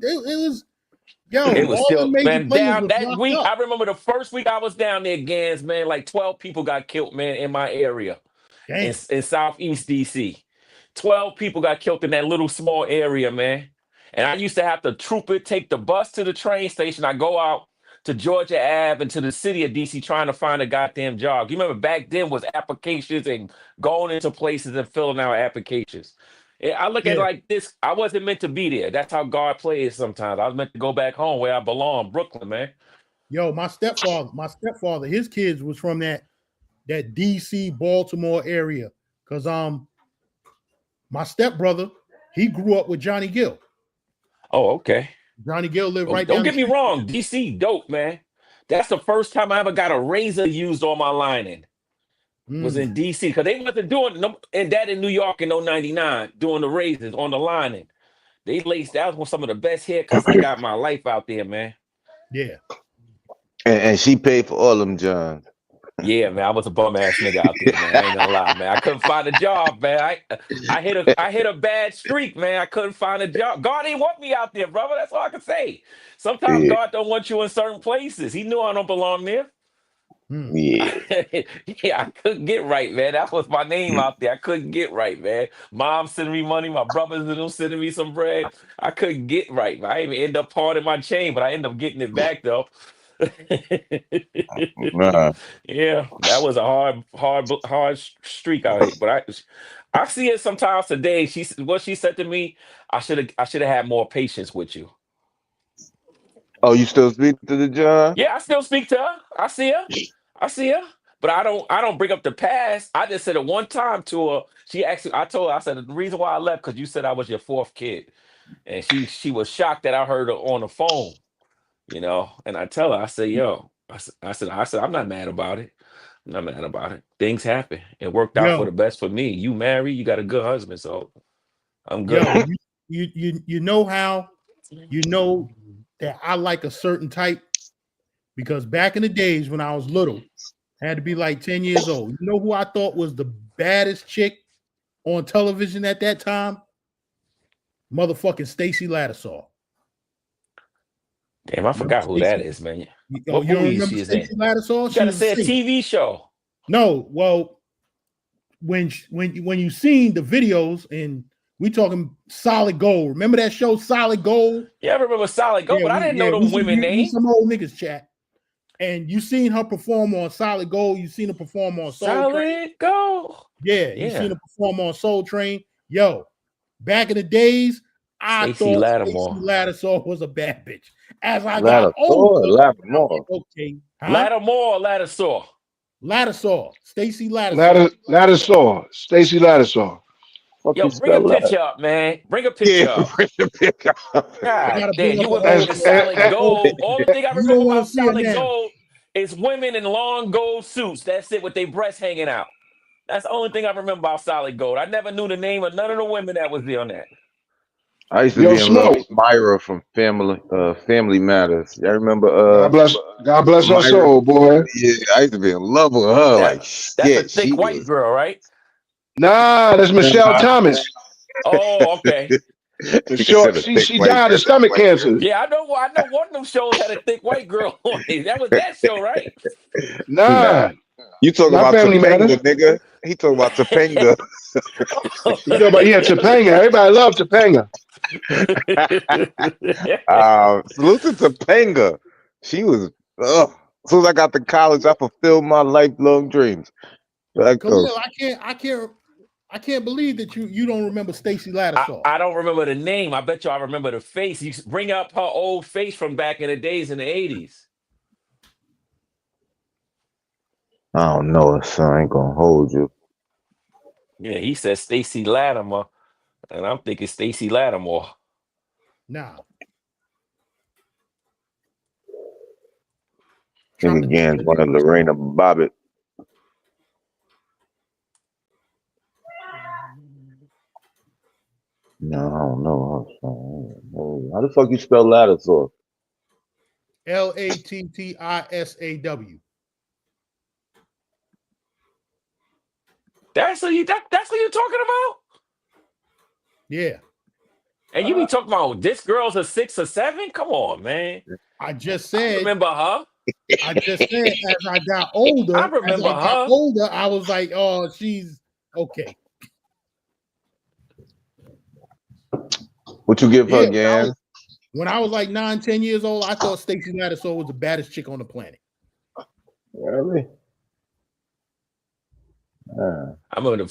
still, man, down that week. I remember the first week I was down there, Gans, man. Like 12 people got killed, man, in my area in Southeast D.C. 12 people got killed in that little small area, man. And I used to have to take the bus to the train station. I go out to Georgia Ave and to the city of DC trying to find a goddamn job. You remember back then was applications and going into places and filling out applications. I look at it like this. I wasn't meant to be there. That's how God plays sometimes. I was meant to go back home where I belong, Brooklyn, man. Yo, my stepfather, his kids was from that DC, Baltimore area. Because my stepbrother, he grew up with Johnny Gill. Oh, okay. Johnny Gill lived right down. Don't get me wrong, DC dope, man. That's the first time I ever got a razor used on my lining. Was in DC because they wasn't doing and that in New York in 99 doing the razors on the lining. They laced. That was some of the best haircuts I got in my life out there, man. Yeah. And she paid for all them John. Yeah, man, I was a bum ass nigga out there, man. I ain't gonna lie, man. I couldn't find a job, man. I hit a bad streak, man. I couldn't find a job. God didn't want me out there, brother. That's all I can say. Sometimes God don't want you in certain places. He knew I don't belong there. Yeah. I couldn't get right, man. That was my name out there. I couldn't get right, man. Mom sending me money, my brothers and them sending me some bread. I couldn't get right. I didn't even end up parting my chain, but I ended up getting it back though. Yeah, that was a hard streak out here. But I see it sometimes today. What she said to me, I should have had more patience with you. Oh, you still speak to the John? Yeah, I still speak to her. I see her. But I don't bring up the past. I just said it one time to her. I told her, I said the reason why I left because you said I was your 4th kid. And she was shocked that I heard her on the phone. You know, and I tell her, I say, yo, I said, I'm not mad about it. I'm not mad about it. Things happen. It worked out for the best for me. You married, you got a good husband, so I'm good. Yo, you know how you know that I like a certain type? Because back in the days when I was little, I had to be like 10 years old. You know who I thought was the baddest chick on television at that time? Motherfucking Stacey Lattisaw. Damn, I forgot who that is, man. What movie she is in? Lattisaw? You gotta say a TV show. No, well, when you seen the videos and we talking Solid Gold. Remember that show Solid Gold? Yeah, I remember Solid Gold, but I didn't know them women names. Some old niggas chat. And you seen her perform on Solid Gold. You seen her perform on Soul Train. Gold. Yeah, you seen her perform on Soul Train. Yo, back in the days, I thought Stacey Lattisaw was a bad bitch. As I got older, okay, Lattisaw. Stacey Lattisaw. Stacey Lattisaw. Yo, bring a picture up, man. Bring a picture up. God damn, you went over to Solid Gold. All the thing I remember about Solid Gold is women in long gold suits. That's it, with their breasts hanging out. That's the only thing I remember about Solid Gold. I never knew the name of none of the women that was there on that. I used to Yo, be in love Smoke. with Myra from Family Matters. I remember God bless her Myra. soul, boy. Yeah, I used to be in love with her. Like That's a shit, thick she white was. girl, right? Nah, that's Michelle Thomas. Oh, okay. He Short, said a she thick she white died girl. of stomach cancer. Yeah, I know. I know one of them shows had a thick white girl on it. That was that show, right? Nah, Nah, you talking not about Family Topanga, Matters. nigga? He talking about Topanga. You know, but Topanga. Everybody loves Topanga. Salute to Topanga. She was. Ugh. As soon as I got to college, I fulfilled my lifelong dreams. That girl. Khalil, I can't believe that you don't remember Stacey Lattisaw. I don't remember the name. I bet you I remember the face. You bring up her old face from back in the days in the 80s. I don't know, son. I ain't gonna hold you. Yeah, he said Stacey Latimer, and I'm thinking Stacey Lattimore. Nah. Nigga Gans one of Lorena Bobbitt. No, I don't know. How the fuck you spell Lattisaw? Lattisaw. That's what you talking about? Yeah. And you be talking about this girl's a 6 or 7? Come on, man. I just I said. remember her. I just said as I got older. I remember her. I was like, oh, she's okay. What you give her, Gan? When I was like 9, 10 years old, I thought Stacey Lattisaw was the baddest chick on the planet. Really? I remember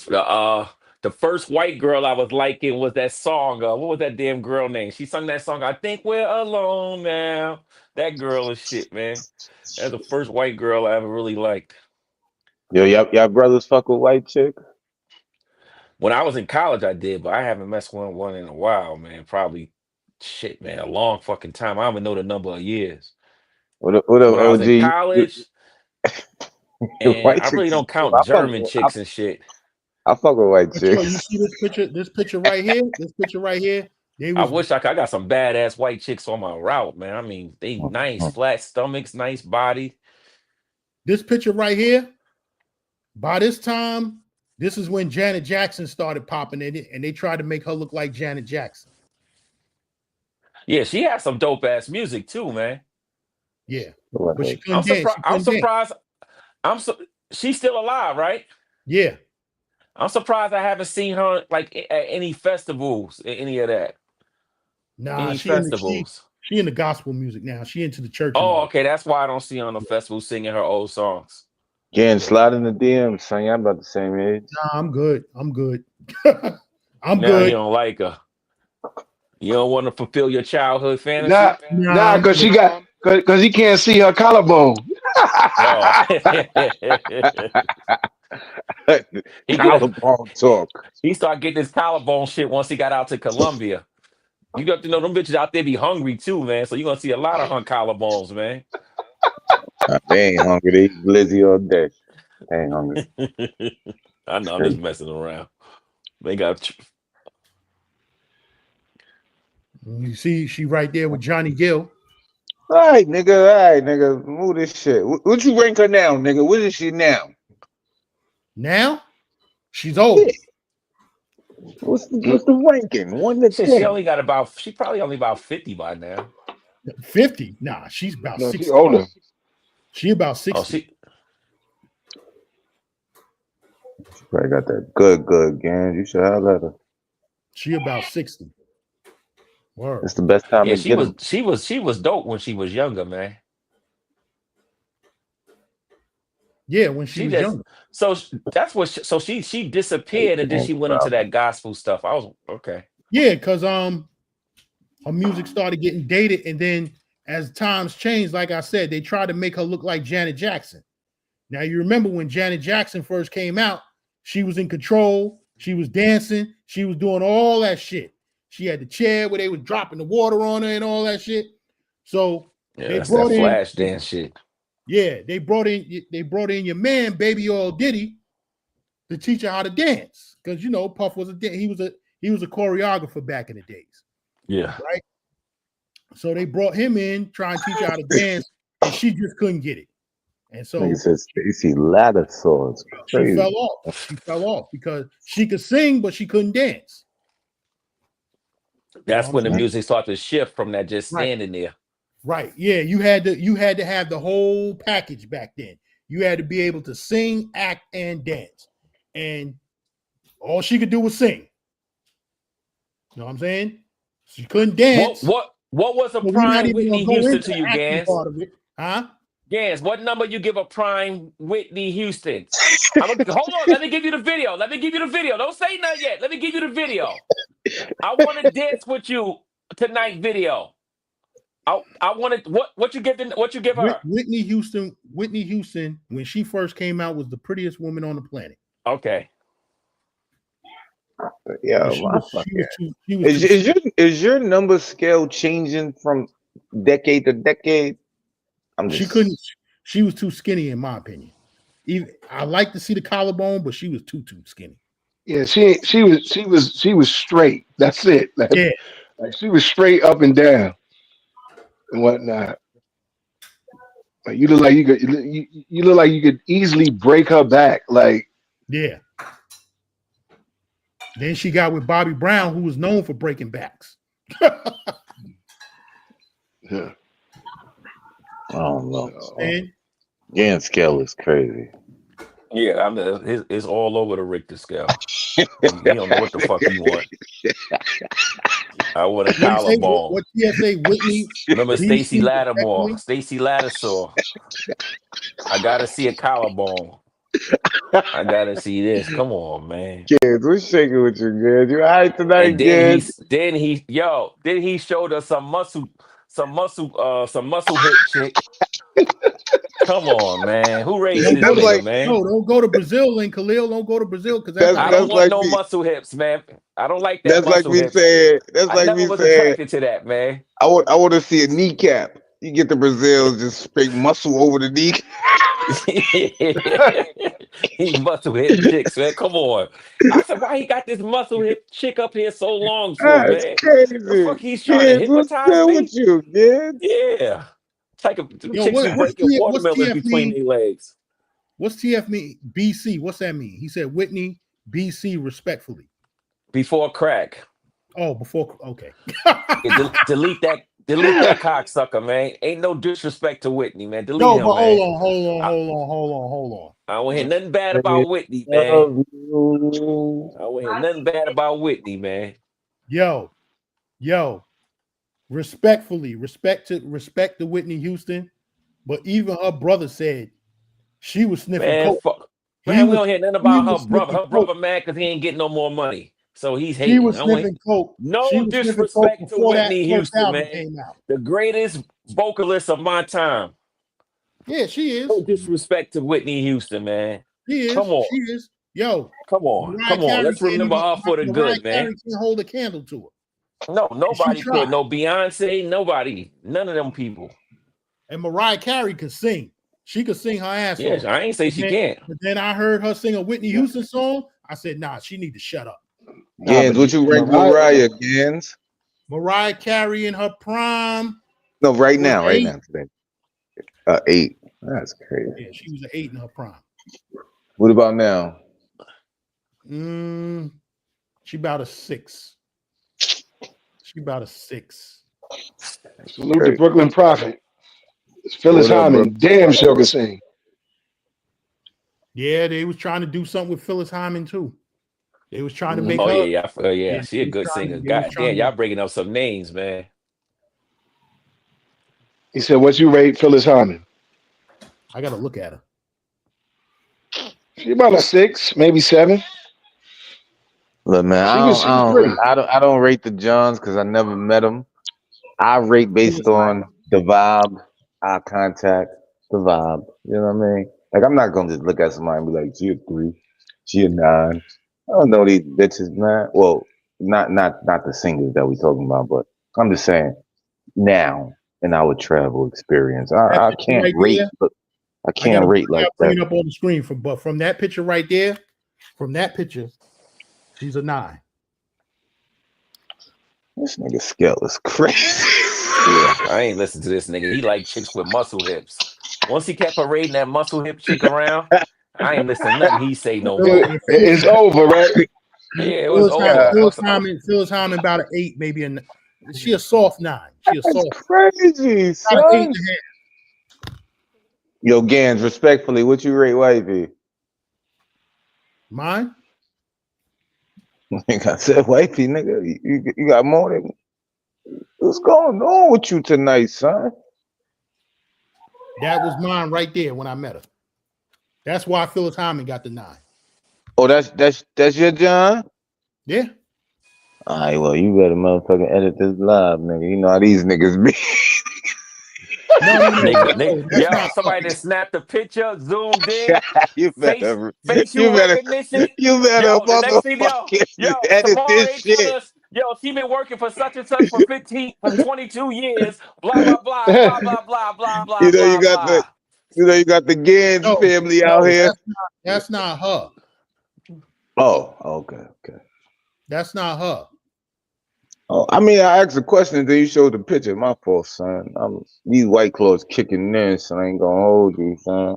the first white girl I was liking was that song. What was that damn girl name? She sung that song. I think we're alone now. That girl is shit, man. That's the first white girl I ever really liked. Yo, y'all brothers fuck with white chick? When I was in college, I did, but I haven't messed with one in a while, man. Probably shit, man, a long fucking time. I don't even know the number of years. What up, When I was OG? in college, and I really don't count German chicks and shit. I fuck with white But chicks. yo, you see this picture right here? This picture right here. I wish I got some badass white chicks on my route, man. I mean, they nice, flat stomachs, nice body. This picture right here. By this time, this is when Janet Jackson started popping in it, and they tried to make her look like Janet Jackson. Yeah, she has some dope ass music too, man. Yeah, but she I'm couldn't dance. I'm surprised. She's still alive, right? Yeah. I'm surprised I haven't seen her like at any festivals, any of that. Nah, any she festivals. She into gospel music now. She into the church. Oh, okay. That's why I don't see her on the festival singing her old songs. Again, slide in the DMs, son. Y'all about the same age. Nah, I'm good. I'm good. I'm good. You don't like her. You don't want to fulfill your childhood fantasy? Nah, because he can't see her collarbone. Collarbone talk. He started getting his collarbone shit once he got out to Columbia. You got to know them bitches out there be hungry too, man. So you're gonna see a lot of collarbones, man. They ain't hungry. They eat Lizzie all day. They ain't hungry. I know, I'm just messing around. They got. You see, she right there with Johnny Gill. All right, nigga. Move this shit. What you rank her now, nigga? What is she now? Now, she's old. Yeah. What's the ranking? 1 to 10. She probably only about 50 by now. 50? Nah, she's about 60. She's older. She about 60. Oh, she probably got that good gang. You should have her. She about 60. Word. It's the best time to she get she was dope when she was younger, man. Yeah, when she was younger. So that's what. She disappeared and then she went into that gospel stuff. I was okay. Yeah, because her music started getting dated, and then as times changed, like I said, they tried to make her look like Janet Jackson. Now you remember when Janet Jackson first came out, she was in control, she was dancing, she was doing all that shit. She had the chair where they was dropping the water on her and all that shit. So they brought in flash dance shit. Yeah, they brought in your man, Baby Oil Diddy, to teach her how to dance. Because Puff was he was a choreographer back in the days. Yeah. right? So they brought him in, trying to teach her how to dance, and she just couldn't get it. And so Nigga said Stacy Lattisaw. It's she crazy. fell off. She fell off because she could sing, but she couldn't dance. That's You know when the what I'm saying? music started to shift from that just Right. standing there. Right. Yeah, you had to have the whole package back then. You had to be able to sing, act, and dance. And all she could do was sing. You know what I'm saying? She couldn't dance. What was a So we're not prime even Whitney gonna go Houston into to the you, acting Gans? part of it. Huh? Gans, what number you give a prime Whitney Houston? Hold on, let me give you the video. Let me give you the video. Don't say nothing yet. Let me give you the video. I want to dance with you tonight. Video. I wanted what you give her. Whitney Houston, when she first came out, was the prettiest woman on the planet. Okay. Yeah, She my was fucking. too Is your number scale changing from decade to decade? She was too skinny, in my opinion. Even I like to see the collarbone, but she was too skinny. Yeah, she was straight. That's it. Yeah. Like she was straight up and down and whatnot. Like you look like you look like you could easily break her back. Like Yeah. Then she got with Bobby Brown, who was known for breaking backs. yeah. I don't know. And Gan scale is crazy. Yeah, it's all over the Richter scale. He don't know what the fuck he want. I want a collarbone. What TSA Whitney? Remember Stacy BC Lattimore, Stacy Lattisaw. I gotta see a collarbone. I gotta see this. Come on, man. Kids, we're shaking with you, man. You all right tonight, And then kids? then he showed us some muscle hip chick. Come on, man. Who raised this That's nigga, like- man? No, don't go to Brazil, and Khalil. Don't go to Brazil because That's I don't want like no me. muscle hips, man. I don't like that That's like muscle me hips. saying. That's I like never me was saying. attracted to that, man. I want to see a kneecap. You get the Brazils just straight muscle over the knee. These muscle hip chicks, man. Come on. I said, why he got this muscle hip chick up here so long for, That's man? crazy. The fuck he's trying to Kids, what's hypnotize good me? with you, kids? Yeah. It's like Yo, chicks be what's breaking TF watermelon between mean? their legs. What's TF mean? BC. What's that mean? He said Whitney BC respectfully. Before crack. Oh, before okay. Yeah, delete that cocksucker, man. Ain't no disrespect to Whitney, man. Delete No, him, but man. hold on. I don't hear nothing bad about Whitney, man. I don't hear nothing bad about Whitney, man. Yo, respectfully, respect to Whitney Houston, but even her brother said she was sniffing Man, coke. fuck. Man, we don't hear nothing about her brother. Her sniffing brother mad because he ain't getting no more money. So he's She hating. was I don't hear- sniffing coke. No She was sniffing disrespect coke to before that Whitney first Houston, album man. came out. The greatest vocalist of my time. Yeah, she is. No disrespect to Whitney Houston, man. She is. Come on. She is. Yo, Come on. Mariah Come on. Carey Let's remember her for the Mariah good, man. Carey can't hold a candle to her. No, nobody tried. could. No Beyonce, nobody. None of them people. And Mariah Carey could sing. She could sing her ass Yes, off. I ain't say she can't. But then I heard her sing a Whitney Houston song. I said, nah, she need to shut up. Gans, what you rank Mariah, Gans? Mariah Carey in her prime. No, right now, was today. 8. That's crazy. Yeah, she was an 8 in her prime. What about now? She about a 6. She about a 6. Salute to Brooklyn Prophet. Phyllis What up, Hyman, damn sure can sing. Yeah, they was trying to do something with Phyllis Hyman too. They was trying to make Oh her. yeah. She a good singer. God damn, y'all breaking up some names, man. He said, "What you rate Phyllis Hyman?" I gotta look at her. She about a 6, maybe 7. Look, man, I don't rate the Johns because I never met them. I rate based on the vibe, eye contact, the vibe. You know what I mean? Like I'm not gonna just look at somebody and be like, she a 3, she a 9. I don't know these bitches, man. Well, not the singers that we talking about, but I'm just saying now in our travel experience, I can't rate. I can't rate like that. Bring it up on the screen from that picture right there. From that picture, she's a 9. This nigga Skell is crazy. Yeah, I ain't listen to this nigga. He like chicks with muscle hips. Once he kept parading that muscle hip chick around, I ain't listen to nothing he say no more. It's over, right? Yeah, it was over. Phyllis Hyman about an 8, maybe she a soft 9. She a That's soft crazy, about an 8 son. and a half. Yo, Gans, respectfully, what you rate wifey? Mine? Like I said, wifey, nigga, you got more than. What's going on with you tonight, son? That was mine right there when I met her. That's why Phyllis Hyman got the 9. Oh, that's your John? Yeah. All right, well, you better motherfucking edit this live, nigga. You know how these niggas be. Yo, somebody that snapped a picture, zoomed in, you better, facial recognition. You better Yo, the next thing, edit Tamara this ain't shit. tell us, she been working for such and such for 22 years, blah, blah, blah, blah, blah, blah, blah, blah, You know you blah, got blah. you got the Gans family out here. That's not her. Oh, okay. That's not her. Oh, I mean, I asked a question and then you showed the picture. My fault, son. These white clothes kicking in, so I ain't gonna hold you, son.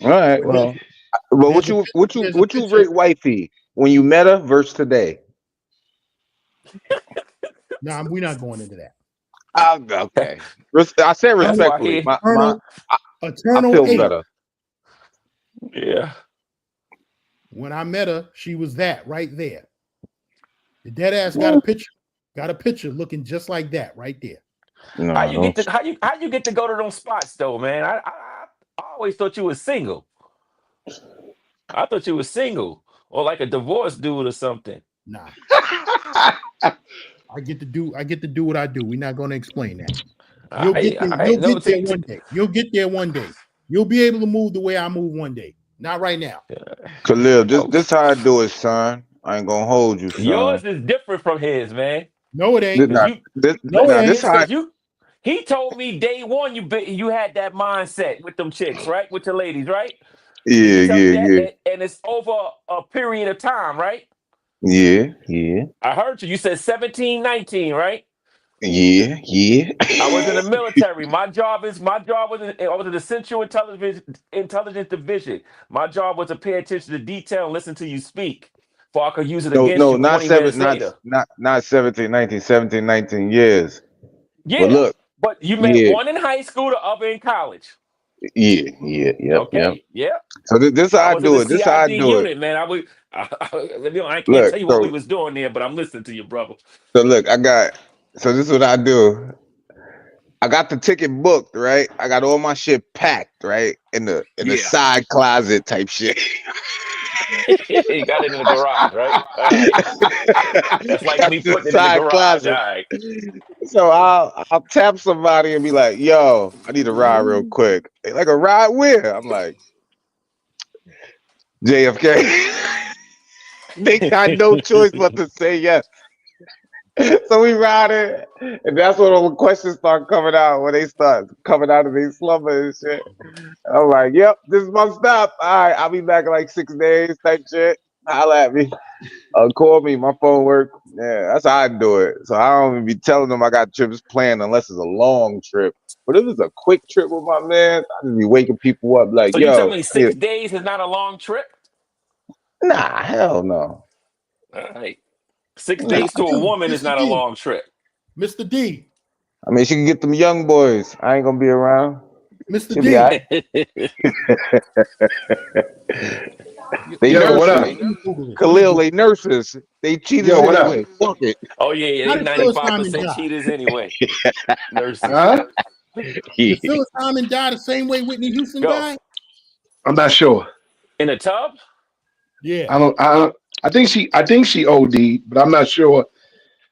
All right, well, but what you rate wifey when you met her versus today? Nah, we're not going into that. Okay. I said respectfully. I feel 8. better. Yeah. When I met her, she was that right there. The dead ass got a picture looking just like that right there. No, how you get to go to those spots though, man? I always thought you was single. I thought you was single or like a divorced dude or something. Nah. I get to do what I do. We're not going to explain that. You'll get there one day. You'll get there one day. You'll be able to move the way I move one day. Not right now. Khalil, this how I do it, son. I ain't gonna hold you, son. Yours is different from his, man. No, it ain't. He told me day one you had that mindset with them chicks, right? With the ladies, right? Yeah. And it's over a period of time, right? Yeah. I heard you. You said 17, 19, right? Yeah. I was in the military. My job was I was in the Central Intelligence Division. My job was to pay attention to detail and listen to you speak. So I could use it against you 20 minutes later. Not 17, 19 years. Yeah. But you met one in high school, the other in college. Yeah. Okay. Yeah. So this how I do it. This how I do it, man. I can't tell you what we was doing there, but I'm listening to you, brother. So look, this is what I do. I got the ticket booked, right? I got all my shit packed, right? In the side closet type shit. You got it in the garage, right? That's like me putting it in the garage. Closet. All right. So I'll tap somebody and be like, yo, I need a ride real quick. They like, a ride where? I'm like, JFK. They got no choice but to say yes. So we ride it, and that's when all the questions start coming out, when they start coming out of their slumber and shit. I'm like, yep, this is my stop. All right, I'll be back in like 6 days type shit. Holla at me. Call me, my phone work. Yeah, that's how I do it. So I don't even be telling them I got trips planned unless it's a long trip. But if it's a quick trip with my man, I just be waking people up like, so yo. So you tell me 6 days is not a long trip? Nah, hell no. All right. 6 days to a woman is not a long trip. Mr. D. I mean, she can get them young boys. I ain't gonna be around. Mr. D. They nurses. Khalil, they nurses. They cheaters anyway. Fuck it. Oh yeah, they 95% cheaters anyway. Nurses. Did Phyllis Hyman die the same way Whitney Houston died? I'm not sure. In a tub? Yeah. I think she OD'd, but I'm not sure.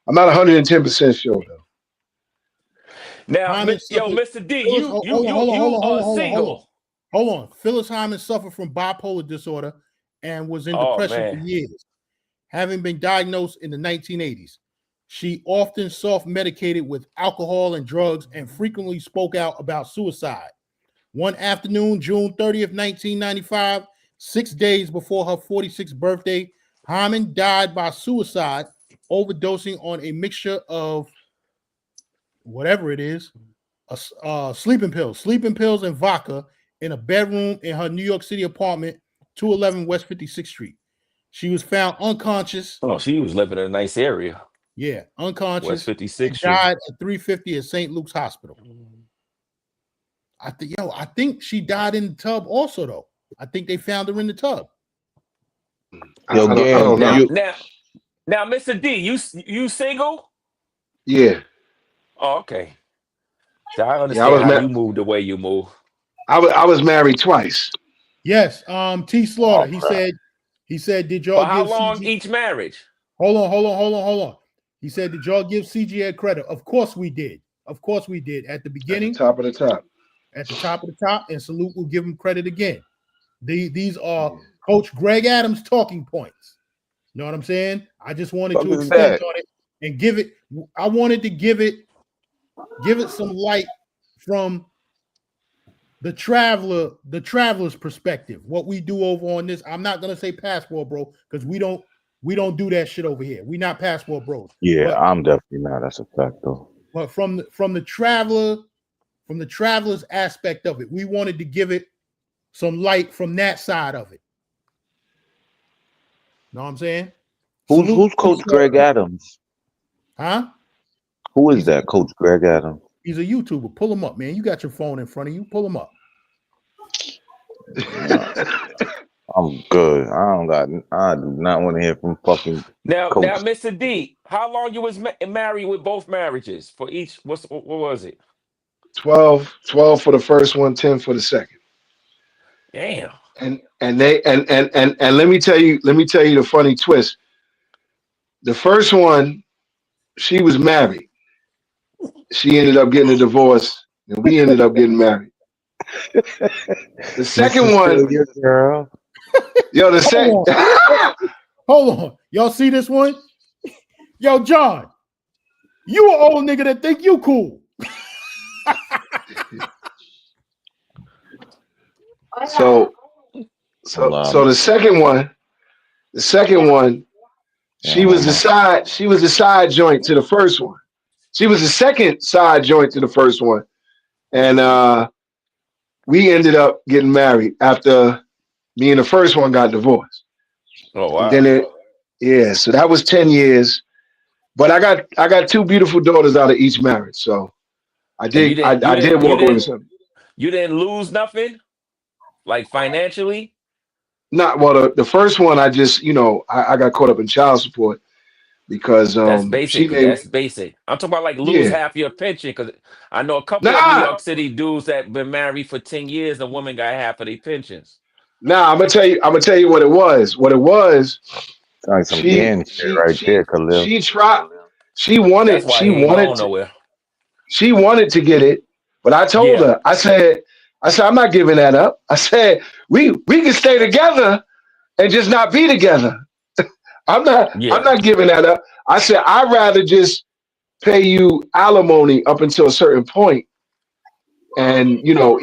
I'm not 110% sure though. Now, Mr. D, you single. Hold on. Phyllis Hyman suffered from bipolar disorder and was in depression for years. Having been diagnosed in the 1980s, she often self-medicated with alcohol and drugs and frequently spoke out about suicide. One afternoon, June 30th, 1995, 6 days before her 46th birthday, Hyman died by suicide overdosing on a mixture of whatever it is, sleeping pills and vodka in a bedroom in her New York City apartment, 211 West 56th Street. She was found unconscious. Oh, she was living in a nice area. Yeah, unconscious. West 56th Street. Died at 350 at St. Luke's Hospital. I think she died in the tub also, though. I think they found her in the tub. Yo, gang, now, Mr. D, you single? Yeah. Oh, okay. So I understand how you move the way you move. I was married twice. Yes. T. Slaughter. He said, did y'all For how give long CG each marriage? Hold on. He said, did y'all give CGA credit? Of course we did. At the beginning. At the top of the top. At the top of the top, and Salute will give him credit again. These are Coach Greg Adams talking points. You know what I'm saying? I just wanted to expand on it and give it. I wanted to give it some light from the traveler's perspective. What we do over on this, I'm not gonna say passport bro, because we don't do that shit over here. We not passport bros. Yeah, I'm definitely not. That's a fact though. But from the traveler's aspect of it, we wanted to give it some light from that side of it. Know what I'm saying? Who's Coach Greg Adams? Huh? Who is that, Coach Greg Adams? He's a YouTuber. Pull him up, man. You got your phone in front of you. Pull him up. I'm good. I do not want to hear from fucking Now, Coach. Mr. D, how long you was married with both marriages for each? What was it? 12 for the first one, 10 for the second. Damn. And let me tell you the funny twist. The first one, she was married. She ended up getting a divorce, and we ended up getting married. The second one, girl. yo, the second. Hold on. Y'all see this one? Yo, John, you an old nigga that think you cool. So the second one, she was the side joint to the first one. She was the second side joint to the first one. And we ended up getting married after me and the first one got divorced. Oh wow. And then so that was 10 years. But I got two beautiful daughters out of each marriage. So I did walk away with something. You didn't lose nothing? Like financially? Not well. The first one, I just I got caught up in child support because that's basic. That's basic. I'm talking about like lose half your pension because I know a couple of New York City dudes that been married for 10 years. The woman got half of their pensions. Nah, I'm gonna tell you what it was. What it was. Like some shit right there, Khalil. She tried. She wanted to get it, but I told her. I said, I'm not giving that up. I said, we can stay together and just not be together. I'm not giving that up. I said, I'd rather just pay you alimony up until a certain point. And either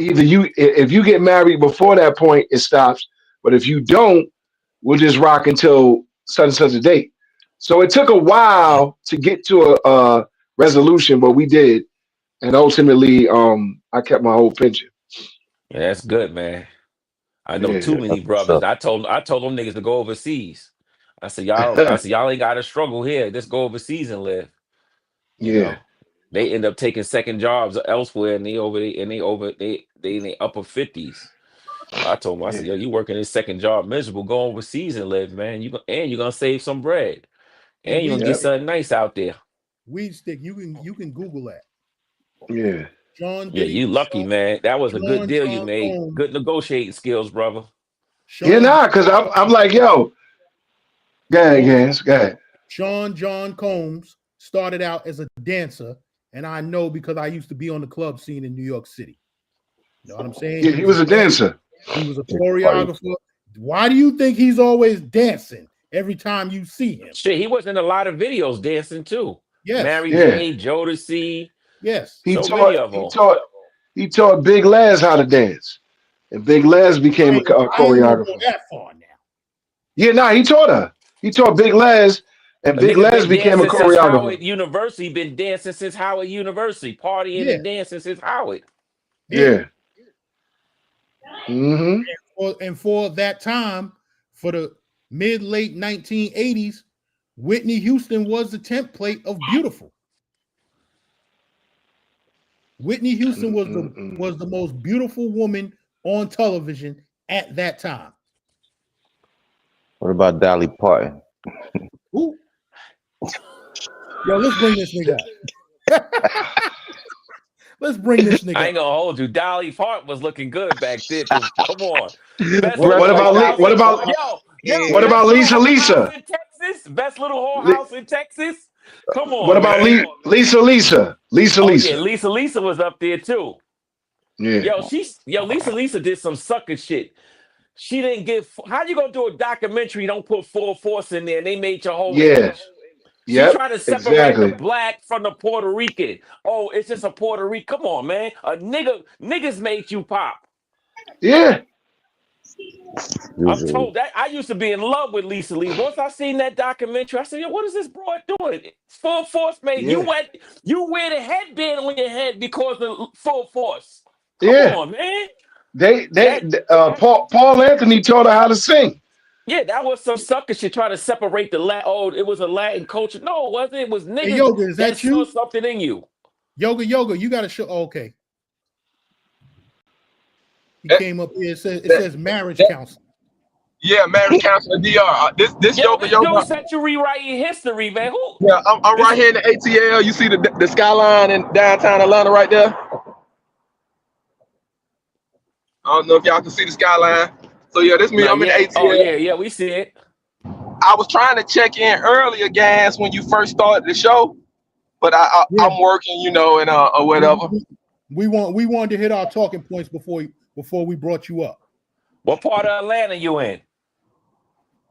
if you get married before that point, it stops. But if you don't, we'll just rock until such and such a date. So it took a while to get to a resolution, but we did. And ultimately, I kept my whole pension. Yeah, that's good, man. I know too many brothers. I told them niggas to go overseas. I said, y'all ain't gotta struggle here. Just go overseas and live. You know? They end up taking second jobs elsewhere, and they upper 50s. I told them, I said, yo, you working this second job miserable, go overseas and live, man. You're gonna save some bread. And you're gonna get something nice out there. Weed stick, you can Google that. Yeah. John Diddy, you lucky, man. That was a good deal you made. Combs. Good negotiating skills, brother. Because I'm like, yo, go ahead. Sean John Combs started out as a dancer, and I know because I used to be on the club scene in New York City. You know what I'm saying? Yeah, he was a dancer. He was a choreographer. Why do you think he's always dancing every time you see him? Shit, he was in a lot of videos dancing too. Yes. Mary J, Jodeci. Yes. He taught Big Les how to dance. And Big Les became a choreographer. That far now. Yeah, he taught her. He taught Big Les And A Big nigga Les been became a dancing since Howard choreographer. University. Been dancing since Howard University. Partying Yeah, and dancing since Howard. yeah. Yeah. Mm-hmm. And for that time, for the mid-late 1980s, Whitney Houston was the template of beautiful. Whitney Houston was the most beautiful woman on television at that time. What about Dolly Parton? Ooh. Yo, let's bring this nigga up. Let's bring this nigga I ain't up. gonna hold you. Dolly Parton was looking good back then. Come on. Best What little about whorehouse what in- about yo, what best about little Lisa whorehouse Lisa? in Texas? Best little Li- whorehouse in Texas? Come on, What about man. Lisa Lisa? Oh yeah, Lisa. Lisa was up there too. Yeah. Lisa did some sucker shit. She didn't get. How you gonna do a documentary? Don't put full force in there, and they made your whole Yeah. image. She Yep. tried to separate the Exactly. black from the Puerto Rican. Oh, it's just a Puerto Rican. Come on, man. Niggas made you pop. Yeah. I'm told that I used to be in love with Lisa Lee. Once I seen that documentary, I said, "Yo, what is this broad doing?" Full Force made Yeah. you wear the headband on your head because of Full Force. Come Yeah. on, man. Paul Anthony taught her how to sing. Yeah, that was some sucker shit trying to separate the Latin. Oh, it was a Latin culture. No, it wasn't. It was niggas Hey, Yoga, is that saw you? something in you. Yoga, you got to show. Okay. He came up here. It says marriage counselor. Yeah, marriage counselor DR. This Yo, yoga this dude yoga. said you rewriting history, man. Who? Yeah, I'm right here in the ATL. You see the skyline in downtown Atlanta right there. I don't know if y'all can see the skyline. So yeah, this me. Nah, I'm in yeah. the ATL. Oh yeah, we see it. I was trying to check in earlier, guys, when you first started the show, but I'm working, you know, and or whatever. We wanted to hit our talking points before we brought you up. What part of Atlanta you in?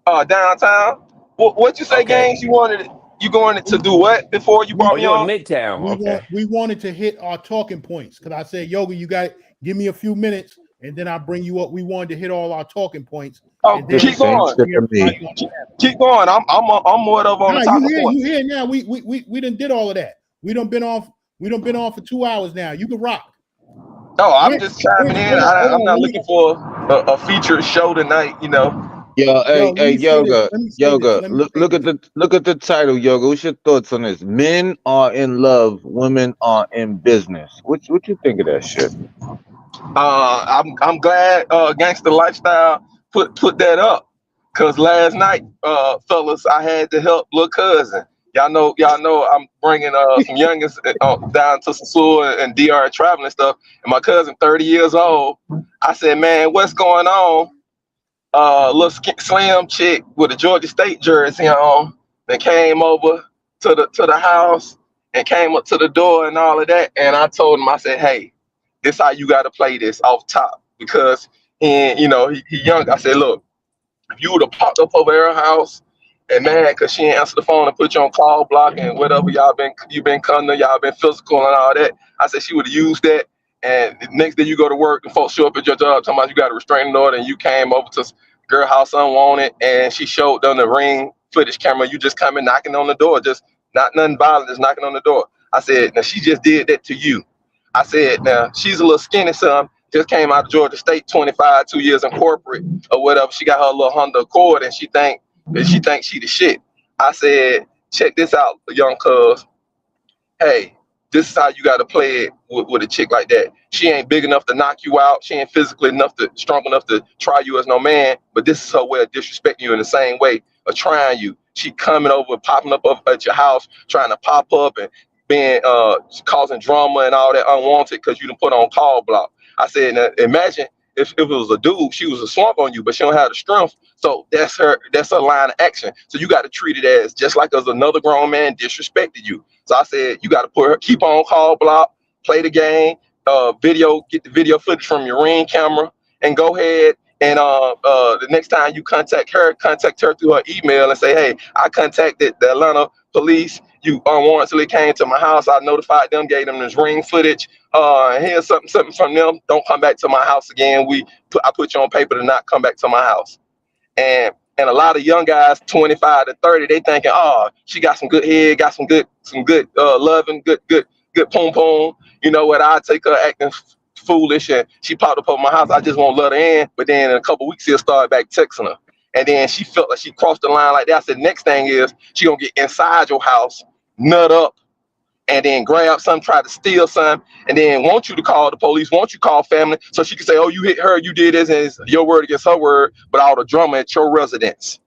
Downtown. What you say, Okay. gangs? You going to do what before you brought Oh, me you're in on? Midtown. Okay. We wanted to hit our talking points because I said, Yoga, you got give me a few minutes and then I'll bring you up. We wanted to hit all our talking points. Oh, And then keep going. Keep going. I'm more of on the talking point. You here now? We done did all of that. We done been on for 2 hours now. You can rock. No, I'm just chiming in. I'm not looking for a featured show tonight, you know. Yo, hey, Yoga. Let me Look at the title, Yoga. What's your thoughts on this? Men are in love, women are in business. What you think of that shit? I'm glad Gangster Lifestyle put that up, cause last night, fellas, I had to help little cousin. Y'all know I'm bringing some youngins down to Sasua and DR traveling stuff, and my cousin 30 years old. I said, man, what's going on? Little slim chick with a Georgia State jersey on that came over to the house and came up to the door and all of that, and I told him, I said, hey, this how you got to play this off top, because he young. I said, look, if you would have popped up over her house and mad because she didn't answer the phone and put you on call block and whatever, you've been cunning, y'all been physical and all that. I said she would have used that, and the next day you go to work and folks show up at your job talking about you got a restraining order and you came over to girl house unwanted and she showed on the ring footage camera you just coming knocking on the door, just not nothing violent, just knocking on the door. I said, now she just did that to you. I said, now she's a little skinny son, just came out of Georgia State, 25, 2 years in corporate or whatever. She got her little Honda Accord and she thinks she the shit. I said, check this out, young cuz. Hey, this is how you got to play it with a chick like that. She ain't big enough to knock you out. She ain't physically strong enough to try you as no man. But this is her way of disrespecting you in the same way of trying you. She coming over, popping up at your house, trying to pop up and being causing drama and all that unwanted because you done put on call block. I said, now, imagine if it was a dude, she was a swamp on you, but she don't have the strength. So that's her line of action. So you got to treat it as just like as another grown man disrespected you. So I said, you got to keep on call block, play the game, get the video footage from your Ring camera, and go ahead and the next time you contact her through her email and say, hey, I contacted the Atlanta police. You unwarrantedly came to my house. I notified them, gave them this Ring footage. Here's something from them. Don't come back to my house again. I put you on paper to not come back to my house. And And a lot of young guys, 25 to 30, they thinking, oh, she got some good head, got some good loving, good poom poom. You know what? I take her acting foolish, and she popped up on my house. I just won't let her in. But then in a couple weeks, he'll start back texting her. And then she felt like she crossed the line like that. I said, next thing is she gonna get inside your house, nut up, and then grab something, try to steal something, and then want you to call the police, want you to call family, so she can say, oh, you hit her, you did this, and it's your word against her word, but all the drama at your residence.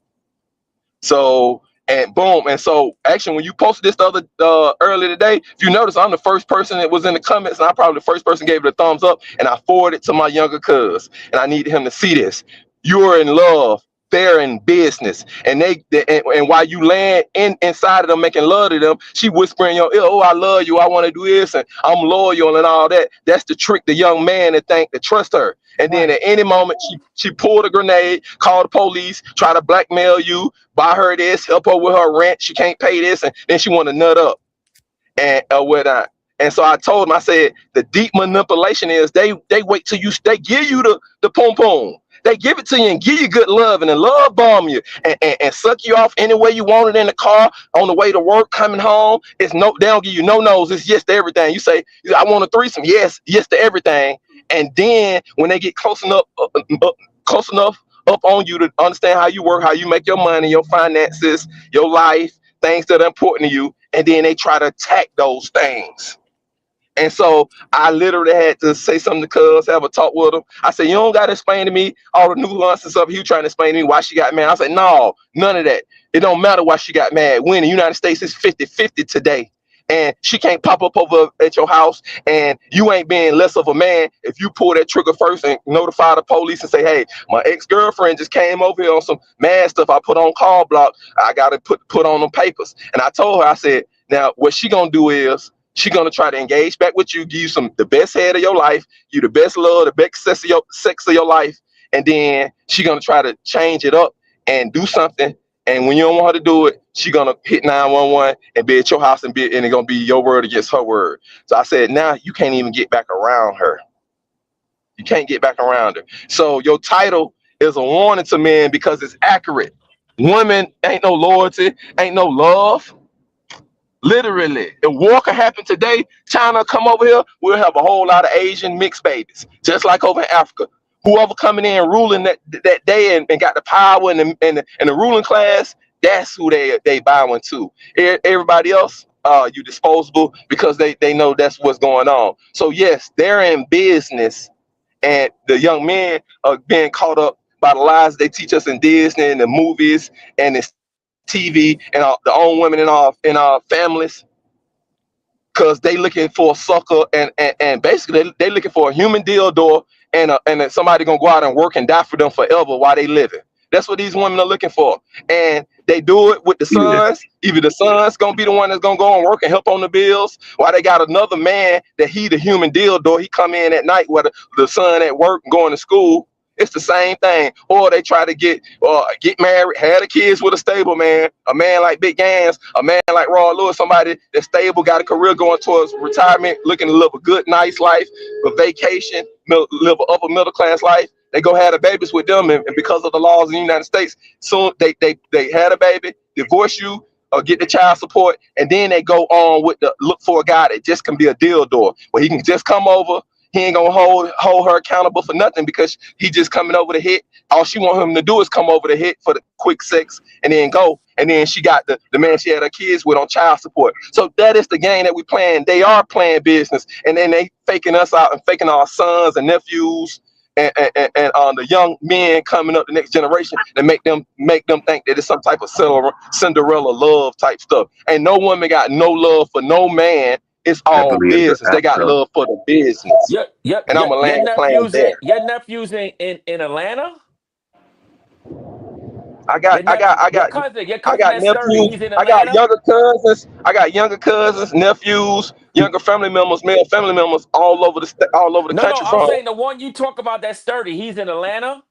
So, and boom. And so actually, when you posted this the other earlier today, if you notice, I'm the first person that was in the comments, and I probably the first person gave it a thumbs up, and I forwarded it to my younger cuz, and I needed him to see this. You're in love. They're in business, and and while you land inside of them making love to them, she whispering in your ear, oh, I love you, I want to do this, and I'm loyal and all that. That's to trick the young man to trust her. And then at any moment she pulled a grenade, called the police, try to blackmail you, buy her this, help her with her rent, she can't pay this, and then she want to nut up and whatnot. And so I told him, I said, the deep manipulation is they wait till they give you the pom pom. They give it to you and give you good love and then love bomb you and suck you off any way you want it in the car, on the way to work, coming home. They don't give you no no's. It's yes to everything. You say, I want a threesome. Yes to everything. And then when they get close enough up on you to understand how you work, how you make your money, your finances, your life, things that are important to you, and then they try to attack those things. And so I literally had to say something to cuz, have a talk with him. I said, you don't got to explain to me all the nuances of it. He was trying to explain to me why she got mad. I said, no, none of that. It don't matter why she got mad. When the United States is 50-50 today. And she can't pop up over at your house, and you ain't being less of a man if you pull that trigger first and notify the police and say, hey, my ex-girlfriend just came over here on some mad stuff. I put on call block. I got to put on them papers. And I told her, I said, now what she going to do is, she's gonna try to engage back with you, give you the best head of your life, you the best love, the best sex of your life, and then she's gonna try to change it up and do something. And when you don't want her to do it, she's gonna hit 911 and be at your house and it's gonna be your word against her word. So I said, now you can't even get back around her. You can't get back around her. So your title is a warning to men because it's accurate. Women ain't no loyalty, ain't no love. Literally, if war could happen today, China come over here, we'll have a whole lot of Asian mixed babies, just like over in Africa. Whoever coming in ruling that day and got the power and the ruling class, that's who they bowing to. Everybody else, you disposable because they know that's what's going on. So yes, they're in business, and the young men are being caught up by the lies they teach us in Disney and the movies and the TV and the own women in our families, because they looking for a sucker and basically they looking for a human dildo and somebody gonna go out and work and die for them forever while they living. That's what these women are looking for, and they do it with the sons. Either the son's gonna be the one that's gonna go and work and help on the bills, while they got another man that he the human dildo. He come in at night where the son at work and going to school. It's the same thing. Or they try to get married, have the kids with a stable man, a man like Big Gans, a man like Raw Lewis, somebody that's stable, got a career going towards retirement, looking to live a good, nice life, a vacation, live an upper middle class life. They go have the babies with them, and because of the laws in the United States, soon they had a baby, divorce you, or get the child support, and then they go on with the look for a guy that just can be a dildo, where he can just come over. He ain't gonna hold her accountable for nothing because he just coming over to hit. All she want him to do is come over to hit for the quick sex and then go. And then she got the man she had her kids with on child support. So that is the game that we playing. They are playing business, and then they faking us out and faking our sons and nephews and the young men coming up, the next generation, and make them think that it's some type of Cinderella love type stuff. And no woman got no love for no man. It's all business. They got love for the business. Yep. And I'm a land plan there. Your nephew's in Atlanta? I got nephews. I got younger cousins. I got younger cousins, nephews, younger family members, male family members all over the country. No, I'm saying the one you talk about that's sturdy. He's in Atlanta.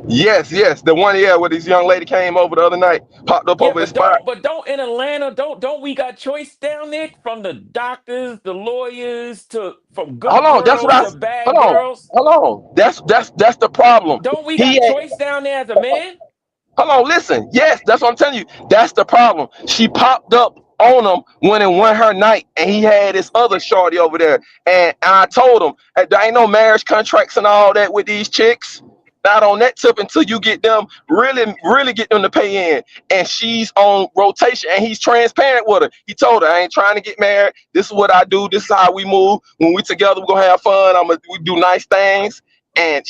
Yes, the one where this young lady came over the other night, popped up Yeah, over his spot. but don't in Atlanta, don't we got choice down there from the doctors, the lawyers, to from Hold good on, that's what girls I. to bad Hold on, girls? hold on. That's the problem. Don't we He got ain't. choice down there as a man? Hold on, listen. Yes, that's what I'm telling you. That's the problem. She popped up on him when it went her night, and he had this other shorty over there. And I told him, there ain't no marriage contracts and all that with these chicks. Not on that tip until you get them really get them to pay in. And she's on rotation, and he's transparent with her. He told her, I ain't trying to get married. This is what I do. This is how we move. When we together, we're gonna have fun. We do nice things. And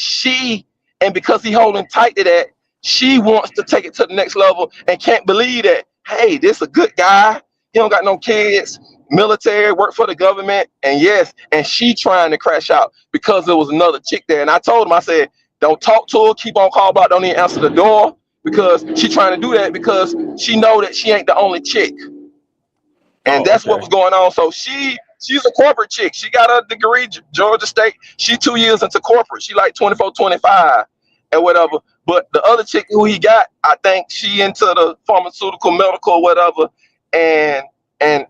because he holding tight to that, she wants to take it to the next level and can't believe that, hey, this a good guy. He don't got no kids, military, work for the government. And yes, and she trying to crash out because there was another chick there. And I told him, I said, don't talk to her, keep on call about, don't even answer the door, because she trying to do that because she know that she ain't the only chick. And Oh, that's what was okay. going on. So she's a corporate chick. She got a degree, Georgia State. She 2 years into corporate. She like 24, 25 and whatever. But the other chick who he got, I think she into the pharmaceutical, medical, whatever. And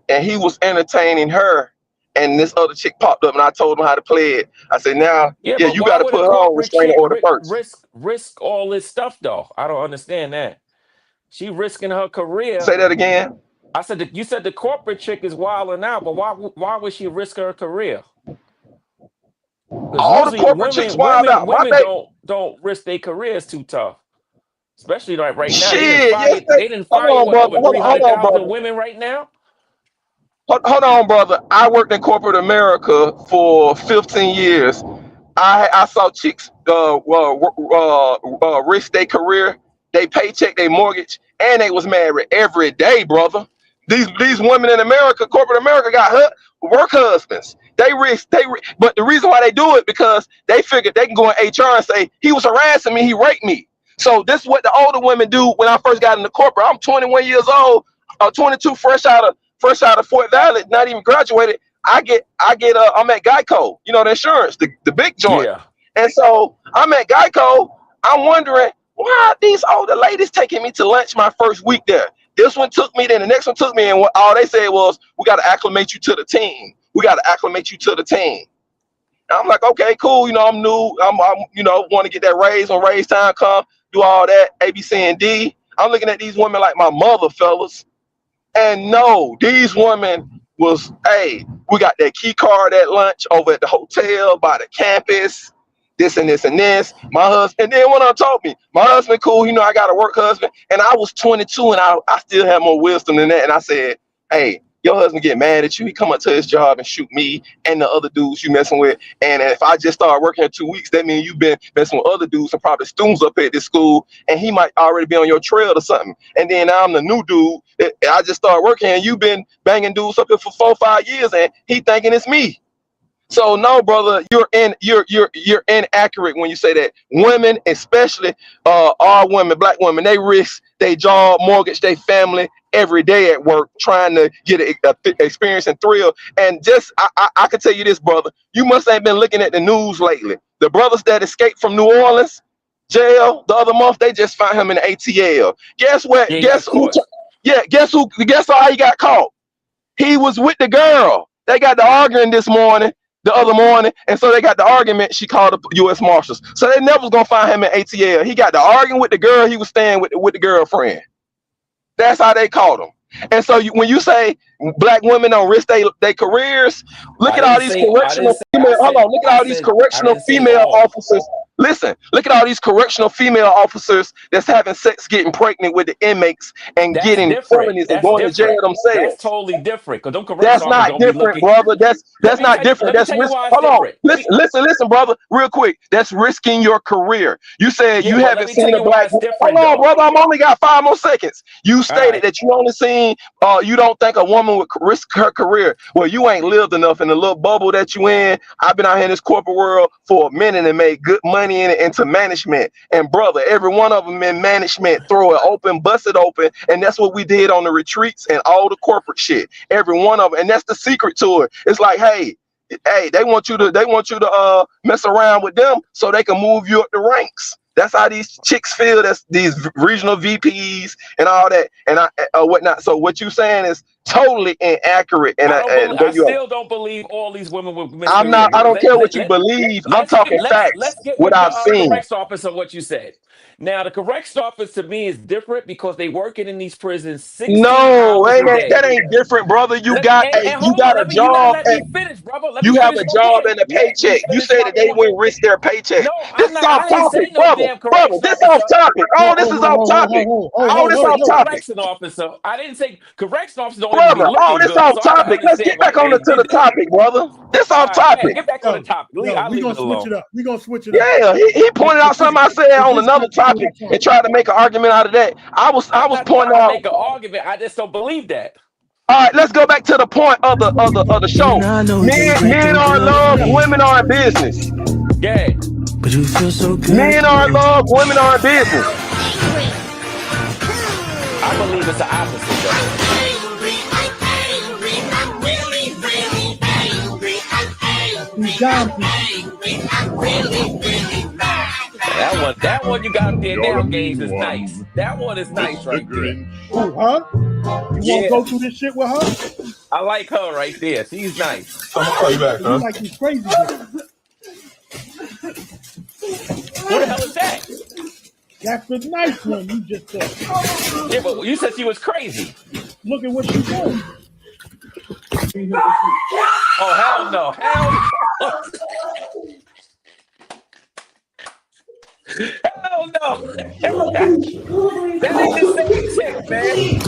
he was entertaining her. And this other chick popped up, and I told him how to play it. I said, now, Yeah, yeah, but you why got to would a put her on corporate restraining chick order first. risk all this stuff though? I don't understand that. She risking her career. Say that again. I said you said the corporate chick is wilding out, but why would she risk her career? Because All the usually corporate chicks wild out. Why women they? don't risk their careers too tough. Especially like right now. Shit, yes, They didn't hold fire on, what, brother. over Hold on, 300,000 brother. women right now? Hold on, brother. I worked in corporate America for 15 years. I saw chicks risk their career, they paycheck, their mortgage, and they was married every day, brother. These women in America, corporate America, got work husbands. But the reason why they do it because they figured they can go in HR and say he was harassing me, he raped me. So this is what the older women do. When I first got into corporate, I'm 21 years old, 22, fresh out of Fort Valley, not even graduated. I'm at Geico, you know, the insurance, the big joint. Yeah. And so I'm at Geico. I'm wondering why are these older ladies taking me to lunch my first week there? This one took me, then the next one took me, and all they said was, we got to acclimate you to the team. We got to acclimate you to the team. And I'm like, okay, cool. You know, I'm new. I'm want to get that raise when raise time come, do all that, A, B, C, and D. I'm looking at these women like my mother, fellas. And no, these women was, hey, we got that key card at lunch over at the hotel by the campus, this and this and this. My husband, and then one of them told me, my husband cool, you know, I got a work husband. And I was 22 and I still have more wisdom than that. And I said, hey, your husband get mad at you. He come up to his job and shoot me and the other dudes you messing with. And if I just start working in 2 weeks, that means you've been messing with other dudes and probably students up at this school, and he might already be on your trail or something. And then I'm the new dude. I just started working, and you've been banging dudes up here for 4 or 5 years, and he thinking it's me. So no, brother, you're inaccurate when you say that. Women, especially all women, black women, they risk their job, mortgage, their family every day at work, trying to get an experience and thrill. And just I can tell you this, brother, you must ain't been looking at the news lately. The brothers that escaped from New Orleans jail the other month, they just found him in the ATL. Guess what? Guess who? Guess how he got caught? He was with the girl. They got the arguing the other morning, and so they got the argument. She called the U.S. Marshals, so they never was gonna find him in ATL. He got the arguing with the girl. He was staying with the girlfriend. That's how they caught him. And so when you say black women don't risk their careers, look at all these correctional female. Hold on, look at all these correctional female officers. Listen, look at all these correctional female officers that's having sex, getting pregnant with the inmates, and getting felonies and going to jail themselves. That's totally different. Because that's not different, brother. That's not different. That's risk. Hold on. Listen, brother, real quick. That's risking your career. You said you haven't seen a black. Hold on, brother. I'm only got 5 more seconds. You stated that you only seen. You don't think a woman would risk her career. Well, you ain't lived enough in the little bubble that you in. I've been out here in this corporate world for a minute and made good money in it into management. And brother, every one of them in management, throw it open, bust it open. And that's what we did on the retreats and all the corporate shit. Every one of them. And that's the secret to it. It's like, hey, they want you to mess around with them so they can move you up the ranks. That's how these chicks feel. That's these regional VPs and all that and whatnot. So what you saying is totally inaccurate. And I still don't believe all these women were I'm not. I don't care what you believe. I'm talking facts. Let's get what with I've the seen. correct office of what you said. Now, the correct office to me is different because they working in these prisons 16 hours a day. That ain't different, brother. You Let got me a job. You gotta let me finish, brother. You have a job and a paycheck. You say that they wouldn't risk their paycheck. No, This is off topic, brother. This off topic. Oh, this is off topic. Oh, this off topic. Correction officer. I didn't say correction officer. Don't even be Brother, looking this good, off so I topic. Let's get back on to the topic, brother. This off topic. Get back on the topic. We're gonna switch it up. We're gonna switch it up. Yeah, he pointed out something I said on another topic and tried to make an argument out of that. I was pointing out. Make an argument. I just don't believe that. All right, let's go back to the point of the show. Men are in love, women are in business. Yeah. But you feel so good. Men are in love, women are in business. I believe it's the opposite, though. That one you got there now, Games, is nice. That one is nice right there. Who, her? You want to go through this shit with her? I like her right there. She's nice. I'm gonna call you back, You huh? like you crazy. What the hell is that? That's the nice one you just said. Yeah, but you said she was crazy. Look at what she's doing. Oh, hell no. Hell no. Hell no. That ain't the same chick, man.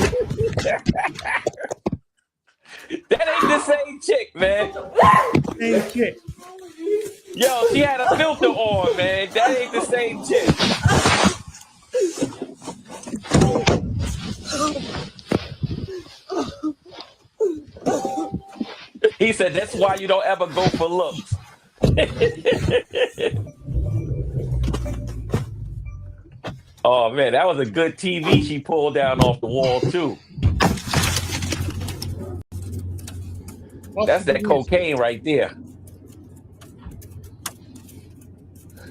That ain't the same chick, man. Same chick. Yo, she had a filter on, man. That ain't the same chick. He said that's why you don't ever go for looks. Oh man, that was a good TV she pulled down off the wall too. That's that cocaine right there.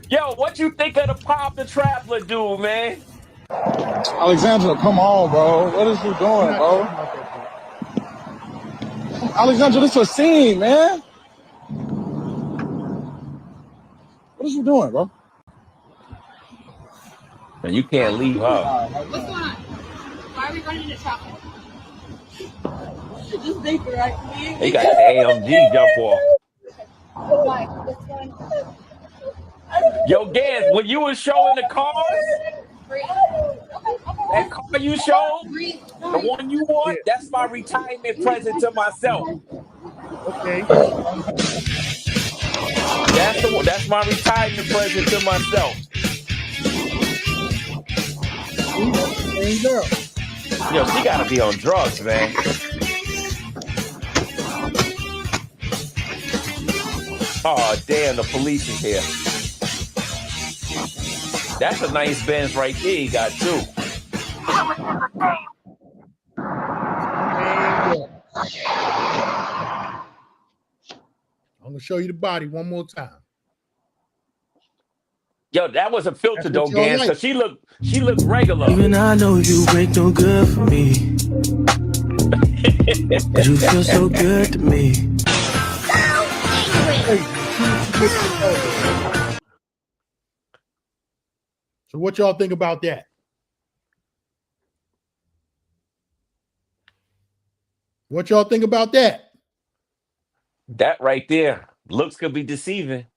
Yo, what you think of the Pop the Traveler dude, man? Alexandra, come on, bro. What is you doing, bro? Alexandra, this is a scene, man. What is you doing, bro? And you can't leave her. What's going on? Why are we running into traffic? Just think, right? They got the AMG jump off. Why? What's going on? Yo, Gans, when you was showing the cars, that car you showed, the one you want, that's my retirement present to myself. Okay. That's my retirement present to myself. Same girl. Yo, she gotta be on drugs, man. Oh damn, the police is here. That's a nice Benz right there he got too. I'm gonna show you the body one more time. Yo, that was a filter That's though, what y'all Gans, like. cause she looked regular. Even I know you ain't no good for me. But you feel so good to me. So what y'all think about that? What y'all think about that? That right there, looks could be deceiving.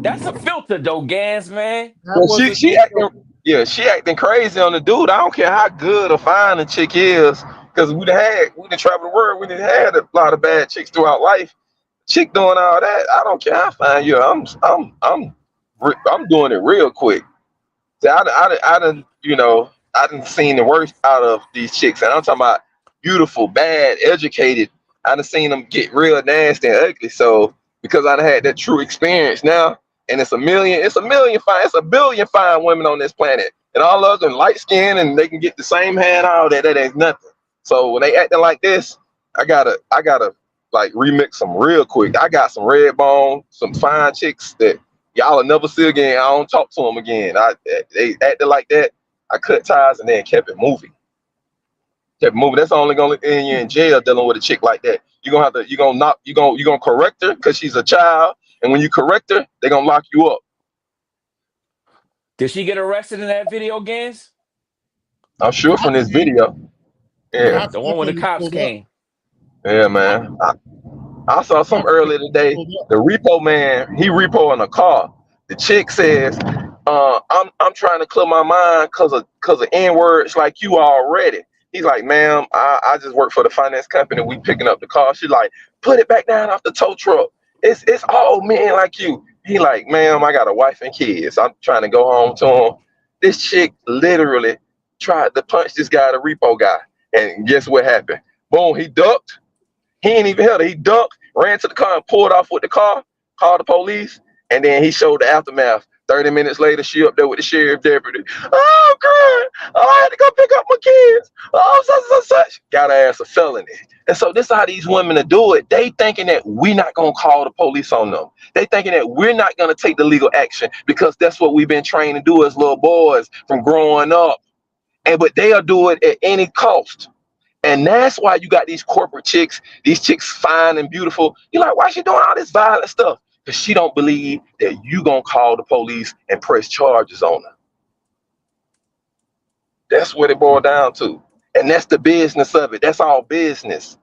That's a filter though, Gans, man. Well, she acting crazy on the dude. I don't care how good or fine the chick is, because we done traveled the world. We done had a lot of bad chicks throughout life. Chick doing all that, I don't care how fine you are. I'm doing it real quick. See, I done seen the worst out of these chicks, and I'm talking about beautiful, bad, educated. I done seen them get real nasty and ugly. So because I done had that true experience now, and it's a billion fine women on this planet, and all of them light skinned and they can get the same hand, all that ain't nothing. So when they acting like this, I gotta like remix them real quick. I got some red bone, some fine chicks that Y'all will never see again. I don't talk to them again. They acted like that. I cut ties and then kept it moving. That's only gonna end you in jail dealing with a chick like that. You're gonna correct her because she's a child, and when you correct her, they're gonna lock you up. Did she get arrested in that video, Gans? I'm sure from this video. Yeah, the one when the cops came. Yeah, man. I saw some earlier today. The repo man, he repoing a car. The chick says, I'm trying to clear my mind because of N-words like you already. He's like, ma'am, I just work for the finance company. We picking up the car. She's like, put it back down off the tow truck. It's all men like you. He like, ma'am, I got a wife and kids. I'm trying to go home to him. This chick literally tried to punch this guy, the repo guy. And guess what happened? Boom, he ducked. He ain't even held it. He ducked, ran to the car and pulled off with the car, called the police, and then he showed the aftermath. 30 minutes later, she up there with the sheriff deputy. Oh, God, I had to go pick up my kids. Oh, such. Got her ass a felony. And so this is how these women are do it. They thinking that we're not going to call the police on them. They thinking that we're not going to take the legal action because that's what we've been trained to do as little boys from growing up. But they'll do it at any cost. And that's why you got these corporate chicks, these chicks fine and beautiful. You're like, why is she doing all this violent stuff? Because she don't believe that you gonna call the police and press charges on her. That's what it boiled down to. And that's the business of it. That's all business.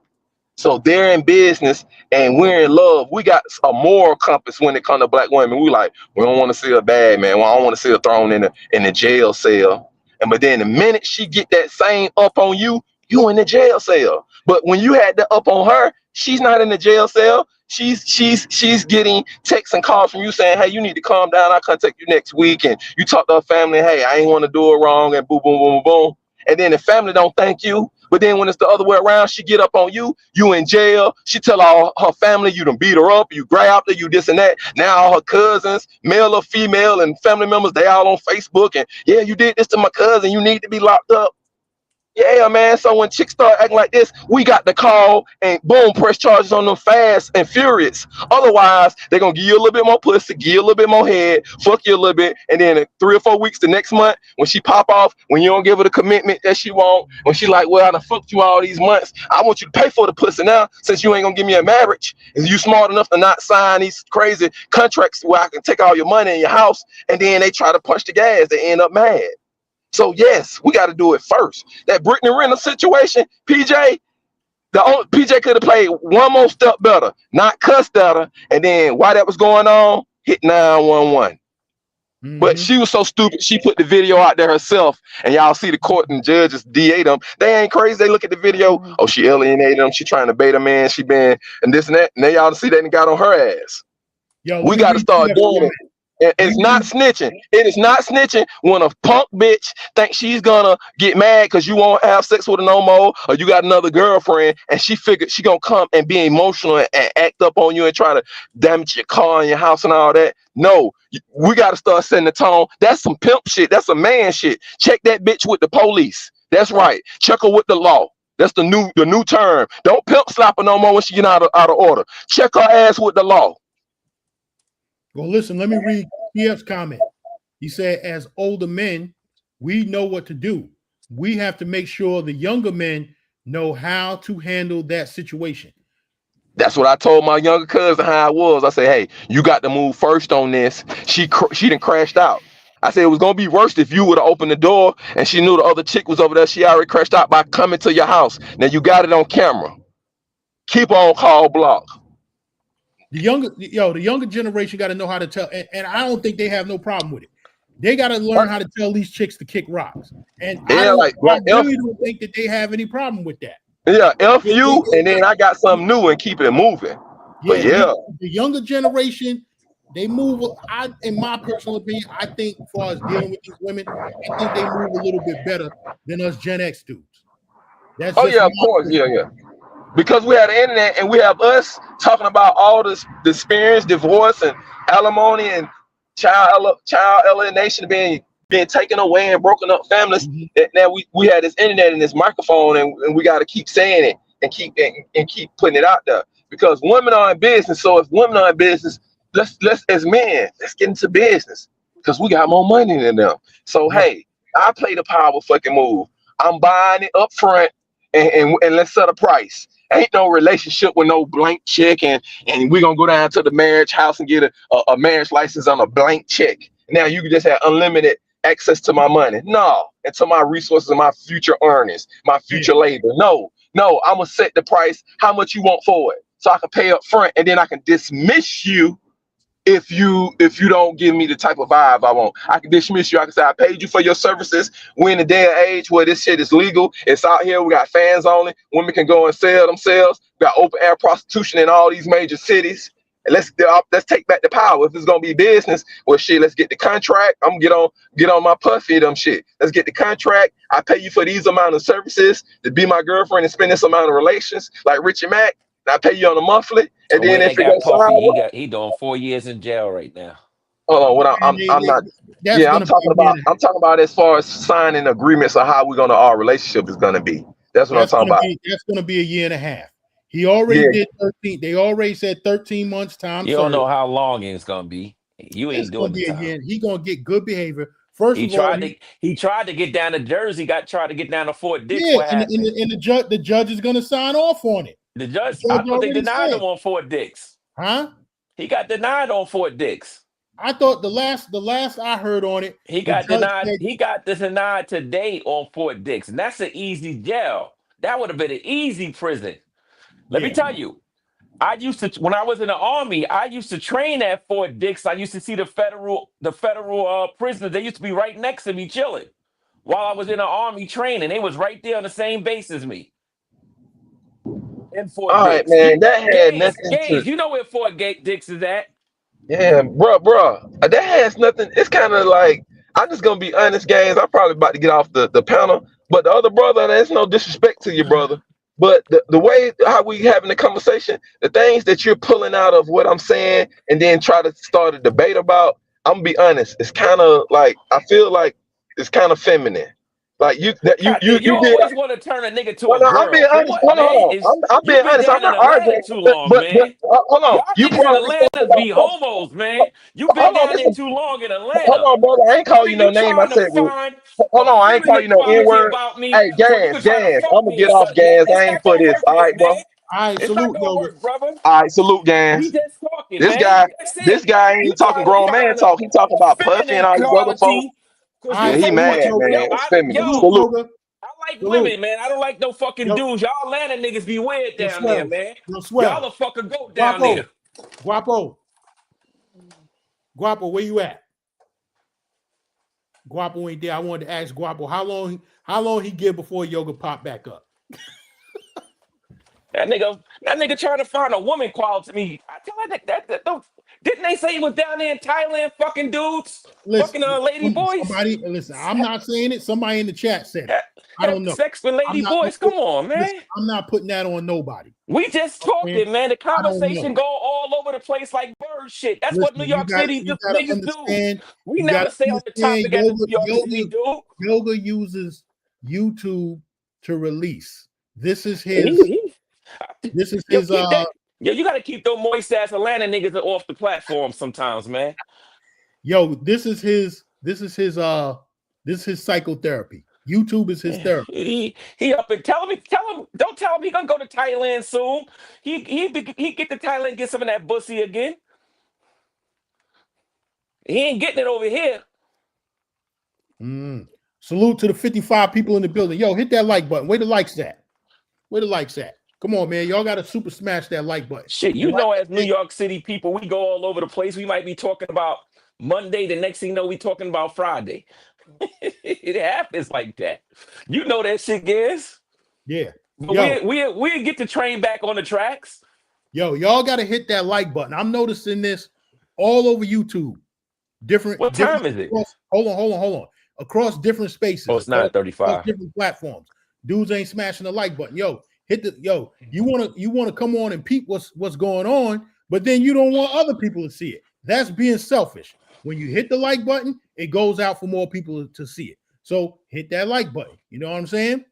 So they're in business and we're in love. We got a moral compass when it comes to black women. We like, we don't want to see her bad, man. We don't want to see her thrown in the jail cell. But then the minute she get that same up on you, you in the jail cell. But when you had the up on her, she's not in the jail cell. She's getting texts and calls from you saying, hey, you need to calm down. I'll contact you next week. And you talk to her family, hey, I ain't want to do it wrong, and boom, boom, boom, boom. And then the family don't thank you. But then when it's the other way around, she get up on you, you in jail. She tell all her family you done beat her up, you grabbed her, you this and that. Now all her cousins, male or female, and family members, they all on Facebook. And yeah, you did this to my cousin. You need to be locked up. Yeah, man. So when chicks start acting like this, we got the call and boom, press charges on them fast and furious. Otherwise, they're going to give you a little bit more pussy, give you a little bit more head, fuck you a little bit. And then in 3 or 4 weeks, the next month, when she pop off, when you don't give her the commitment that she want, when she like, well, I done fucked you all these months. I want you to pay for the pussy now since you ain't going to give me a marriage. Is you smart enough to not sign these crazy contracts where I can take all your money in your house? And then they try to punch the gas. They end up mad. So yes, we got to do it first. That Brittany Renner situation, PJ could have played one more step better, not cussed at her, and then while that was going on, hit 911. But she was so stupid, she put the video out there herself, and y'all see the court and judges DA them. They ain't crazy. They look at the video. Oh, she alienated them. She trying to bait a man. She been and this and that. And then y'all see they got on her ass. Yo, we got to start doing it. It's not snitching. It is not snitching when a punk bitch thinks she's gonna get mad because you won't have sex with her no more, or you got another girlfriend, and she figured she gonna come and be emotional and act up on you and try to damage your car and your house and all that. No, we gotta start setting the tone. That's some pimp shit. That's some man shit. Check that bitch with the police. That's right. Check her with the law. That's the new term. Don't pimp slap her no more when she get out of order. Check her ass with the law. Well, listen, let me read PF's comment. He said, as older men, we know what to do. We have to make sure the younger men know how to handle that situation. That's what I told my younger cousin how I was. I said, hey, you got to move first on this. She done crashed out. I said it was going to be worse if you would have opened the door and she knew the other chick was over there. She already crashed out by coming to your house. Now you got it on camera. Keep on call block. The younger generation got to know how to tell, and I don't think they have no problem with it. They got to learn how to tell these chicks to kick rocks. And yeah, I really don't think that they have any problem with that. Yeah, F you, and then I got something new and keep it moving. But yeah, the younger generation, they move. In my personal opinion, I think as far as dealing with these women, I think they move a little bit better than us Gen X dudes. That's of course, yeah. Because we have the internet and we have us talking about all this experience, divorce and alimony and child alienation being taken away and broken up families. Now we had this internet and this microphone and we got to keep saying it and keep putting it out there because women are in business. So if women are in business, let's as men, let's get into business because we got more money than them. So Yeah. hey, I play the power fucking move. I'm buying it up front and let's set a price. Ain't no relationship with no blank check and we're gonna go down to the marriage house and get a marriage license on a blank check. Now you can just have unlimited access to my money. No, and to my resources and my future earnings, my future labor. No, I'm gonna set the price, how much you want for it. So I can pay up front and then I can dismiss you if you don't give me the type of vibe I want. I can dismiss you. I can say I paid you for your services. We're in a day and age where this shit is legal. It's out here. We got fans only. Women can go and sell themselves. We got open air prostitution in all these major cities. And let's take back the power. If it's gonna be business, well shit, let's get the contract. I'm gonna get on my puffy them shit. Let's get the contract. I pay you for these amount of services to be my girlfriend and spend this amount of relations, like Richie Mack. And I pay you on a monthly, and then if it goes sideways, he doing 4 years in jail right now. hold on, what I'm not. Yeah, I'm talking about as far as signing agreements of how we're gonna our relationship is gonna be. That's what I'm talking about. That's gonna be a year and a half. He already did 13. They already said 13 months time. You don't know how long it's gonna be. You ain't doing the time. He gonna get good behavior. First he of all, he tried to get down to Jersey, tried to get down to Fort Dix. Yeah, and the judge is gonna sign off on it. The judge, I thought they denied him on Fort Dix. Huh? He got denied on Fort Dix. I thought the last I heard on it, he got denied. He got denied today on Fort Dix, and that's an easy jail. That would have been an easy prison. Let me tell you, I used to, when I was in the Army, I used to train at Fort Dix. I used to see the federal prisoners. They used to be right next to me chilling while I was in the Army training. They was right there on the same base as me. In Fort All right, Dix. man, that had nothing to. You know where Fort Dix is at? Yeah, bro, that has nothing. It's kind of like, I'm just gonna be honest, guys. I'm probably about to get off the panel, but the other brother, there's no disrespect to your brother. But the way how we having the conversation, the things that you're pulling out of what I'm saying, and then try to start a debate about, I'm gonna be honest. It's kind of like, I feel like it's kind of feminine. Like you always want to turn a nigga to a girl. I'm being honest. Hold on. I'm being honest. I'm not arguing. Too long, but hold on. Y'all niggas in Atlanta be homos, man. You've been down there too long in Atlanta. Hold on, brother. I ain't call you no name. I said, hold on. I ain't call you no N-word. Hey, Gas. I'm gonna get off, Gas. I ain't for this. All right, bro. All right, salute, brother. All right, salute, Gas. We just talking, This guy ain't talking grown man talk. He talking about puffy and all these other folks. Yeah, he mad, man. It's feminine. Salute. I like women, man. I don't like no fucking dudes. Y'all Atlanta niggas be weird down there, man. Y'all a fucking goat down there. Guapo, where you at? Guapo ain't there. I wanted to ask Guapo how long he give before Yoga pop back up. That nigga trying to find a woman quality me. I tell her that didn't they say he was down there in Thailand fucking dudes? Fucking lady boys? Listen, I'm not saying it. Somebody in the chat said it. I don't know. Sex with lady boys? Come on, man. Listen, I'm not putting that on nobody. We just talking, man. The conversation go all over the place like bird shit. That's what New York City niggas do. We never stay on the topic as New York City do. Yoga uses YouTube to release. This is his. Yo, you gotta keep those moist ass Atlanta niggas off the platform sometimes, man. Yo, this is his psychotherapy. YouTube is his therapy. He up and don't tell him he gonna go to Thailand soon. He get to Thailand, get some of that bussy again. He ain't getting it over here. Salute to the 55 people in the building. Yo, hit that like button. Where the likes at? Come on, man. Y'all got to super smash that like button. Shit, you know, as New York City people, we go all over the place. We might be talking about Monday. The next thing you know, we talking about Friday. It happens like that. You know that shit, Giz. Yeah. But we get the train back on the tracks. Yo, y'all got to hit that like button. I'm noticing this all over YouTube. What time is it? Hold on. Across different spaces. Oh, it's 9:35. Different platforms. Dudes ain't smashing the like button. Yo, you wanna come on and peep what's going on, but then you don't want other people to see it. That's being selfish. When you hit the like button, it goes out for more people to see it. So hit that like button. You know what I'm saying?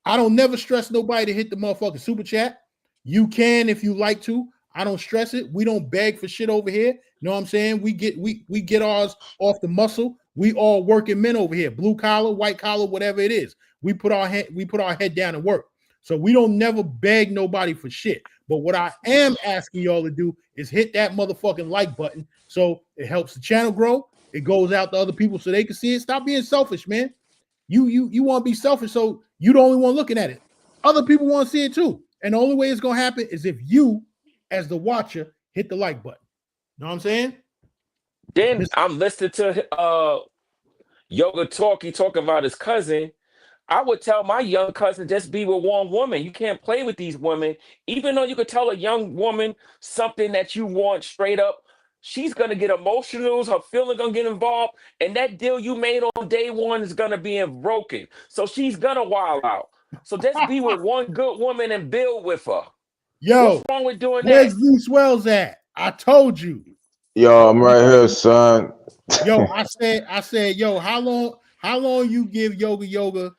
I don't never stress nobody to hit the motherfucking super chat. You can if you like to. I don't stress it. We don't beg for shit over here. You know what I'm saying? We get ours off the muscle. We all working men over here, blue collar, white collar, whatever it is. We put our head down and work. So we don't never beg nobody for shit. But what I am asking y'all to do is hit that motherfucking like button so it helps the channel grow. It goes out to other people so they can see it. Stop being selfish, man. You want to be selfish, so you the only one looking at it. Other people want to see it too. And the only way it's gonna happen is if you, as the watcher, hit the like button. Know what I'm saying? Then I'm listening to Yoga talk. He talking about his cousin. I would tell my young cousin, just be with one woman. You can't play with these women. Even though you could tell a young woman something that you want straight up, she's gonna get emotional. Her feeling gonna get involved, and that deal you made on day one is gonna be broken. So she's gonna wild out. So just be with one good woman and build with her. Yo, what's wrong with doing where's that? Z Swells at? I told you. Yo, I'm right here, son. Yo, I said, yo, how long you give Yoga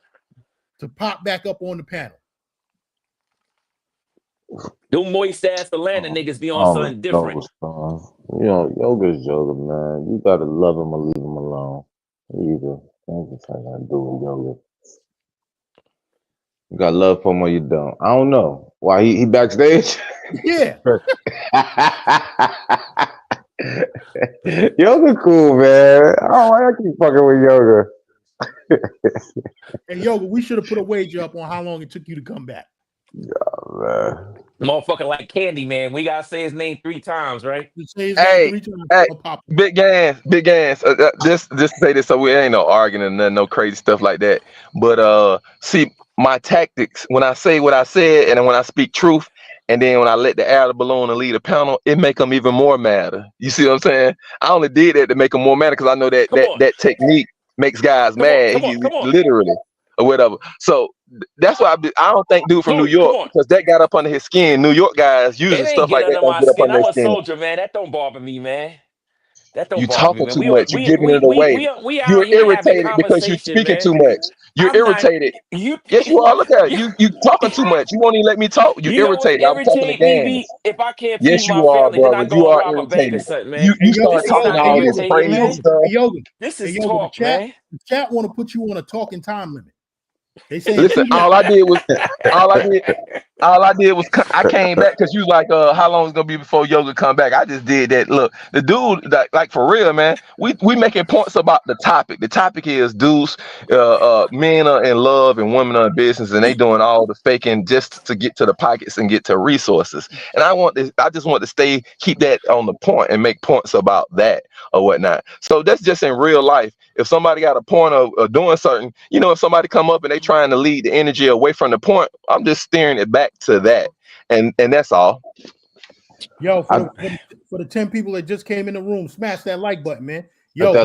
to pop back up on the panel? Them moist ass Atlanta niggas be on something different. You know, Yoga's Yoga, man. You gotta love him or leave him alone. Either. That's what I do with Yoga. You got love for him or you don't. I don't know. Why he backstage? Yeah. Yoga cool, man. Oh, I keep fucking with Yoga. Hey, Yoga, we should have put a wager up on how long it took you to come back. Oh, man. Motherfucker like Candy, man. We gotta say his name 3 times, right? Hey, big gas. Just say this so we ain't no arguing and no crazy stuff like that. But see, my tactics when I say what I said and then when I speak truth, and then when I let the air the balloon and lead a panel, it make them even more madder. You see what I'm saying? I only did that to make them more mad because I know that technique makes guys mad, literally or whatever. So that's why I don't think dude from New York, because that got up under his skin. New York guys using stuff like that don't get up under I'm their a skin. soldier, man. That don't bother me, man. That don't You bother me, talking man. too much. You're giving it away. You're irritated because you're speaking too much. You're irritated. Yes, you are. Look at you. You talking too much. You won't even let me talk. You're irritated. I'm talking to games. If I can't yes, feed you my are, family, then I brother. go You are rob a bank or irritated. something, man. You start talking all this crazy stuff. Yoga, this is Yoga, talk, man. The chat want to put you on a talking time limit. They say, listen, all I did was I came back because you was like, how long is it gonna be before Yoga come back? I just did that. Look, the dude, like for real, man, we making points about the topic. The topic is dudes, men are in love and women are in business, and they doing all the faking just to get to the pockets and get to resources. And I just want to keep that on the point and make points about that or whatnot. So that's just in real life. If somebody got a point of doing something, if somebody come up and they trying to lead the energy away from the point, I'm just steering it back to that, and that's all. Yo, for the 10 people that just came in the room, smash that like button, man. Yo, how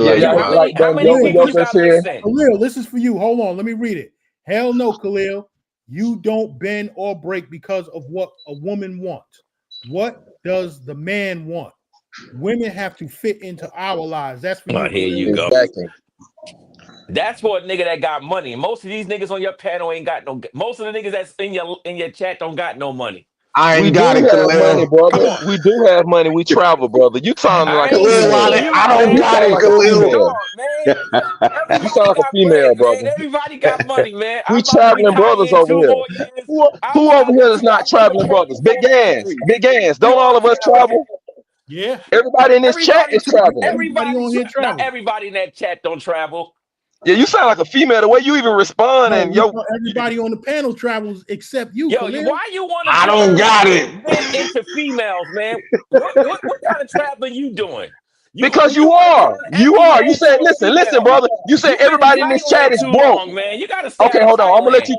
many people got listening? Khalil, this is for you. Hold on, let me read it. Hell no, Khalil. You don't bend or break because of what a woman wants. What does the man want? Women have to fit into our lives. That's for you. Here you go. Exactly. That's for a nigga that got money. Most of these niggas on your panel ain't got no. Most of the niggas that's in your chat don't got no money. I got it, money, brother. We do have money. We travel, brother. You sound like a female. I don't got it, Khalil. You sound like a female, brother. Everybody got money, man. We traveling brothers over here. Who over here is not traveling brothers? Big Gans. Don't all of us travel? Yeah. Everybody in this chat is traveling. Everybody on here travel. Not everybody in that chat don't travel. Yeah, you sound like a female. The way you even respond, and everybody on the panel travels except you. Yo, why you want to? I don't got it. Into females, man. What kind of traveling you doing? Because you are. You said, listen, brother. You said everybody in this chat is broke. Man, you gotta. Okay, hold on. I'm gonna let you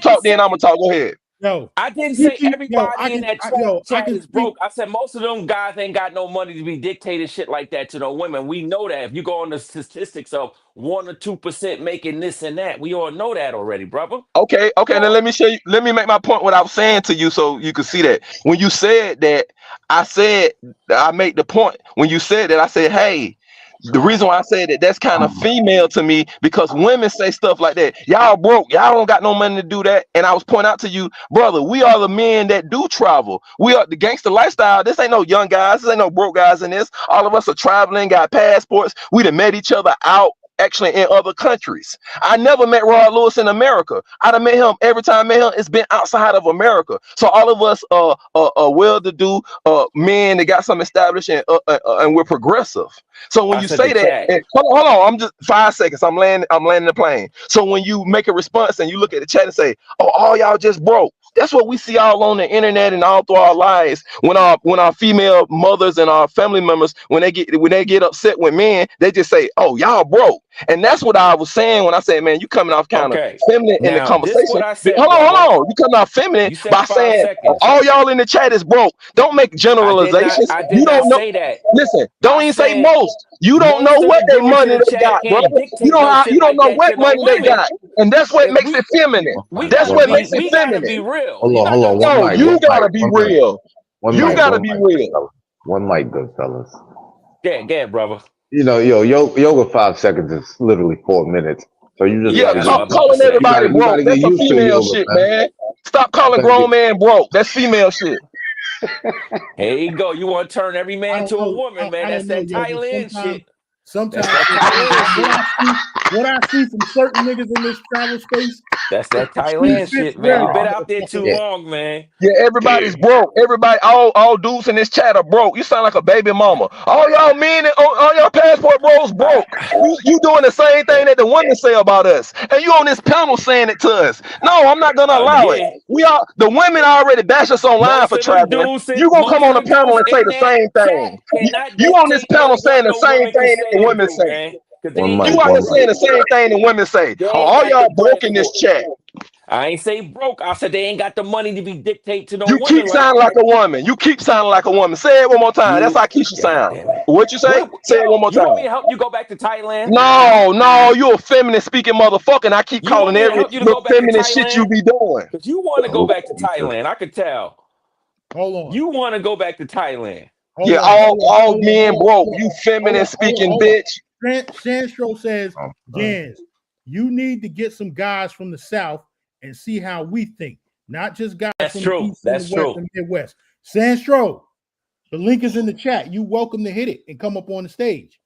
talk. Then I'm gonna talk. Go ahead. Yo, I didn't say everybody in that chat is broke. I said most of them guys ain't got no money to be dictating shit like that to no women. We know that. If you go on the statistics of 1 or 2% making this and that, we all know that already, brother. Okay. Then let me show you. Let me make my point. What I was saying to you, so you can see that. When you said that, I made the point. When you said that, I said, hey, The reason why I say that that's kind of female to me, because women say stuff like that. Y'all broke. Y'all don't got no money to do that. And I was pointing out to you, brother, we are the men that do travel. We are the gangster lifestyle. This ain't no young guys. This ain't no broke guys in this. All of us are traveling, got passports. We done met each other out actually in other countries. I never met Rod Lewis in America. I'd have met him every time I met him. It's been outside of America. So all of us are well-to-do men that got something established, and we're progressive. So when I you said say the that, chat. hold on, I'm just 5 seconds. I'm landing the plane. So when you make a response and you look at the chat and say, "Oh, all y'all just broke," that's what we see all on the internet and all through our lives. When our female mothers and our family members, when they get upset with men, they just say, "Oh, y'all broke." And that's what I was saying when I said, "Man, you coming off kind of Okay. feminine in the Now, this conversation." what I said, Hold brother. on. You coming off feminine You said by 5 saying, "Oh, seconds. all y'all in the chat is broke." Don't make generalizations. I You did not don't know. say that. Listen, don't I even say said most. You don't know most of what the they dudes in money the they chat got, brother. can't dictate no You shit don't like know that what to no money they women. got, and that's what If makes it feminine. we That's gotta what be makes it we gotta feminine. be real. Hold You're on, not hold on. gonna No, you gotta be real. You One gotta mic, be real. fellas. One mic, good fellas. Get brother. You know, yoga 5 seconds is literally 4 minutes. So you just Yeah, Yeah, gotta that's get what I'm about to calling say. everybody you broke. gotta get That's some used to female yoga, shit, man. man. Stop calling Gotta grown man broke. That's female shit. Here you go. You want to turn every I man don't to a know. woman, man. I That's don't know, that yo, but Thailand shit. sometimes That's that Thailand shit. what I see from certain niggas in this travel space, That's that the shoe Thailand fits shit, man. where You've a been out there motherfucker. too long, man. Yeah, everybody's broke. Everybody, all dudes in this chat are broke. You sound like a baby mama. All y'all men and all y'all passport bros broke. You doing the same thing that the women say about us, and you on this panel saying it to us. No, I'm not gonna allow it. Again, The women already bash us online most for of them traveling. dudes, You gonna come most on of the the panel dudes and say in the that same chat thing. cannot You on this dictate panel what saying the no same woman can thing that say the and women do, say. man. Because they one ain't mic, got You out the here one mic. saying the bread same for it. thing the women say. They Oh, ain't all got the y'all broke bread in for this it. chat. I ain't say broke. I said they ain't got the money to be dictate to no You woman keep like sounding like a woman. You keep sounding like a woman. Say it one more time. That's you. how Keisha God sound. damn it. What you say? Say it one more You want time. me to help you go back to Thailand? No, you a feminine speaking motherfucker, and I keep You want calling me to every help you to little go back to feminine shit you Thailand? be doing. Because you want to go back to Thailand. I could tell. Hold on. You want to go back to Thailand. Hold Yeah, on. all men broke. You feminine speaking bitch. Sandstro says, Oh, Jans, you need to get some guys from the South and see how we think, not just guys That's from true. the East That's and the West true. and Midwest. Sandstro, the link is in the chat. You welcome to hit it and come up on the stage.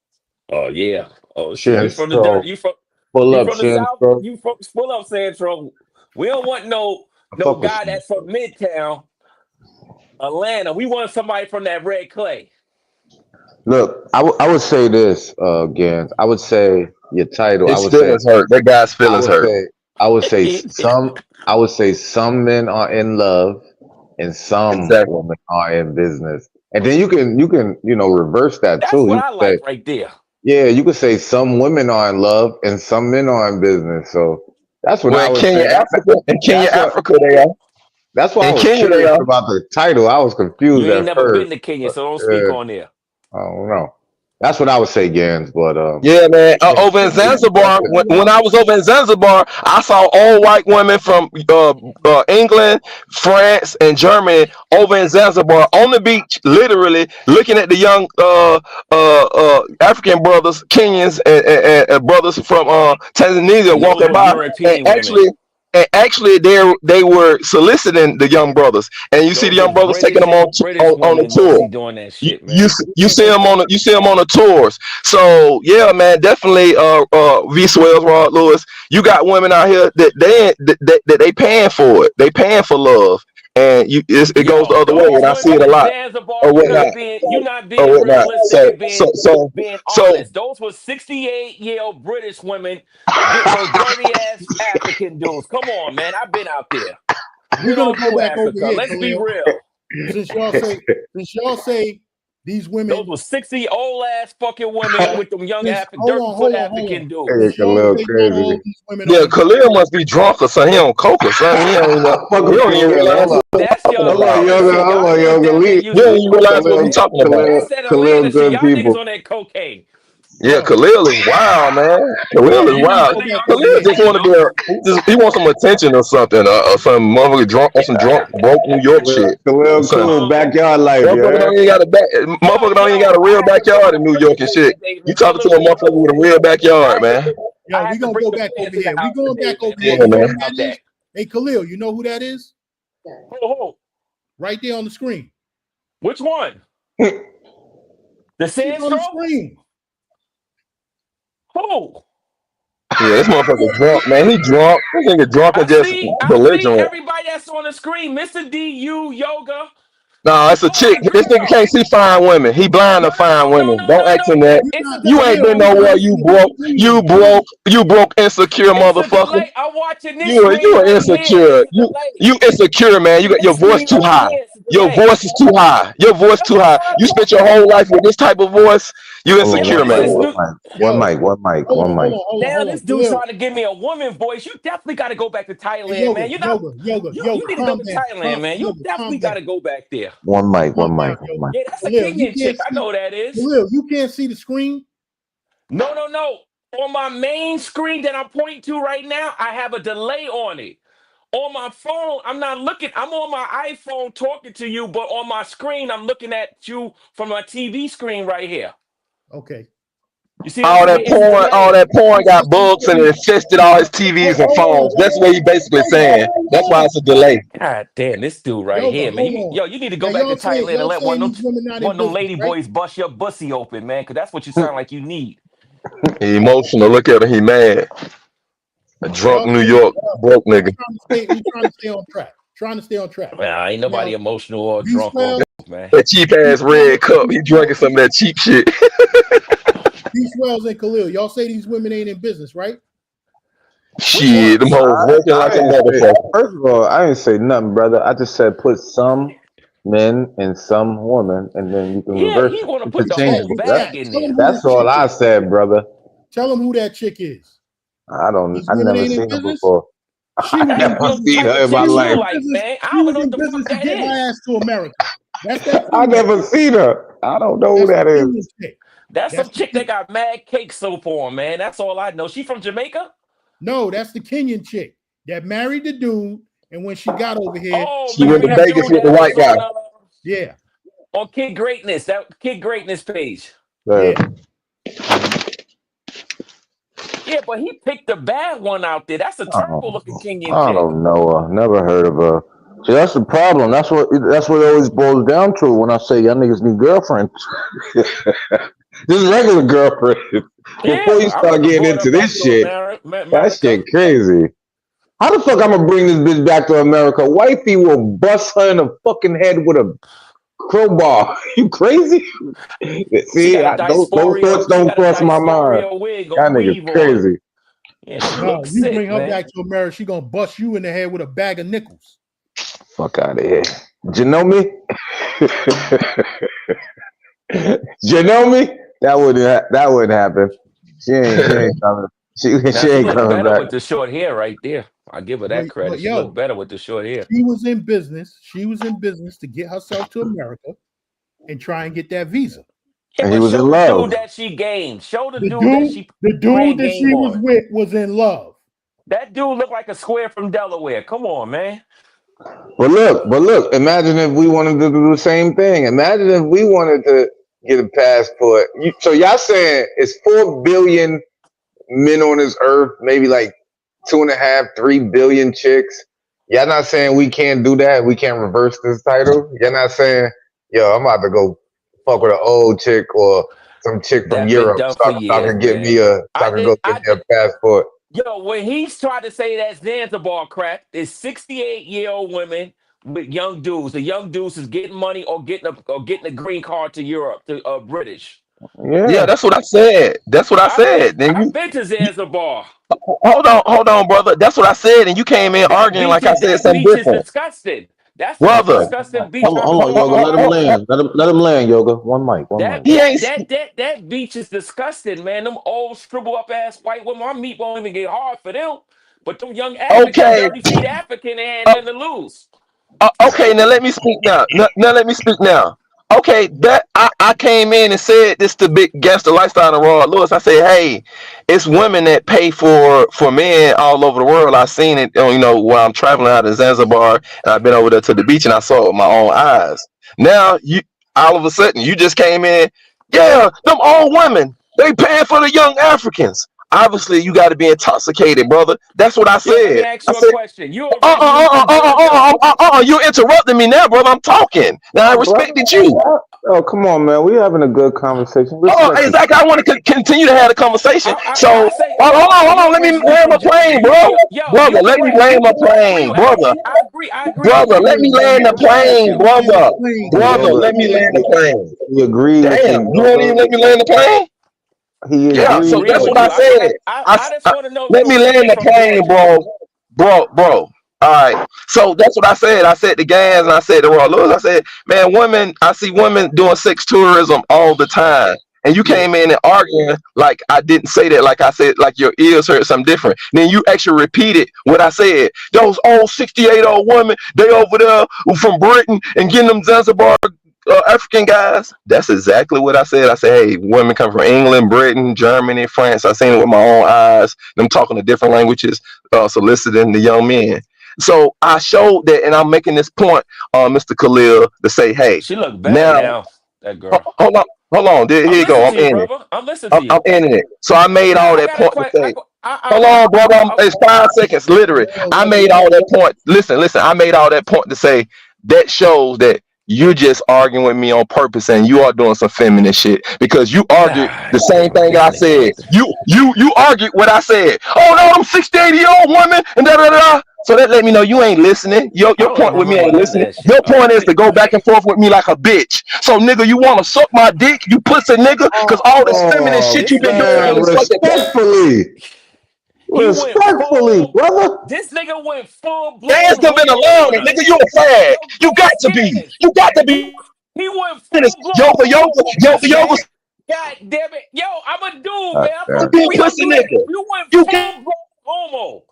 Oh yeah. Oh shit. You from the Sandstro. dirt. You from Pull up, the South. Sandstro. You from pull up Sandro. We don't want no Fuck with guy that's from Midtown, Atlanta. We want somebody from that red clay. Look, I would say this, Gans. I would say your title. His feelings hurt. That guy's feelings hurt. I would say some men are in love and some Exactly. women are in business. And then you can reverse that That's too. what You I can say, like right there. yeah, you could say some women are in love and some men are in business. So that's what Well, I in would Kenya, say. Africa, they are. That's why I In was Kenya, they curious are. about the title. I was You confused ain't at never been first. to Kenya, But, so don't speak on there. I don't know. That's what I would say, Gans. But Yeah, man. Over in yeah, Zanzibar, when I was over in Zanzibar, I saw all white women from England, France, and Germany over in Zanzibar on the beach, literally looking at the young African brothers, Kenyans, and brothers from Tanzania And those walking was by, European and women. actually they were soliciting the young brothers, and you see the Those young was brothers taking them British on a women tour. mostly doing that You, shit, you man. see them on the tours. So yeah, man, definitely. V Swells, Rod Lewis, you got women out here that they paying for it. They paying for love, and it goes the Yo, other way, those and I see women it a in lot. Zanzibar, Or you're whatnot. not Or being whatnot. realistic and being So honest. Those were 68-year-old British women getting those dirty ass African dudes. Come on, man. I've been out there. We're Been gonna all go through back over Africa. here, Let's be Khalil. real. Since y'all say these women, Those were 60 old ass fucking women with them young dirt foot African dudes. Since a y'all little say y'all crazy. all these women yeah, are in Khalil must be drunk or something. He on coke or something. He don't even realize what we're That's talking your Hold on, about. Atlanta yoga. shit. Hold Y'all on, niggas yoga. down there Leave. You used to don't be even coke. realize what we're talking about. That's that Khalil, Atlanta shit. good Y'all niggas people. on that cocaine. Yeah, Yo, Khalil is wild, man. Khalil yo, is we gonna wild. go back over Khalil here. just want to be he wants some attention or something, or some motherfucker drunk on some drunk broke New York shit. Khalil Son, cool, backyard life, motherfucker yeah. don't even got a motherfucker don't even got a I real had to bring backyard the in New point York and today, shit. David You and talking to a Philip. motherfucker with a real backyard, man? Yo, I we had to gonna bring go the back point over to the here. We house going today, back over man. here. Yeah, You know man. who that is? Hey, Khalil, you know who that is? Who? Right there on the screen. Which one? The She's on the Sandstrom? screen. Who? Yeah, this motherfucker drunk, man. He drunk. This nigga drunk and just I see belligerent. everybody that's on the screen. Mr. DU Yoga. No, it's a Oh, chick. a This nigga girl. can't see fine women. He blind to fine women. Don't ask him that. It's a You delay ain't been on the nowhere. screen. You broke, insecure It's a motherfucker. delay. I'm watching this You screen are right here. insecure. It's a delay. You insecure, man. You got your This voice screen too right high. here. It's a Your delay. voice is too high. Your voice too high. You spent your whole life with this type of voice. You Hold on, insecure, This man. is new. one mic. Hold on. Now this dude Khalil. trying to give me a woman voice. You definitely got to go back to Thailand, Hey, man. You need to go calm to down. Thailand, man. You definitely got to go back there. One mic. Calm down, One Yoga. mic. Yeah, that's a Khalil, you Kenyan can't chick. I know who that is. Khalil, you can't see the screen. No. On my main screen that I'm pointing to right now, I have a delay on it. On my phone, I'm not looking. I'm on my iPhone talking to you, but on my screen, I'm looking at you from my TV screen right here. Okay. You see what All I'm that saying? It's a porn, delay. all that porn got bugs and it infested all his TVs and phones. That's what he basically saying. That's why it's a delay. God damn, this dude right Yoga, here, man. hold on. You need to go Now, back to y'all Thailand and let saying these women not in one of them business, lady right? boys bust your bussy open, man, because that's what you sound like you need. He emotional. Look at him. He mad. A drunk Y'all New saying, York broke we nigga. trying to stay on track. Well, ain't nobody Now, emotional or these drunk or 12, man. That cheap ass red cup. He drinking some of that cheap shit. these Wells and Khalil, y'all say these women ain't in business, right? Shit, them hoes working like a motherfucker. First of all, I didn't say nothing, brother. I just said put some men and some women, and then you can Yeah, reverse he it. want to put the whole Interchangeable. bag in Tell there. them who That's this all chick I is. said, brother. Tell them who that chick is. I These never women ain't in seen her business. before. She I was in That's never one of them business. seen type her of in my chicks you life. like, man. I She don't was know what in the business fuck to that get her is. ass to America. That's that. I never seen her. I don't know who That's that the is. Kenyan chick. That's some That's the chick that got mad cake soap on, man. That's all I know. She from Jamaica? No, that's the Kenyan chick that married the dude, and when she got over here, Oh, She went married to the Vegas dude with the that white was guy. yeah, on Kid Greatness, that Kid Greatness page. yeah. Yeah, but he picked the bad one out there. That's a terrible looking Kenyan I chick. don't know her. Never heard of her. See, that's the problem. That's what it always boils down to when I say y'all niggas need girlfriends. Just regular girlfriend. Before you Yeah, I start would have getting brought her into back this to shit, that America. shit crazy. How the fuck I'm gonna bring this bitch back to America? Wifey will bust her in the fucking head with a crowbar. You crazy? She See, got a those thoughts don't cross my mind. wig Y'all or niggas weave on. crazy. Yeah, she No, looks you sick, bring her man. back to America, she gonna bust you in the head with a bag of nickels. Fuck out of here. You know me? You know me? That wouldn't happen. She ain't coming. She Now she ain't look coming better back. with the short hair right there. I give her that credit. But She look better with the short hair. she was in business. She was in business to get herself to America and try and get that visa. Yeah, And he but was in show the love. dude that she gained. Show the The dude that she ran dude that game she was on. with was in love. That dude looked like a square from Delaware. Come on, man. But look, imagine if we wanted to do the same thing. Imagine if we wanted to get a passport. So y'all saying it's 4 billion men on this earth, maybe like 2.5, 3 billion chicks. Y'all not saying we can't do that? We can't reverse this title? Y'all not saying, yo, I'm about to go fuck with an old chick or some chick from That been Europe done so for I years, can get man. me so I can go get me a passport. Yo, when he's tried to say that Zanzibar crap, there's 68-year-old women with young dudes. The young dudes is getting money or getting a green card to Europe, to British. Yeah, that's what I said. That's what I said. Then I've been to Zanzibar. hold on, brother. That's what I said, and you came in arguing like I said something beach different. is disgusting. That's Brother. the most disgusting beach. Hold on, Yoga. Let him land. Let him land, Yoga. One mic. That beach is disgusting, man. Them old shrivel up ass white women. My meat won't even get hard for them. But them young African, dirty feet African, ain't nothing to lose. Okay, now let me speak now. Now let me speak now. okay, that I came in and said this to Big Gangster Lifestyle and Raw Lewis. I said, hey, it's women that pay for men all over the world. I seen it, while I'm traveling out of Zanzibar, and I've been over there to the beach, and I saw it with my own eyes. Now you all of a sudden you just came in, yeah, them old women, they paying for the young Africans. Obviously, you got to be intoxicated, brother. That's what I Yo, let me said. ask I you a said, question. You already knew from you interrupting me now, brother. I'm talking. Now I respected you. Oh, come on, man. We're having a good conversation. Oh, Respect each exactly. I want to continue to have a conversation. I So, say, hold on. Let me land my plane, bro. you Brother, let me correct. land my I agree. plane, brother. I agree. I agree. Brother, let me land the plane, brother. other. Brother, let me land the plane. He agreed with Damn, you, you won't even brother. let me land the plane? He Yeah, I agreed so agree that's with with what you. I said. I just want to know if Let you me originally land the from plane, Georgia. bro. All right. So that's what I said. I said to Gans and I said to Raw Lewis, I said, man, I see women doing sex tourism all the time. And you came in and arguing like I didn't say that, like I said, like your ears heard something different. Then you actually repeated what I said. Those old 68-year-old women, they over there from Britain and getting them Zanzibar African guys. That's exactly what I said. I said, hey, women come from England, Britain, Germany, France. I seen it with my own eyes. Them talking to different languages, soliciting the young men. So I showed that, and I'm making this point, Mr. Khalil, to say, hey, She look better now, now, that girl. hold on. Here I'm you go. listening I'm to you, in it. brother. I'm listening to you. I'm ending it. So I made Now all I that got a point to question. say, hold on, brother. It's 5 seconds, literally. I made all that point. Listen. I made all that point to say that shows that you're just arguing with me on purpose, and you are doing some feminist shit because you argued the same thing This I nigga. said. You argued what I said. Oh no, I'm 60-80-year-old women and da da da. So that let me know you ain't listening. Your I don't point even with me remember ain't none of listening. that shit. Your point is to go back and forth with me like a bitch. So nigga, you want to suck my dick? You pussy nigga? Because all this feminist Oh, shit This you've been doing nigga, on man, this fucking respectfully. he went Respectfully, full. brother. This nigga went full Gas blown done been homo allowed on it, us. nigga. You a fag. Yo, You got Gas, to be. Gas. You got to be. He went Finished. full blown Yoga, homo on us, man. yoga. God damn it. Yo, I'm a dude, God man. I'm damn. from Be a we don't pussy do that. nigga. You went You full blown homo.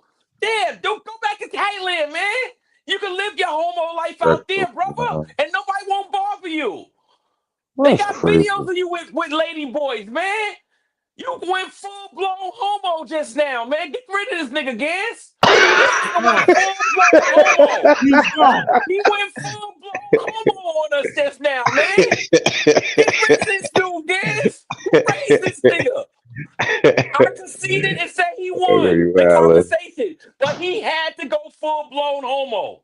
Damn, dude, go back to Thailand, man. You can live your homo life out there, brother, and nobody won't bother you. They That's got crazy. videos of you with lady boys, man. You went full blown homo just now, man. Get rid of this nigga, Gas. This nigga went full blown homo. He's gone. He went full blown homo on us just now, man. Get rid of this dude, Gas. Who raised this nigga? I conceded and said he won You the valid. conversation, but he had to go full blown homo.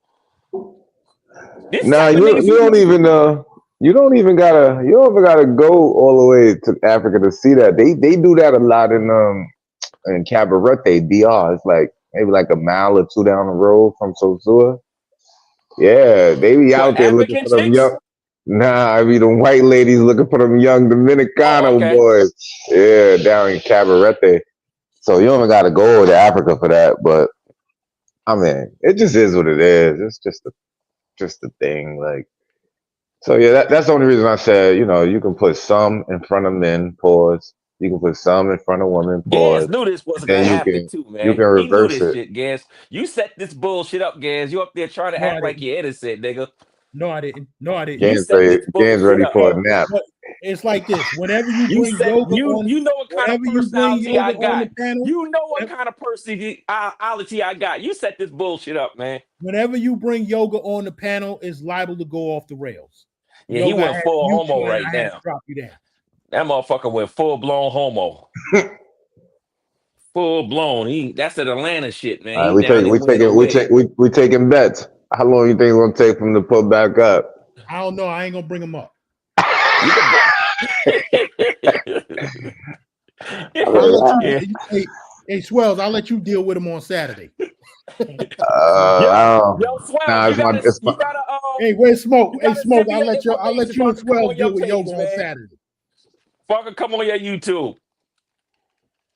This Nah, type of niggas you don't even you don't even gotta go all the way to Africa to see that. They do that a lot in Cabarete, DR. It's like maybe like a mile or two down the road from Sosua. Yeah, they be what out there looking African for them chicks? young. Nah, I mean them white ladies looking for them young Oh, Dominicano okay. boys. Yeah, down in Cabarete. So you don't even gotta go over to Africa for that. But I mean, it just is what it is. It's just a thing. Like, so yeah, that's the only reason I said, you can put some in front of men, pause. You can put some in front of women, Gans pause. knew this And wasn't gonna then happen too, you man. can He knew reverse this it. shit, Gans. You set this bullshit up, Gans. You up there trying to No, I act like didn't. you're innocent, nigga. No, I didn't. No, I didn't. You set this Game's bullshit ready up. for a Hey, nap. but it's like this. Whenever you You bring set yoga you on, you know what kind of whenever you bring personality yoga I on got. the panel, You know what kind of personality I got. You set this bullshit up, man. whenever you bring yoga on the panel, it's liable to go off the rails. Yeah, he Yoga, I went had to full mute homo you and right I had to now. drop you down. That motherfucker went full blown homo. Full blown. That's that Atlanta shit, man. All He right, down there wearing a wig. we taking bets. How long you think it's gonna take for them to put back up? I don't know. I ain't gonna bring them up. You can I'll let you. yeah. Hey, Swells, I'll let you deal with them on Saturday. I don't. Yo, Swells, Nah, you gotta Hey, where's Smoke? you Hey, gotta Smoke, send me I'll your let information you so I and can come Swells on your deal with page, yoga on man. Saturday. So I can come on your YouTube.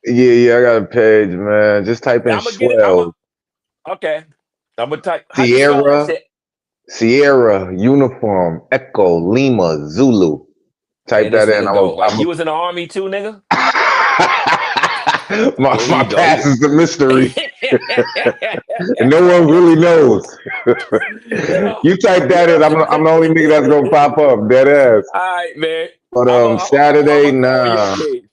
Yeah, I got a page, man. Just type in I'm gonna get it. Okay. I'm gonna type. How you spell that shit? Sierra Uniform Echo Lima Zulu. Type And this that in. nigga go like you was in the army too, nigga. My There you go. past is a mystery, and no one really knows. Yo, You type that in, I'm the only nigga that's gonna pop up, dead ass. all right, man. But I'm Saturday, gonna call your nah. page.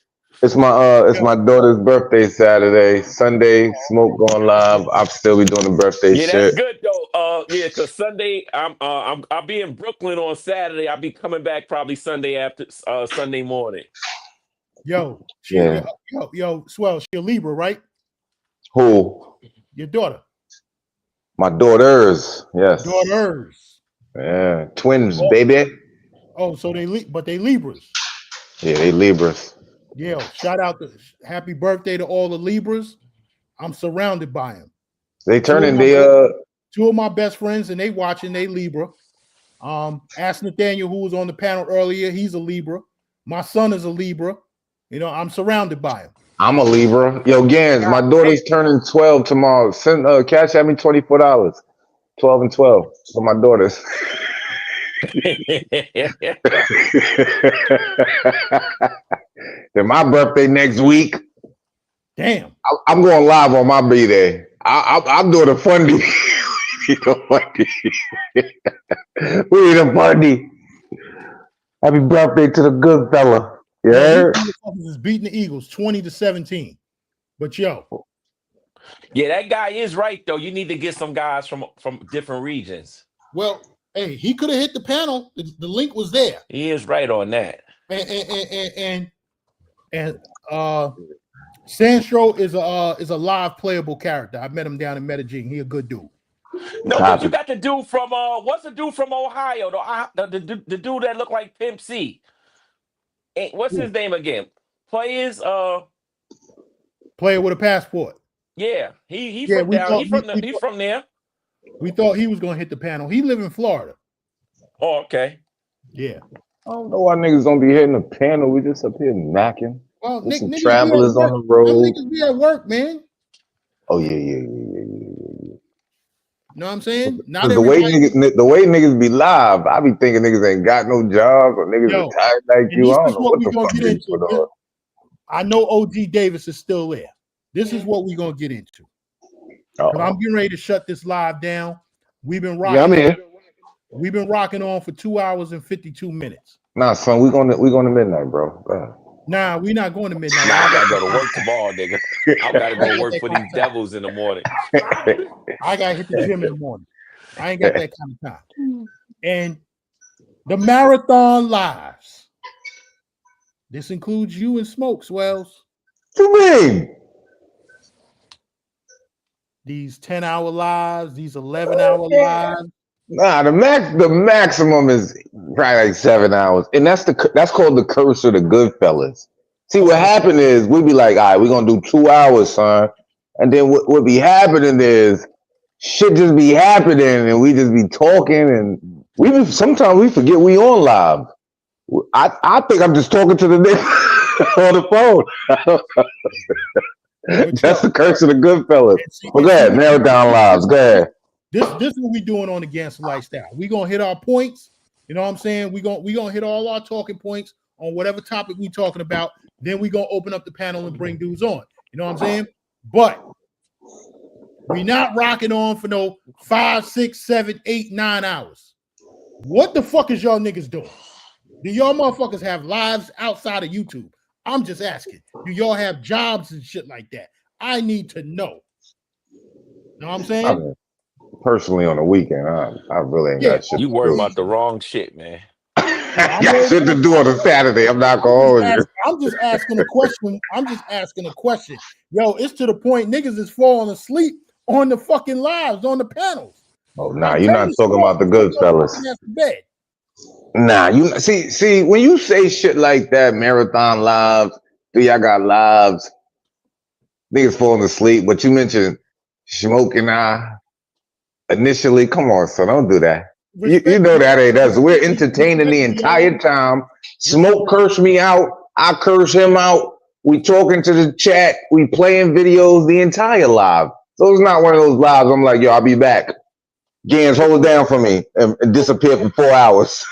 It's my daughter's birthday Saturday. Sunday, Smoke going live. I'll still be doing the birthday Yeah, that's shit. good though. Yeah, cause Sunday I'll be in Brooklyn on Saturday. I'll be coming back probably Sunday after Sunday morning. Yo, Yeah. yo, Swell, she a Libra, right? Who? Your daughter. My daughters. Yes. Daughters. Yeah. Twins, Oh, baby. oh, so but they Libras. Yeah, they Libras. Yeah, shout out to happy birthday to all the Libras. I'm surrounded by them. They turning Two of my best friends, and they watching, they Libra. Ask Nathaniel, who was on the panel earlier, he's a Libra. My son is a Libra. You know, I'm surrounded by him. I'm a Libra. Yo, Gans, my daughter's turning 12 tomorrow. Send cash at me $24. 12 and 12 for my daughters. Then my birthday next week. Damn. I'm going live on my B-Day. I'm doing a fundy. We need a fundy. Happy birthday to the good fella. Yeah. Is beating the Eagles 20-17. But yo. Yeah, that guy is right though. You need to get some guys from different regions. Well, hey, he could have hit the panel. The link was there. He is right on that. And Sandstro is a live playable character. I met him down in Medellin. He a good dude. No, but you got the dude from what's the dude from Ohio? The dude that looked like Pimp C. What's his name again? Player with a passport. Yeah, he's from down. He's from there. We thought he was gonna hit the panel. He live in Florida. Oh, okay. Yeah. I don't know why niggas don't be hitting the panel. We just up here knocking. Well, some travelers on the road. Niggas be at work, man. Oh yeah. You know what I'm saying? Not the way niggas be live, I be thinking niggas ain't got no jobs or niggas retired like you. I don't know what the fuck get into. I know OG Davis is still there. This is what we're gonna get into. I'm getting ready to shut this live down. We've been rocking. Yeah, I'm here. We've been rocking on for 2 hours and 52 minutes. Nah, son, we going to midnight, bro. Nah, we're not going to midnight. Nah, I gotta go to work tomorrow, nigga. I gotta go work for these devils in the morning. I gotta hit the gym in the morning. I ain't got that kind of time. And the marathon lives. This includes you and Smoke, Swells. What you mean? These 10-hour lives, these 11-hour lives. Nah, the maximum is probably like 7 hours, and that's called the curse of the good fellas. See, what happened is we be like, all right, we're gonna do 2 hours, son, and then what be happening is shit just be happening, and we just be talking, and sometimes we forget we on live. I think I'm just talking to the nigga on the phone. That's the curse of the good fellas. Well, go ahead, narrow down lives. Go ahead. This is what we doing on the Gangster Lifestyle. We gonna hit our points. You know what I'm saying? We gonna hit all our talking points on whatever topic we talking about. Then we gonna open up the panel and bring dudes on. You know what I'm saying? But we not rocking on for no 5, 6, 7, 8, 9 hours. What the fuck is y'all niggas doing? Do y'all motherfuckers have lives outside of YouTube? I'm just asking. Do y'all have jobs and shit like that? I need to know. You know what I'm saying? Personally, on the weekend, I really ain't got shit. You worry about the wrong shit, man. I got shit to do on a Saturday. I'm not gonna hold you. I'm just asking a question. Yo, it's to the point niggas is falling asleep on the fucking lives, on the panels. Oh, nah, you're not talking about the good fellas. Nah, you see when you say shit like that, marathon lives, do y'all got lives? Niggas falling asleep, but you mentioned Smoking initially. Come on, son, don't do that. You know that ain't us. We're entertaining the entire time. Smoke curse me out. I curse him out. We talking to the chat. We playing videos the entire live. So it's not one of those lives. I'm like, yo, I'll be back. Gans, hold it down for me and disappear for 4 hours.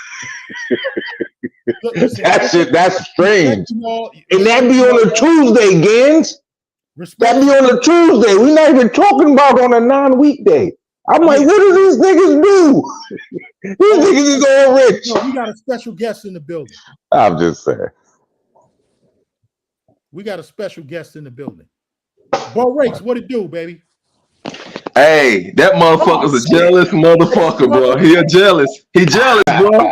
That shit, that's strange. And that be on a Tuesday, Gans. Respect. That be on a Tuesday. We're not even talking about on a non-weekday. I'm like, what do these niggas do? These niggas is all rich. No, we got a special guest in the building. I'm just saying. We got a special guest in the building. Bo Rakes, what it do, baby? Hey, that motherfucker's a jealous motherfucker, bro. He jealous. He jealous, bro.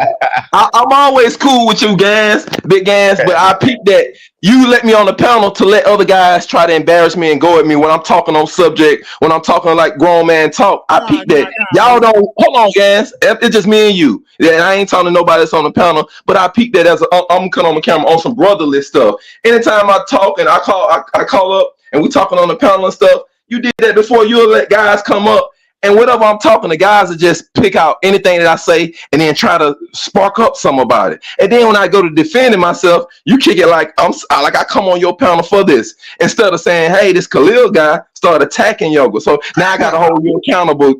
I'm always cool with you guys, big guys, but I peeped that you let me on the panel to let other guys try to embarrass me and go at me when I'm talking on subject, when I'm talking like grown man talk. I peeped that. Y'all don't, hold on, guys. It's just me and you. Yeah, I ain't talking to nobody that's on the panel, but I peeped that as I'm coming on the camera on some brotherly stuff. Anytime I talk and I call up and we talking on the panel and stuff, you did that before. You'll let guys come up and whatever I'm talking, the guys will just pick out anything that I say and then try to spark up some about it. And then when I go to defending myself, you kick it like I come on your panel for this instead of saying, "Hey, this Khalil guy started attacking yoga." So now I got to hold you accountable,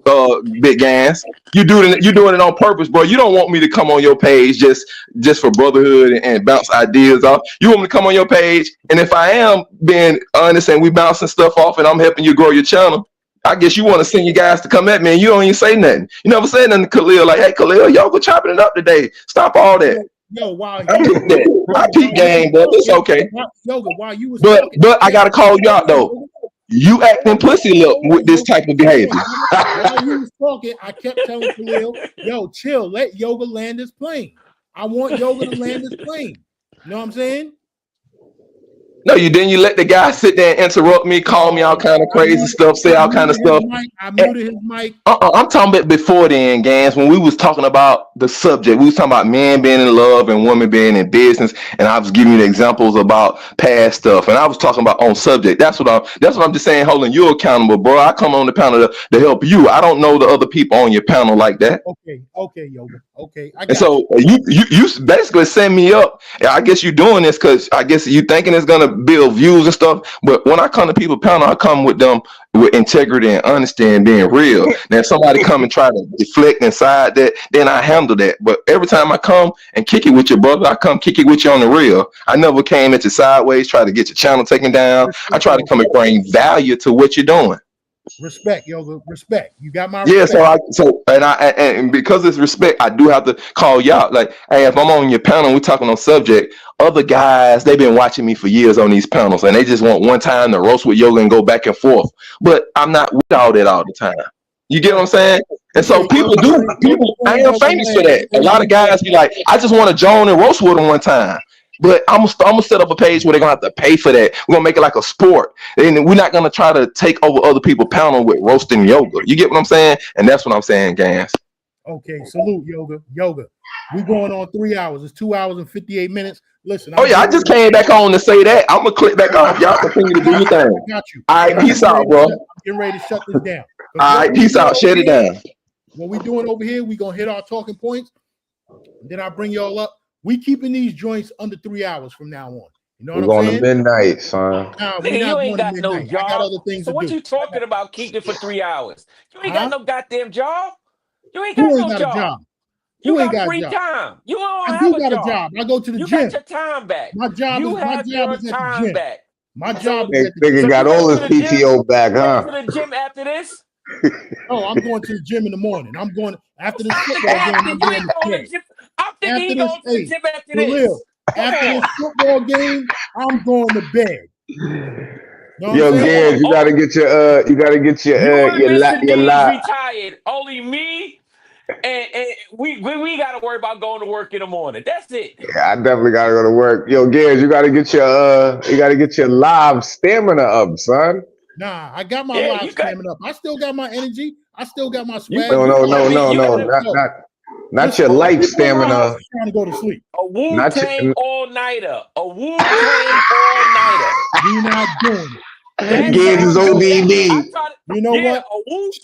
big guys. You're doing it on purpose, bro. You don't want me to come on your page just for brotherhood and bounce ideas off. You want me to come on your page, and if I am being honest and we bouncing stuff off and I'm helping you grow your channel, I guess you want to send you guys to come at me and you don't even say nothing. You never said nothing to Khalil like, "Hey, Khalil, y'all go chopping it up today. Stop all that." Yo, while I peep game, but it's okay. Yoga, while you was But I gotta call you out though. You acting pussy lip with this type of behavior. While you was talking, I kept telling Khalil, "Yo, chill. Let Yoga land his plane. I want Yoga to land his plane." You know what I'm saying? No, you didn't. You let the guy sit there and interrupt me, call me all kind of crazy stuff, say all kind of stuff. I muted his mic. I'm talking about before then, Gans, when we was talking about the subject. We was talking about men being in love and women being in business, and I was giving you the examples about past stuff, and I was talking about on subject. That's what I'm just saying, holding you accountable, bro. I come on the panel to help you. I don't know the other people on your panel like that. Okay, Yoga. Okay. And so you basically send me up. I guess you're doing this because I guess you thinking it's gonna build views and stuff. But when I come to people panel, I come with them with integrity and honesty and being real. Now if somebody come and try to deflect inside that, then I handle that. But every time I come and kick it with your brother, I come kick it with you on the real. I never came at you sideways, try to get your channel taken down. I try to come and bring value to what you're doing. Respect, Yoga. Respect. You got my respect. Yeah. And because it's respect, I do have to call you out. Like, hey, if I'm on your panel, we're talking on subject. Other guys, they've been watching me for years on these panels, and they just want one time to roast with Yoga and go back and forth. But I'm not with all that all the time. You get what I'm saying? And so people, I am famous for that. A lot of guys be like, I just want to join and roast with them one time. But I'm gonna set up a page where they're gonna have to pay for that. We're gonna make it like a sport, and we're not gonna try to take over other people's panel with roasting Yoga. You get what I'm saying? And that's what I'm saying, Gans. Okay, salute, Yoga. We going on 3 hours. It's 2 hours and 58 minutes. Listen. Oh yeah, I just came back on to say that. I'm gonna click back off. Y'all continue to do your thing. I got you. All right, peace out, bro. Getting ready to shut this down. All right, peace out. Shut it down. What we doing over here? We gonna hit our talking points. Then I'll bring y'all up. We keeping these joints under 3 hours from now on. You know what I'm saying? We're going to midnight, son. Nah, You ain't got no job. I got other things so to what do. you talking about keeping for 3 hours? You ain't got no goddamn job. You ain't Who got ain't no got a job. Who You ain't got got free a job? time. You don't I have do got a job. I go to the you gym. You got your time back. My job you is have at your the time gym. back. My job Hey, is at the nigga gym. got all his PTO back, huh? To the gym after this? Oh, I'm going to the gym in the morning. I'm going after this football game. I'm going to bed. I'm thinking he going to the gym after this. After this football game, I'm going to bed. Yo, Gans, you gotta get your your retired. Only me and we gotta worry about going to work in the morning. That's it. Yeah, I definitely gotta go to work. Yo, Gans, you gotta get your live stamina up, son. Nah, I got my live stamina up. I still got my energy. I still got my swag. No. Not your life stamina. Trying to go to sleep. A Wu-Tang all-nighter. A Wu-Tang all-nighter. We're not doing it. Gans is ODB. You know what?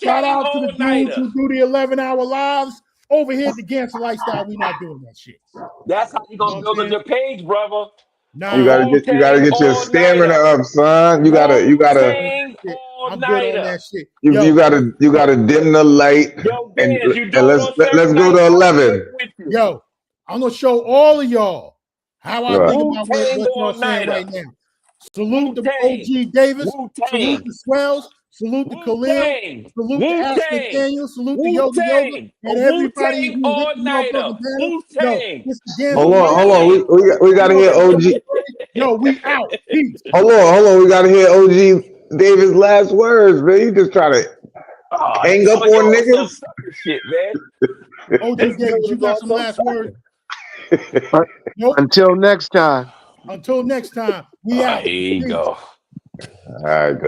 Shout out to the dudes who do the 11-hour lives. Over here at the Gangster Lifestyle, we're not doing that shit. That's how you gonna build on your page, brother. Nah, you gotta get your stamina up, son. You gotta I'm good on that shit. You gotta dim the light. And let's go to 11. Yo, I'm gonna show all of y'all how I think about what y'all saying right now. Salute to Wu-Tang. OG Davis. Wu-Tang. Salute to Swells. Salute to Khalil. Wu-Tang. Salute to Ask Wu-Tang. Nathaniel. Salute to Yoga Yoga. Wu-Tang. And everybody Wu-Tang who's all at the nighter. motherfucking panel. Yo, Wu-Tang. this is Hold on. We gotta hear OG. Yo, we out. Peace. Hold on. We gotta hear OG Davis' last words, man. You just try to hang up on niggas. Shit, man. OG Davis, you got some last words? Nope. Until next time. Until next time, we out. Here you Peace. go. All right, good.